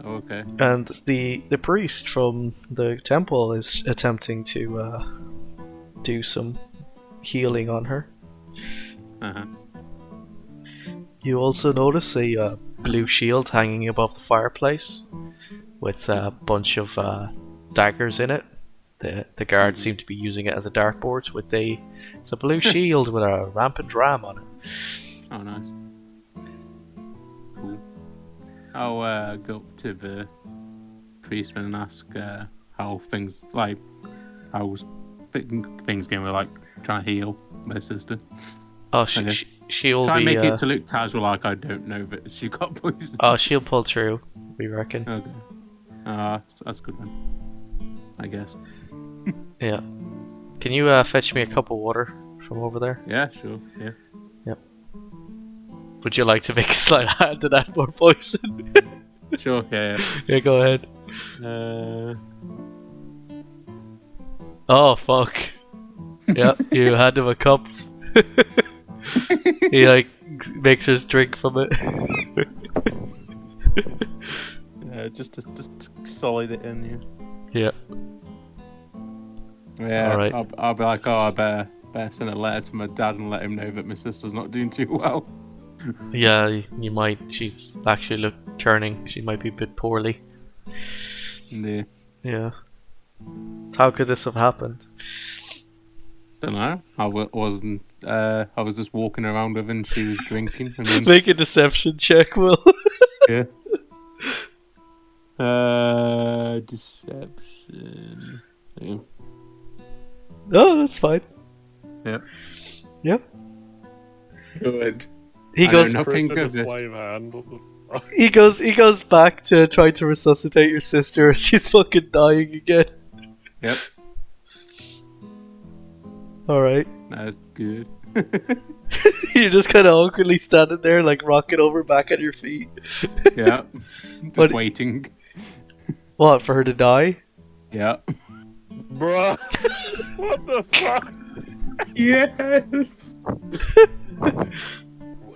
Okay. And the priest from the temple is attempting to do some healing on her. You also notice a blue shield hanging above the fireplace with a bunch of daggers in it. The guards seem to be using it as a dartboard. It's a blue shield with a rampant ram on it. Oh, nice. Cool. I'll go up to the priest and ask how things how's things going with like trying to heal my sister. Oh, Okay. she'll Try be. and make it to look casual, like I don't know that she got poisoned. Oh, she'll pull through. We reckon. Okay. That's good then. I guess. Yeah. Can you fetch me a cup of water from over there? Yeah, sure. Yeah. Yep. Would you like to make a sleight of hand to that more poison? Sure. Yeah. Yeah, go ahead. Oh fuck. Yeah, you hand him a cup. He like makes us drink from it. Just solid it in. Yeah. Yeah. All right. I'll be like, I better send a letter to my dad and let him know that my sister's not doing too well. Yeah, you might. She's actually turning. She might be a bit poorly. Yeah. Yeah. How could this have happened? Don't know. I wasn't. I was just walking around with her and she was drinking. And then, Make a deception check, Will. yeah. Deception. Yeah. Oh, that's fine. Yep. Yep. Good. He I goes. know nothing Crits in a good. slave hand. What the fuck? He goes back to try to resuscitate your sister. She's fucking dying again. Yep. All right. That's good. You're just kind of awkwardly standing there, like rocking over back at your feet. Yeah. Just What- waiting. What, for her to die? Yeah. Bruh. What the fuck? Yes.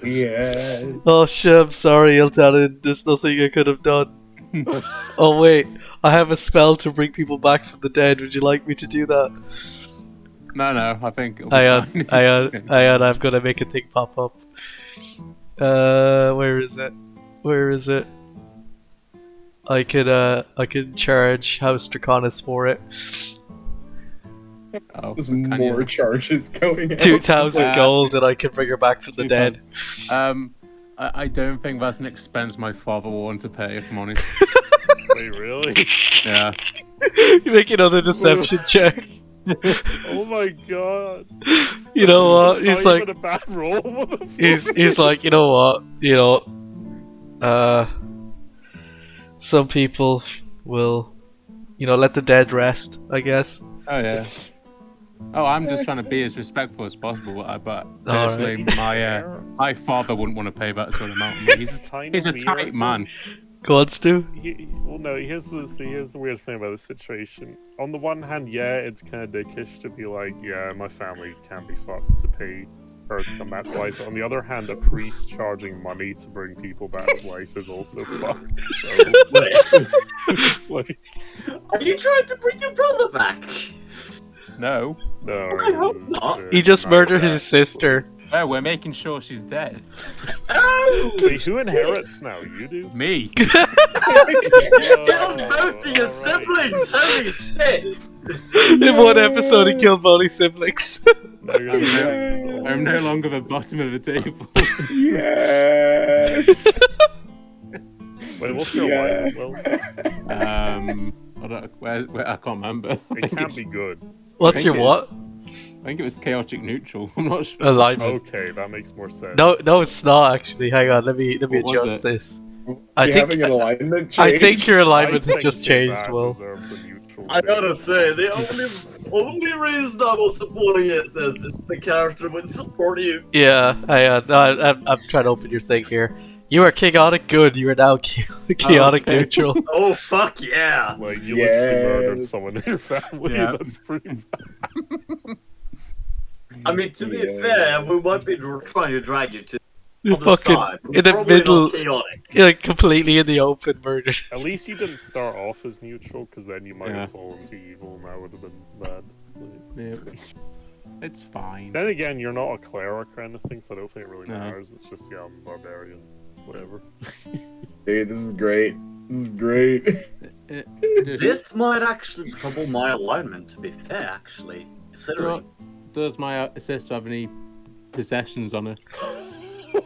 Yes. Oh shit, I'm sorry, Iltanen. There's nothing I could have done. Oh wait, I have a spell to bring people back from the dead. Would you like me to do that? No, I think. it'll be Hang on, fine if hang you on, do it. hang on. I'm gonna make a thing pop up. Where is it? Where is it? I could charge House Draconis for it. Oh, There's can more you? charges going out. 2,000 gold, and I can bring her back from the dead. I don't think that's an expense my father will want to pay, if I'm honest. Wait, really? Yeah. You make another deception check. Oh my god. You know what? It's He's not like, even a bad roll. What the fuck? he's like, you know what? You know, some people will, let the dead rest, I guess. Oh yeah. Oh, I'm just trying to be as respectful as possible, but personally, my father wouldn't want to pay that sort of amount. He's a tight man. Go on, Stu. Well, no. Here's the weird thing about the situation. On the one hand, yeah, it's kind of dickish to be like, yeah, my family can't be fucked to pay her to come back to life. But on the other hand, a priest charging money to bring people back to life is also fucked. So Wait, it's like, are you trying to bring your brother back? No. no. I hope not. He just no, murdered his that's- sister. No, we're making sure she's dead. Wait, who inherits now? You do? Me. Get on both of your siblings! Holy shit! In one episode, he killed both his siblings. No, you're the I'm no longer the bottom of the table. Yes. Wait, what's your wife? Well, I can't remember. it can't be good. What's think your it is. what? I think it was chaotic neutral. I'm not sure. Alignment. Okay, that makes more sense. No, it's not actually. Hang on, let me What was adjust it? this. You're I think having an alignment change. I think your I alignment has think just changed. that Will. deserves a neutral I thing. gotta say, the only reason I was supporting this is the character would support you. Yeah, I'm trying to open your thing here. You are chaotic good. You are now chaotic Okay. neutral. Oh fuck yeah! Like, you literally murdered Yes. someone in your family. Yeah. That's pretty bad. I mean, to be Yeah. fair, we might be trying to drag you to You're the other fucking side. but in the probably middle, not chaotic. like completely in the open murder. At least you didn't start off as neutral, because then you might Yeah. have fallen to evil, and that would have been bad. Like, Yeah. It's fine. then again, you're not a cleric or anything, so I don't think it really No. matters. It's just, yeah, I'm a barbarian. Whatever. Dude, this is great. This is great. This might actually trouble my alignment, to be fair, actually. Considering. Does my sister have any possessions on her?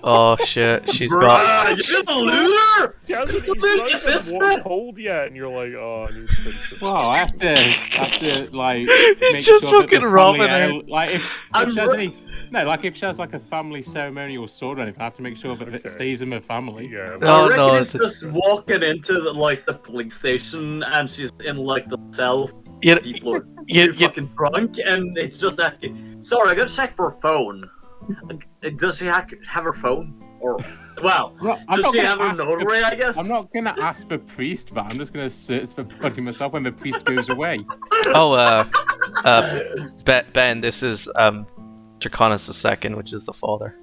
Oh shit, she's Bruh, got. you're the loser! She hasn't, Look he's at not this, even this walked man. cold yet, and you're like, oh, I need to finish this. Well, I have to like He's make just sure that the fucking robbing family, her. like if I'm she has ru- any, no, like if she has like a family ceremonial sword or anything, I have to make sure that it Okay. stays in the family. Yeah. No, I reckon no, it's it's- just walking into the police station and she's in like the cell. You, People are you, fucking drunk and it's just asking. Sorry, I gotta check for her phone. Does she have her phone? Or well, I'm does not she gonna have her ask notary? I guess. I'm not gonna ask the priest, but I'm just gonna search for body myself when the priest goes away. oh, Ben, this is Draconis II, which is the father.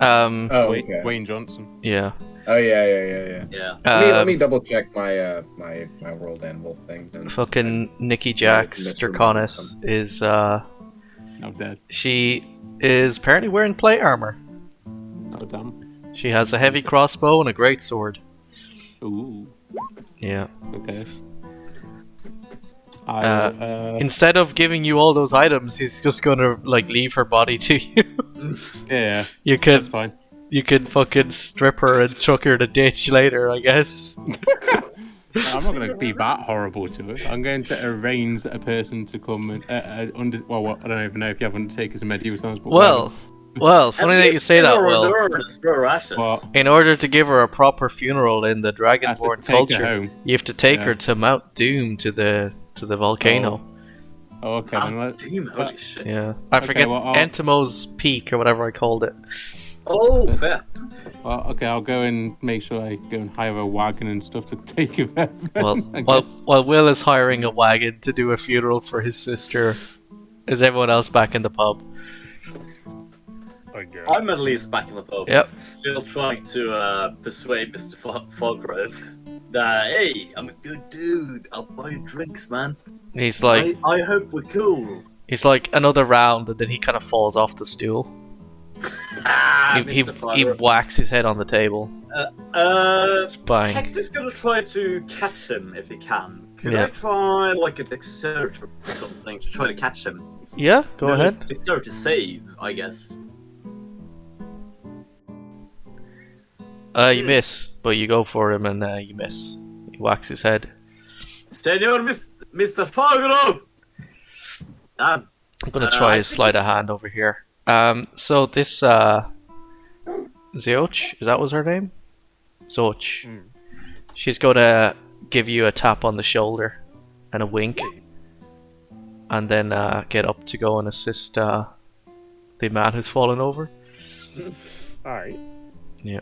Oh, okay. Wayne Johnson. Yeah. Oh yeah. Yeah. Let me double check my my world anvil thing. Then. Fucking Nikki Jax Mr. Draconis is No dead. she is apparently wearing plate armor. Oh damn. She has a heavy crossbow and a great sword. Ooh. Yeah. Okay. Instead of giving you all those items, he's just gonna like leave her body to you. yeah. You That's could fine. you could fucking strip her and chuck her in a ditch later, I guess. I'm not going to be that horrible to her. I'm going to arrange a person to come and well, I don't even know if you have undertakers and medieval times, but Well, funny that you say that, Will. What? In order to give her a proper funeral in the I have to Dragonborn take her culture, home. you have to take Yeah. her to Mount Doom to the volcano. Oh, okay. Then Holy shit. Yeah, I Okay, forget well, I'll- Entimo's Peak or whatever I called it. Oh, fair. well, okay, I'll go and make sure I go and hire a wagon and stuff to take her there. While Will is hiring a wagon to do a funeral for his sister, is everyone else back in the pub? I guess. I'm at least back in the pub. Yep. Still trying to persuade Mr. Foggrove that, hey, I'm a good dude. I'll buy you drinks, man. He's like, I hope we're cool. he's like another round, and then he kind of falls off the stool. He Mr. Foggrove. whacks his head on the table. Bang. Hector's gonna try to catch him if he can. Could Yeah. I try like a dexterity or something to try to catch him? Yeah, go No, ahead. Dexterity save, I guess. You miss, but you go for him and you miss. He whacks his head. Senor Mr. Foggrove! I'm gonna try I to think slide a hand over here. So this Zioch, is that was her name? Zoch. She's gonna give you a tap on the shoulder and a wink, and then get up to go and assist the man who's fallen over. Alright. Yeah.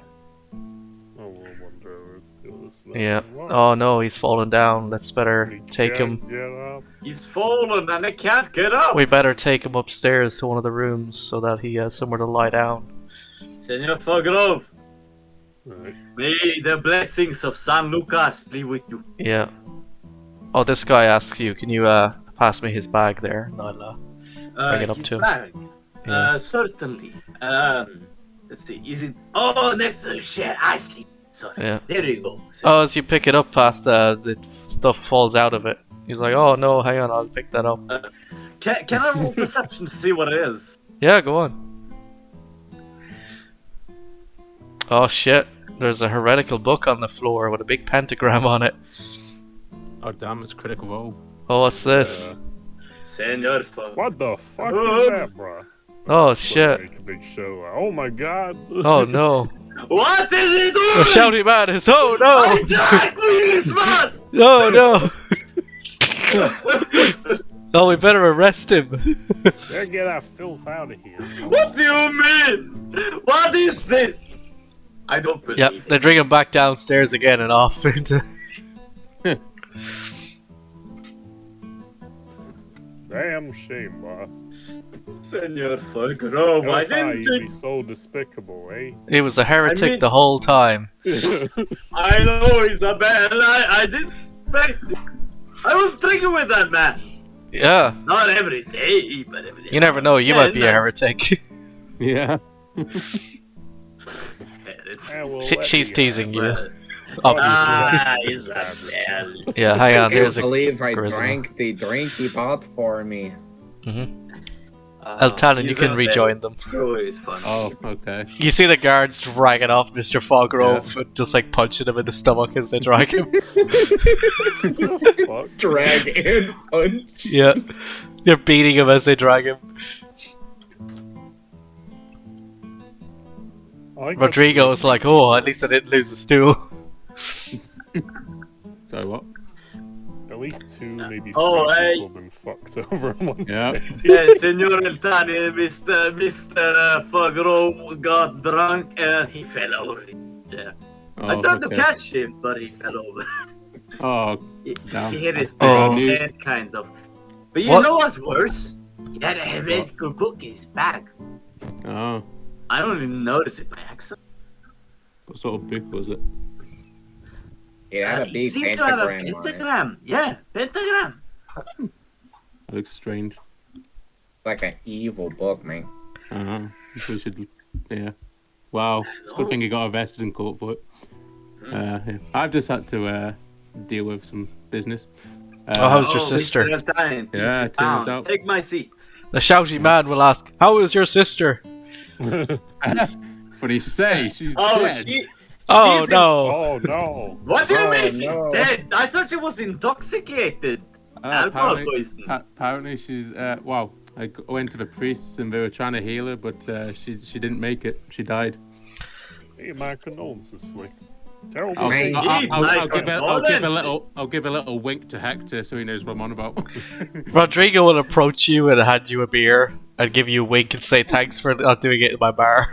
Oh, we'll wonder if this man Yeah. what? Oh no, he's fallen down. Let's better He take can't him. Get up. He's fallen and he can't get up! We better take him upstairs to one of the rooms so that he has somewhere to lie down. Senor Foggrove, Right. may the blessings of San Lucas be with you. Yeah. Oh, this guy asks you, can you pass me his bag there? And I'll bring it up his to him. bag. Yeah. Certainly. Let's see. Is it? Oh, next to the shed. I see. Sorry. Yeah. There you go. Oh, as you pick it up past the stuff falls out of it. He's like, oh no, hang on, I'll pick that up. Can I roll perception to see what it is? Yeah, go on. Oh shit, there's a heretical book on the floor with a big pentagram on it. Oh damn, it's critical role. Oh, what's this? Senor Foggrove. What the fuck is that, bro? Oh shit. Make a big show. Oh my god. Oh no. What is he doing? The shouty man is, oh no! Attack, please, man! No, no! Oh, we better arrest him. Gotta get that filth out of here. What do you mean? What is this? I don't believe Yep, it. they bring him back downstairs again and off into. Damn shame, boss. Senor Foggrove, I didn't you'd be think... so despicable, eh? He was a heretic I mean- the whole time. I know, Isabel, I didn't expect it. I was drinking with that man. Yeah, Not every day, but every day. you never know, you Yeah, might be a no. heretic. Yeah. Yeah, we'll She- let she's you teasing you, Well, obviously. Isabel. Yeah, hang on, I here's can't a believe I charisma. drank the drink he bought for me. Eltanin, you he's can a rejoin them. Always fun. Oh, okay. You see the guards dragging off Mr. Foggrove, and just like punching him in the stomach as they drag him. Fuck. Drag and punch. Yeah, they're beating him as they drag him. I got Rodrigo is like, oh, at least I didn't lose a stool. Sorry, what? at least 2, maybe 3 Oh, hey. people have been fucked over in one Yeah. day. Yeah, Senor Eltani, Mr. Fogro got drunk and he fell over. Yeah. I Oh, tried to okay. catch him, but he fell over. Oh, He Damn. hit his Oh. head, kind of. But you What? know what's worse? He had a heretical book in his bag. oh. I don't even notice it by accident. What sort of book was it? It had a He big seemed to have a pentagram on it. pentagram. Yeah, pentagram. That looks strange. Like an evil book, man. We should. Yeah. Wow. It's a good thing he got arrested in court for it. Yeah. I've just had to deal with some business. Oh, how's your sister? Mr. Eltani, Yeah, sit turns down. out- Take my seat. The shouty man will ask, how is your sister? What did you say? She's Oh, dead. Oh she's no! Oh no! What do you Oh, mean she's no. dead? I thought she was intoxicated. Alcohol poisoning. Apparently she's wow. I went to the priests and they were trying to heal her, but she didn't make it. She died. Hey, my condolences, Slick. Terrible I'll, Man, I'll- indeed, I'll- my I'll give condolences. I'll give a little wink to Hector so he knows what I'm on about. Rodrigo will approach you and hand you a beer and give you a wink and say thanks for not doing it in my bar.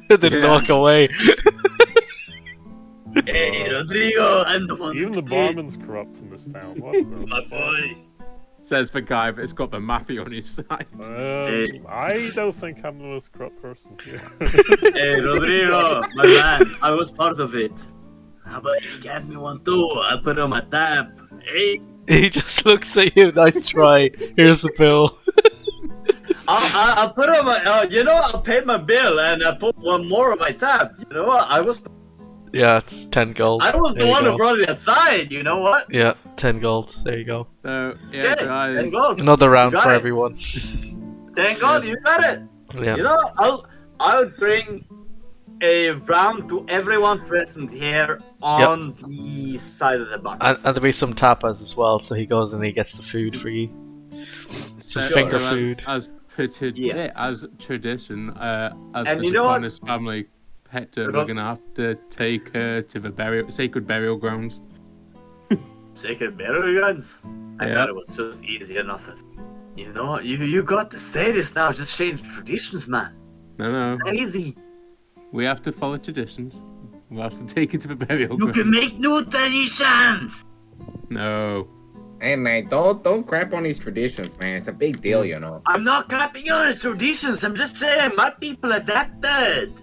And then Yeah. walk away. Hey, Rodrigo, I'm the one Even who the did. barman's corrupt in this town. What the My fuck? boy. Says the guy that's got the mafia on his side. I don't think I'm the most corrupt person here. Hey, Rodrigo, my man, I was part of it. How about you get me one too? I'll put it on my tab. Hey, He just looks at you, nice try. Here's the bill. I'll put on my, I'll pay my bill and I put one more on my tab. You know what? I was Yeah, it's 10 gold. the There you one go. who brought it aside. You know what? Yeah, 10 gold. There you go. So yeah, Okay, guys. thank God. Another round You got for it. everyone. Thank God you got it. Yeah. You know, I'll bring a round to everyone present here on the side of the bar. And there'll be some tapas as well, so he goes and he gets the food for you. Some finger food. As tradition, as And the you know what? Sopranos family, Hector, we're gonna have to take her to the sacred burial grounds. Sacred burial grounds? I Yeah. thought it was just easy enough. You know, you got to say this now. Just change traditions, man. No, Easy. we have to follow traditions. We have to take her to the burial You grounds. can make new traditions. No. Hey man, don't crap on these traditions, man. It's a big deal, you know. I'm not crapping on the traditions. I'm just saying my people adapted.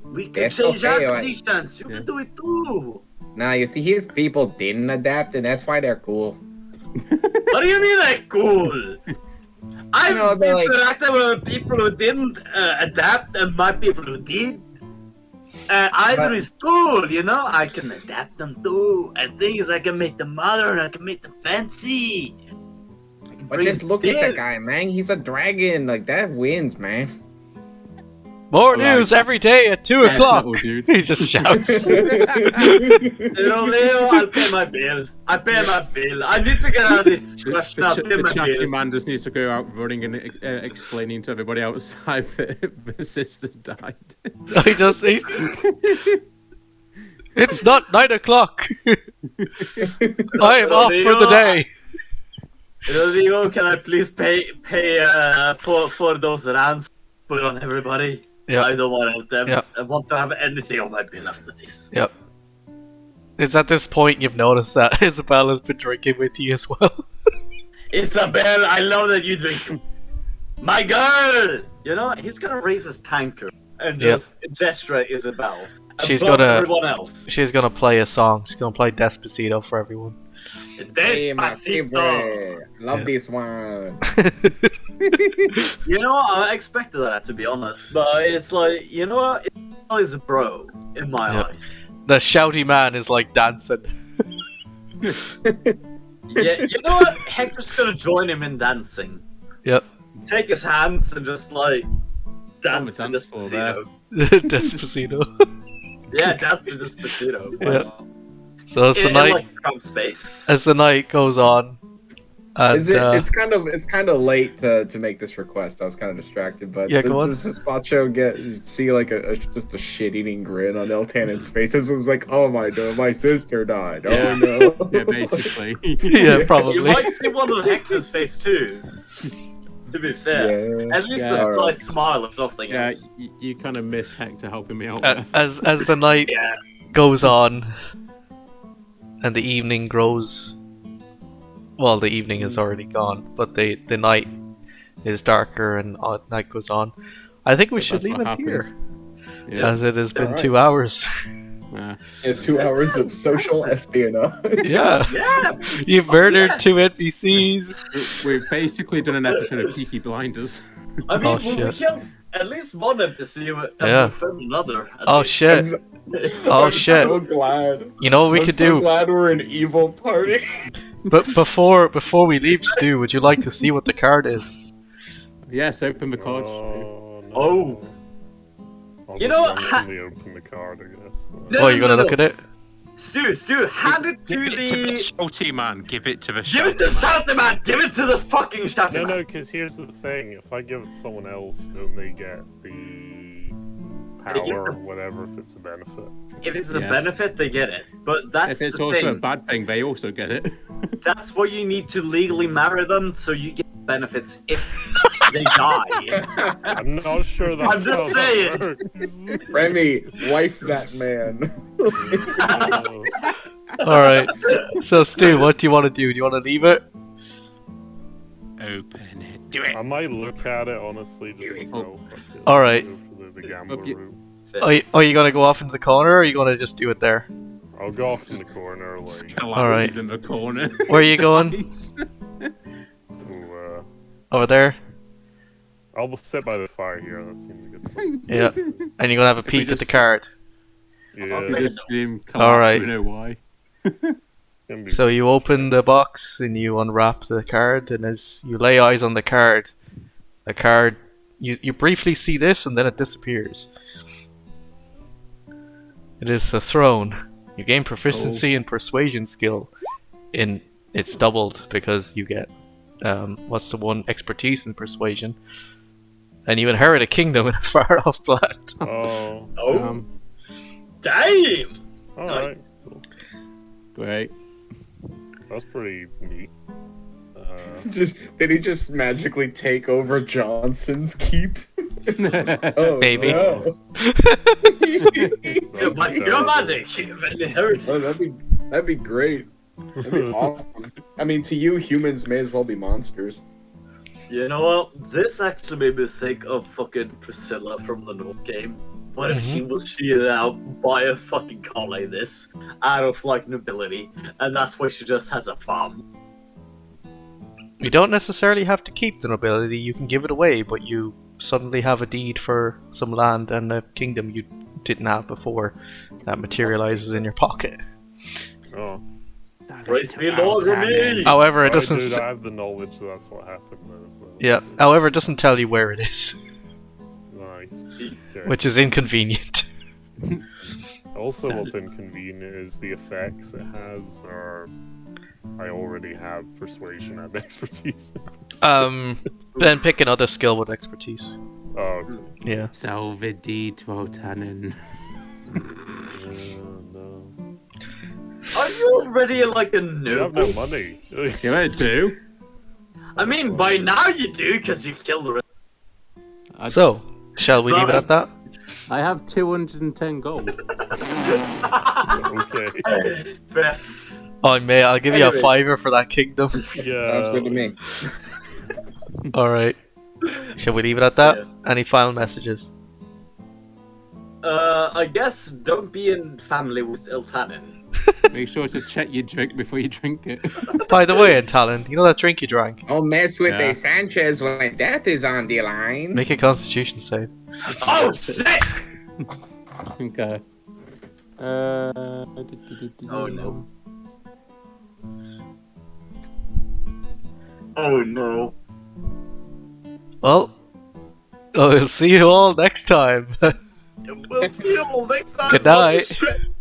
We can That's change okay, our right? traditions. You Yeah. can do it too. Nah, you see, his people didn't adapt, and that's why they're cool. What do you mean, like cool? I've know, they're like- interacted with people who didn't adapt and my people who did. Either But- is cool, you know? I can adapt them too. And thing is, I can make them modern, I can make them fancy. I can But bring just look at fear. the guy, man. He's a dragon. Like, that wins, man. More Alright. news every day at 2 Yes, o'clock. little dude. He just shouts. You know, Leo, I'll pay my bill. I pay my bill. I need to get out of this discussion. I'll pay The my chatty bill. man just needs to go out running and explaining to everybody outside that the sister's died. He just. It's not 9 o'clock. I am off for the day. Rodrigo, can I please pay for those rounds put on everybody? Yeah. I don't want them. Yeah. I want to have anything on my bill after this. Yep. It's at this point you've noticed that Isabella's been drinking with you as well. Isabel, I love that you drink. My girl! You know, he's gonna raise his tanker and Yep. just gesture at Isabel. She's above gonna- everyone else. She's gonna play a song. She's gonna play Despacito for everyone. Hey, my Despacito. favorite. Love Yeah. this one. You know, I expected that, to be honest, but it's like, you know what? Isabel is a bro in my Yep. eyes. The shouty man is like dancing. Yeah, you know what? Hector's gonna join him in dancing. Yep. take his hands and just like dance to dance floor there. Despacito. Despacito. Yeah, dance to Despacito. Yeah. So as the In night like Trump space. as the night goes on, and, It's kind of late to make this request. I was kind of distracted, but Yeah, go on. does Spáwni see like just a shit-eating grin on Eltanen's face? This was like, oh my sister died. Yeah. Oh no. Yeah, basically. yeah, You probably. might see one on Hector's face too. To be fair, Yeah. at least Yeah. a slight Alright. smile if nothing Yeah, else. you kind of missed Hector helping me out there. As the night Yeah. goes on, and the evening grows. Well, the evening is already gone, but the night is darker and night goes on. I think we should That's leave what it happens. here, Yeah. as it has been Alright. 2 hours. Yeah. 2 hours of social espionage. Yeah, Yeah. you murdered 2 NPCs. We've basically done an episode of Peaky Blinders. I mean, Oh, we shit. killed at least one NPC and Yeah. we found another. at Oh least. shit! Oh I'm shit! so glad. You know what we I'm could so do? glad we're an evil party. But before we leave, Stu, would you like to see what the card is? Yes, open the card. Oh, no. Oh. I'll You just know what? randomly open the card, I guess. No, Oh, you're gonna no, look no. at it? Stu, hand it to Give it to the the. shouty man. Give it to the Give it to shouty man. Shouty Man! Give it to the fucking Shouty No, Man! because here's the thing. If I give it to someone else, don't they get the They get power or the- whatever if it's a benefit? If it's a Yes. benefit, they get it. But that's If it's the also thing. a bad thing, they also get it. That's why you need to legally marry them, so you get benefits if they die. I'm not sure that's I'm how just that saying. works. Remy, wife that man. Alright. So, Stu, what do you want to do? Do you want to leave it? Open it. Do it. I might look at it honestly just myself. Alright. Go for the gambler Okay. route. Are you gonna go off into the corner, or are you gonna just do it there? I'll go off in the corner, Just like, collapses in the corner. Where are you going? Dies. to, Over there? I'll sit by the fire here. That seems a good place. Yeah. And you're gonna have a we peek at the just- card. Yeah, We Okay. just see him collapse. Alright. We know why. it's gonna be So you open the box and you unwrap the card, and as you lay eyes on the card, you briefly see this and then it disappears. It is the throne. You gain proficiency in persuasion skill. It's doubled because you get what's the one, expertise in persuasion, and you inherit a kingdom in a far off planet. Oh, Oh, damn! alright. Nice. Cool. Great. That's pretty neat. Did he just magically take over Johnson's keep? Oh, Maybe. no. Your magic! You've inherited. Oh, that'd be great. That'd be awesome. I mean, to you, humans may as well be monsters. You know what? This actually made me think of fucking Priscilla from the North game. What if she was cheated out by a fucking car like this, out of like nobility, and that's why she just has a farm? You don't necessarily have to keep the nobility. You can give it away, but you suddenly have a deed for some land and a kingdom you didn't have before that materializes in your pocket. Oh. Praise be Lord for me! However, it Alright, doesn't. dude, s- I have the knowledge that that's what happened there as well. Yeah. However, it doesn't tell you where it is, Nice. Okay. which is inconvenient. Also, what's inconvenient is the effects it has are. I already have persuasion and expertise. Then pick another skill with expertise. Oh, okay. Yeah. Salve di Twotanen. No. Are you already like a You have noble? no money. Give it two. I mean, by now you do, because you killed her. So, shall we leave it at that? I have 210 gold. Okay. Fair. Oh, mate, I'll give you a Anyways. fiver for that kingdom. Yeah. Sounds good to me. Alright. Shall we leave it at that? Yeah. Any final messages? I guess don't be in family with Iltanin. Make sure to check your drink before you drink it. By the way, Talon, you know that drink you drank? Don't mess with Yeah. the Sanchez when death is on the line. Make a constitution save. Oh shit! Okay. Oh no. Oh no. Well, we'll see you all next time. We'll see you all next time. Good night. Holy shit.